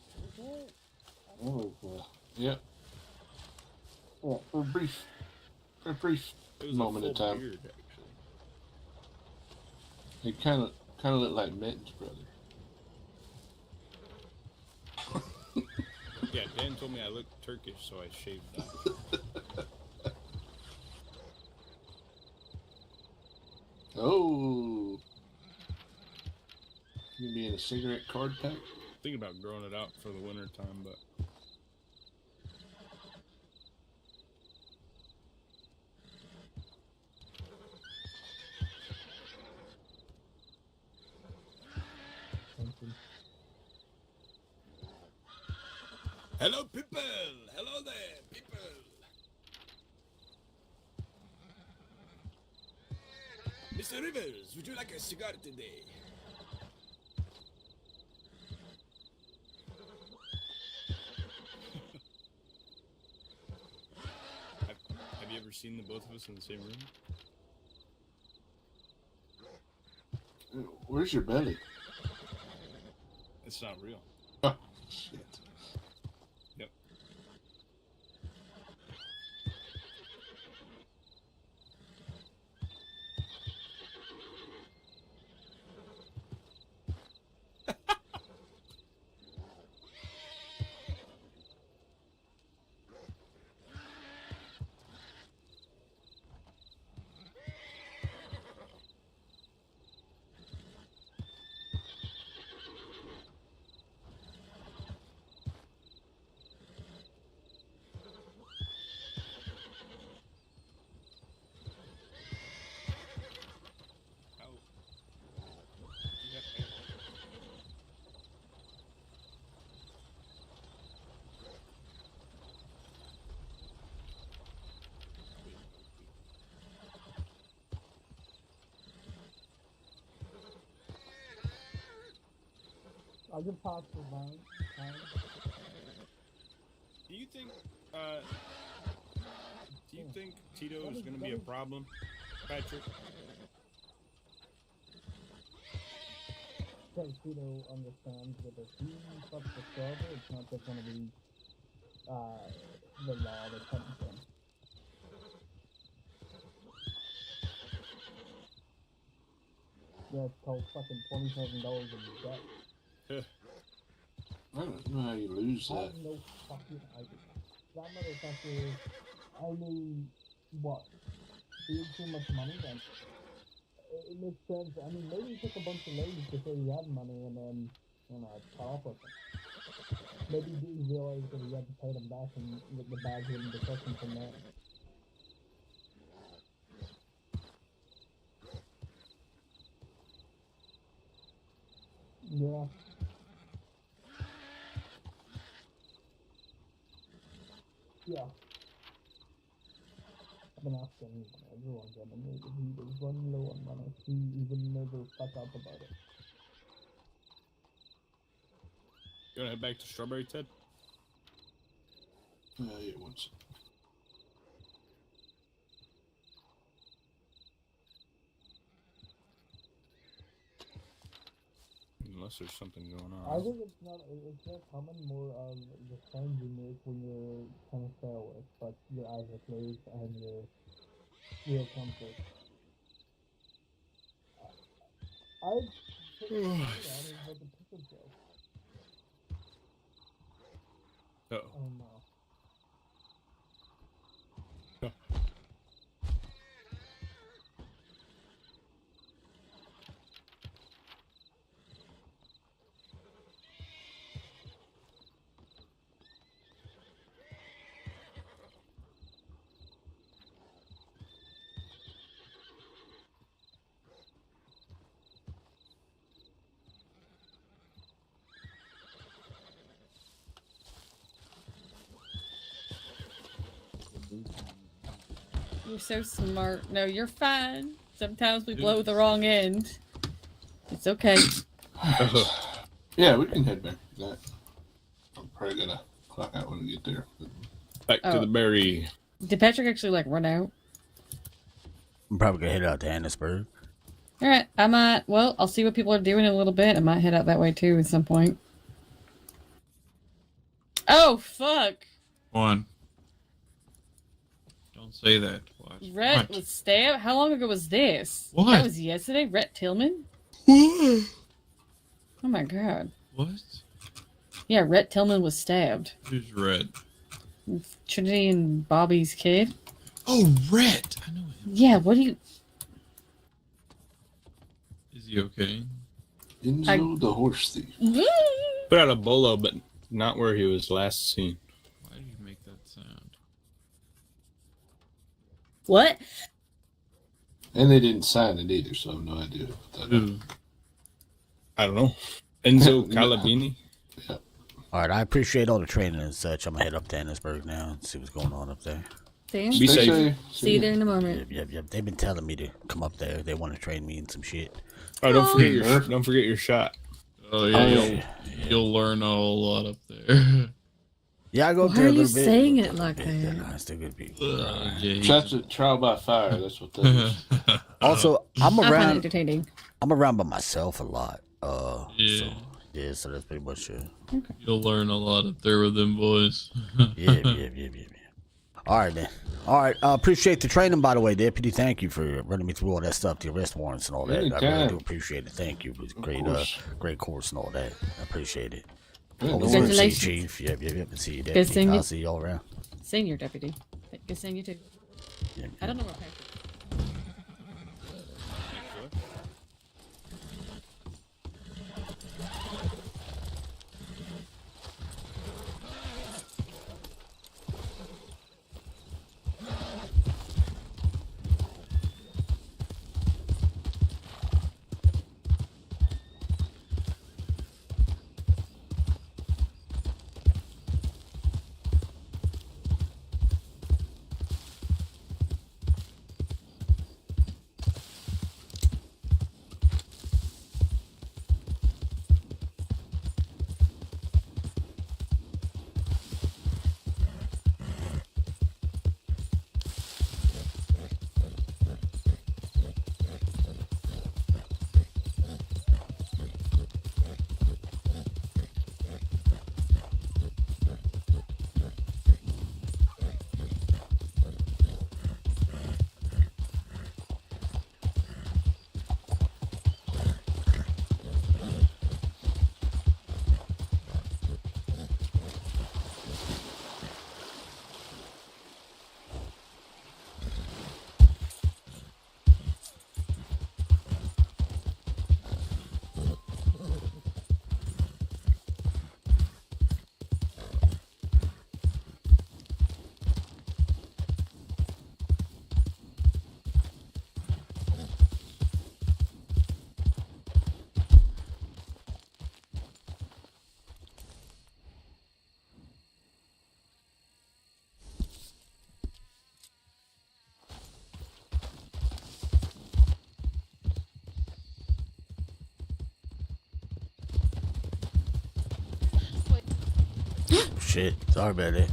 That was, yep. Yeah, for a brief moment of time. Beard, He kind of looked like Mitten's brother. yeah, Dan told me I looked Turkish, so I shaved that. Oh, you be in a cigarette card pack? Thinking about growing it out for the winter time, but hello, people. Hello there, people. Mr. Rivers, would you like a cigar today? Have you ever seen the both of us in the same room? Where's your belly? It's not real. Oh, shit. Yep. I'll just talk for Veyne. Do you think Tito is going to be a problem, Patrick? Because Tito understands that if he fucks the server, it's not just going to be the law that comes in. Yeah, it's called fucking $20,000 in debt. I don't know how you lose I that. have no fucking idea. That motherfucker, I mean, what? He had too much money then. It makes sense. I mean, maybe he took a bunch of loans to say he had money and then, you know, cut off with them. Maybe he realized that he had to pay them back and the bag wouldn't protect him from that. Yeah. Yeah. I've been asking everyone getting it. He was running low on money. He would never fuck up about it. You want to head back to Strawberry, Ted? Yeah, once. Unless there's something going on. I think it's not common, more of the sounds you make when you're kind of far away, but your eyes are closed and you're real comfort. I'd put it on with the picture joke. Oh no. You're so smart. No, you're fine. Sometimes we blow the wrong end. It's okay. Yeah, we can head back to that. I'm probably gonna clock out when we get there. Back to the berry. Did Patrick actually like run out? I'm probably gonna head out to Annisburg. Alright, I might, well, I'll see what people are doing in a little bit. I might head out that way too at some point. Oh, fuck! One. Don't say that. Watch. Rhett was stabbed? How long ago was this? What? That was yesterday? Rhett Tillman? What? Oh my god. What? Yeah, Rhett Tillman was stabbed. Who's Red? Trinity and Bobby's kid. Oh, Red! I know him. Yeah, what do you... Is he okay? Enzo the horse thief. Put out a bolo, but not where he was last seen. Why did you make that sound? What? And they didn't sign it either, so I have no idea what that is. I don't know. Enzo Calabini? Yeah. Alright, I appreciate all the training and such. I'm gonna head up to Annisburg now and see what's going on up there. Be safe. See you there in a moment. Yep. They've been telling me to come up there. They want to train me in some shit. Oh, don't forget your shot. Oh yeah, you'll learn a whole lot up there. Yeah, I go up Why there are a you little bit. saying it like Yeah, that? no, it's still good people. That's a trial by fire. That's what that is. Also, I'm I find it around. entertaining. I'm around by myself a lot. Yeah. So that's pretty much it. You'll learn a lot up there with them boys. Yeah. All right, then. All right. Appreciate the training, by the way, Deputy. Thank you for running me through all that stuff, the arrest warrants and all that. I really Anytime. do appreciate it. Thank you. It was course. great course and all that. I appreciate it. Yeah, Always no good to see you, Congratulations. Chief. Yep. See you, Good Deputy. seeing you. I'll see you all around. Senior deputy. Good seeing you too. Yeah. I don't know what Patrick. shit. Sorry about that.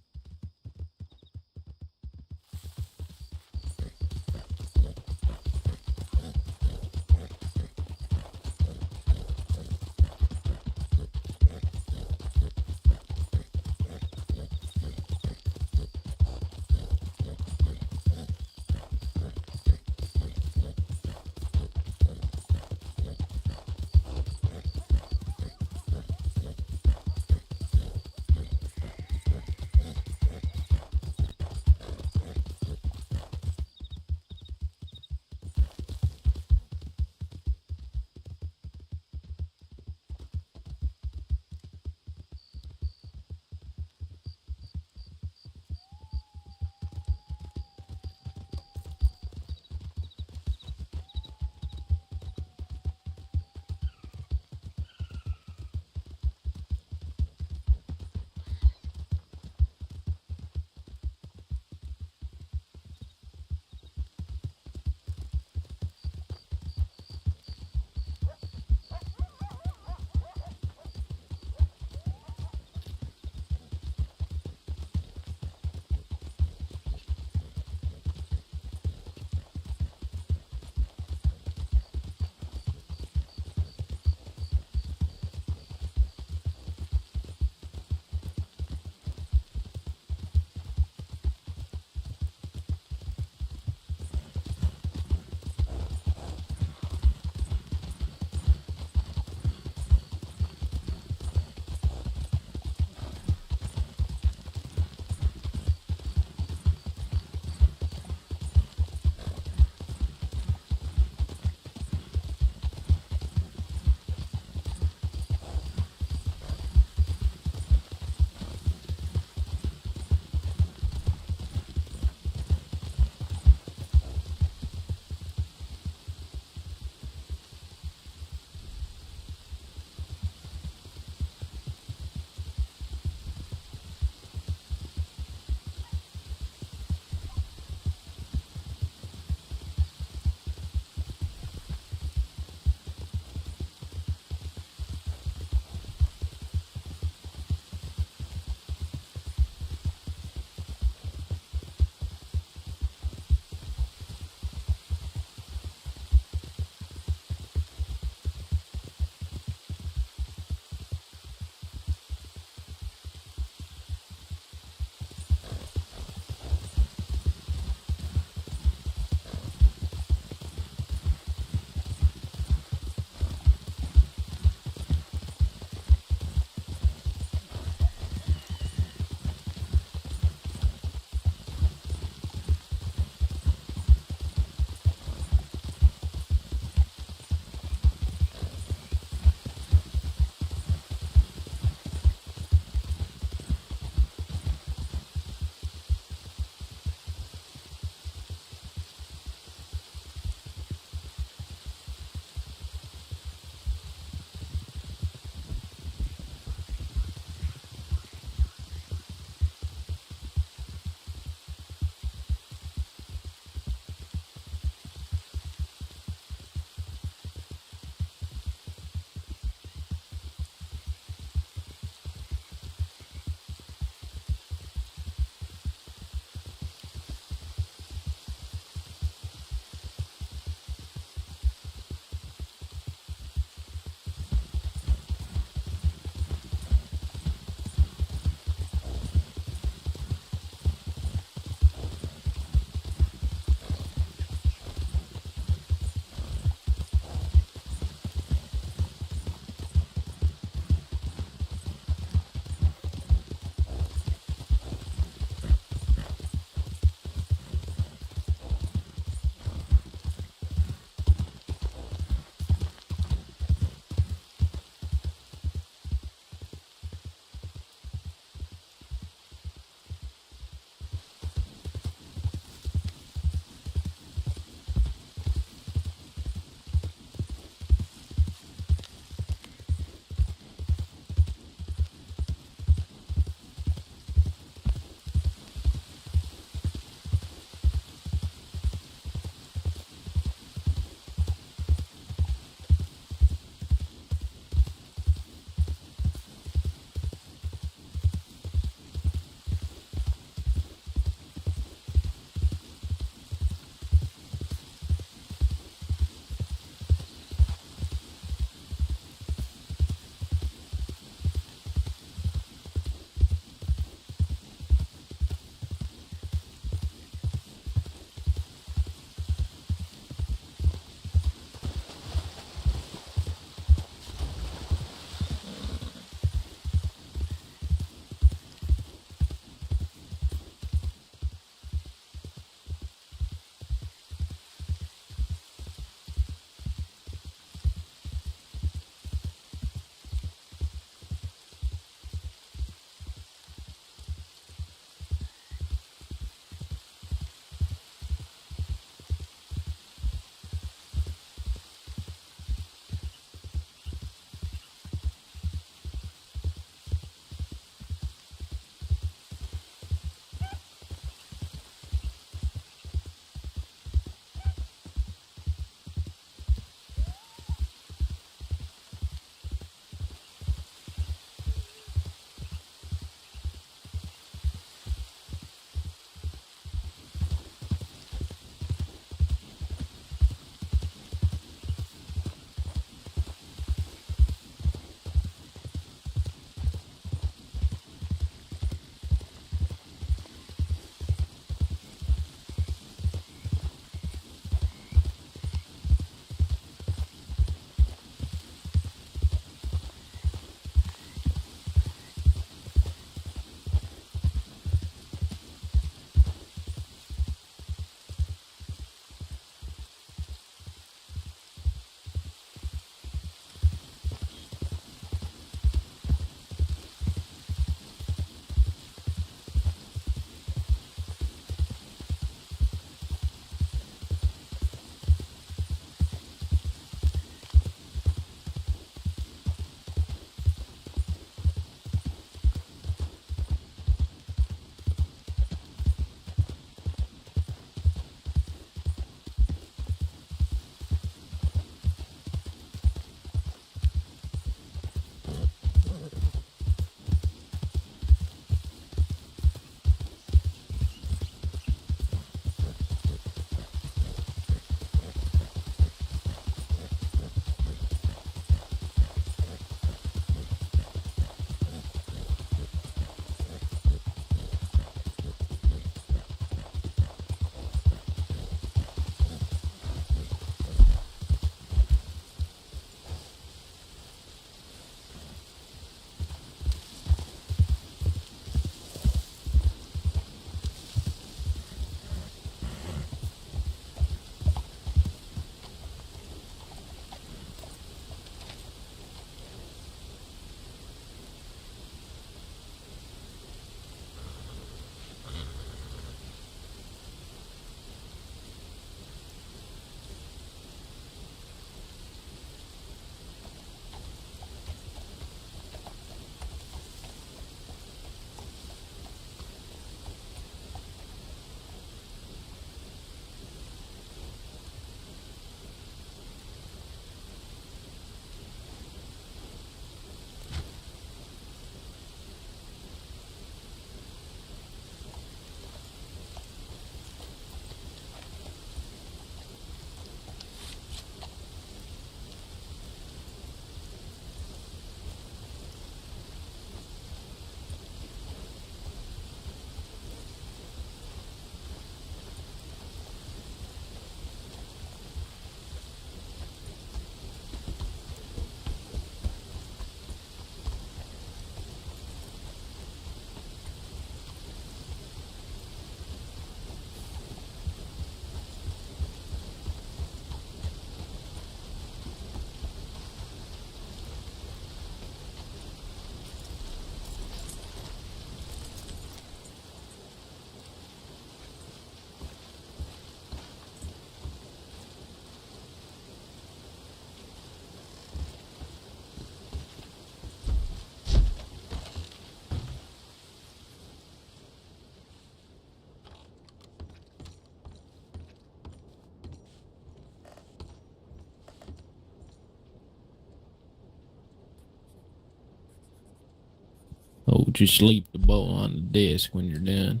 to sleep the bowl on the desk when you're done.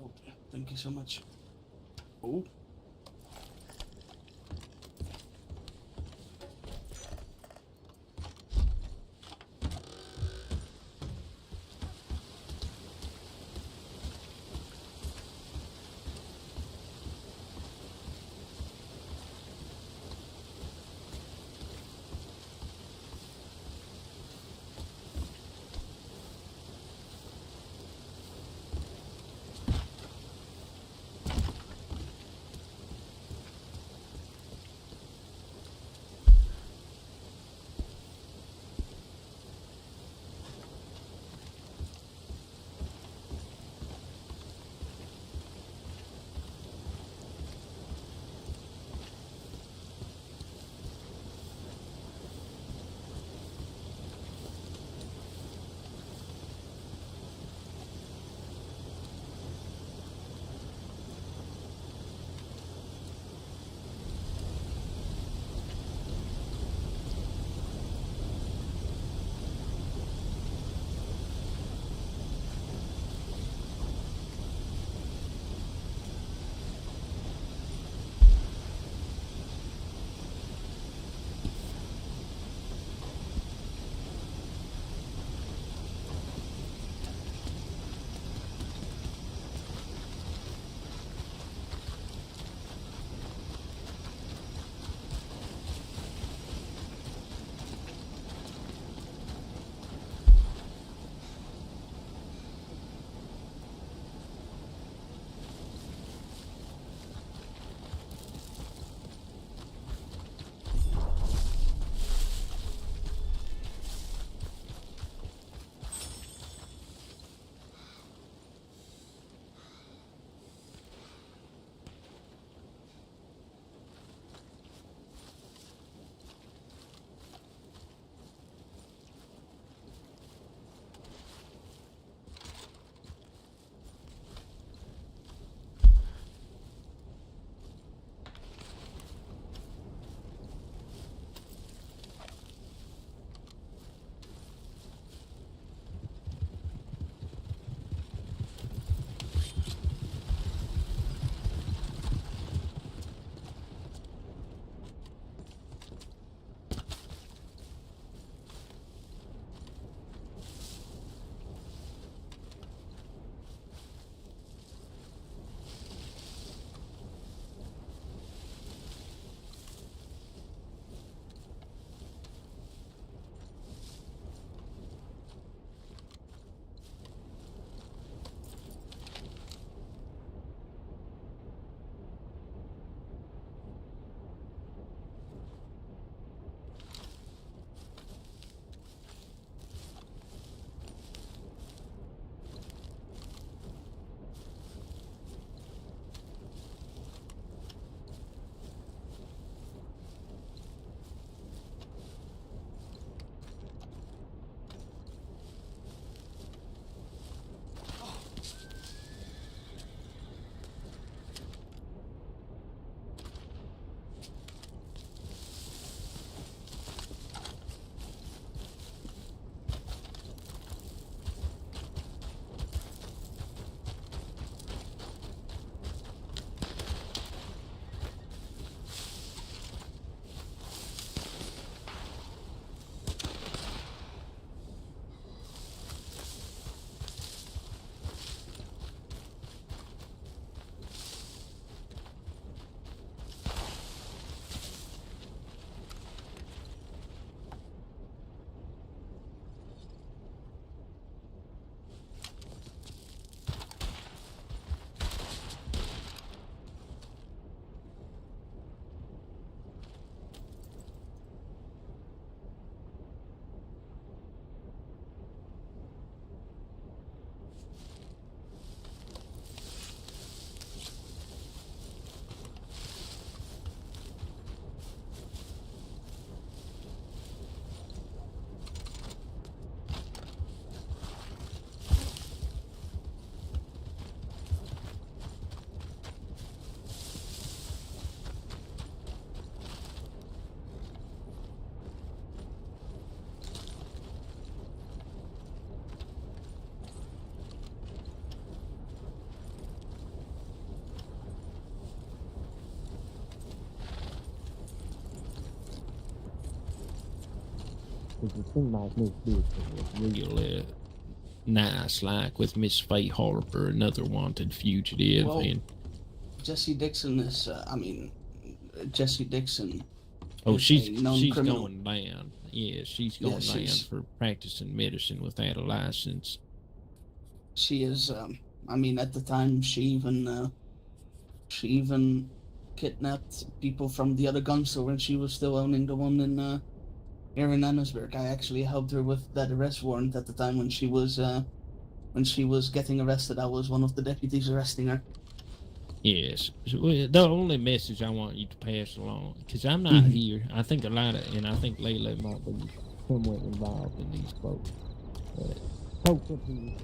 Okay, thank you so much. Oh. Because it seemed like Miss Bishop was real nice, like with Miss Faye Harper, another wanted fugitive. Well, and Jesse Dixon is, Jesse Dixon. oh, is she's a known criminal. going down. Yeah, she's going down for practicing medicine without a license. She is. I mean, at the time, she even kidnapped people from the other gun store when she was still owning the one in here in Annesburg. I actually helped her with that arrest warrant at the time when she was getting arrested. I was one of the deputies arresting her. Yes. So, the only message I want you to pass along, because I'm not here. I think a lot of, and I think Layla might be somewhat involved in these folks. Folks up here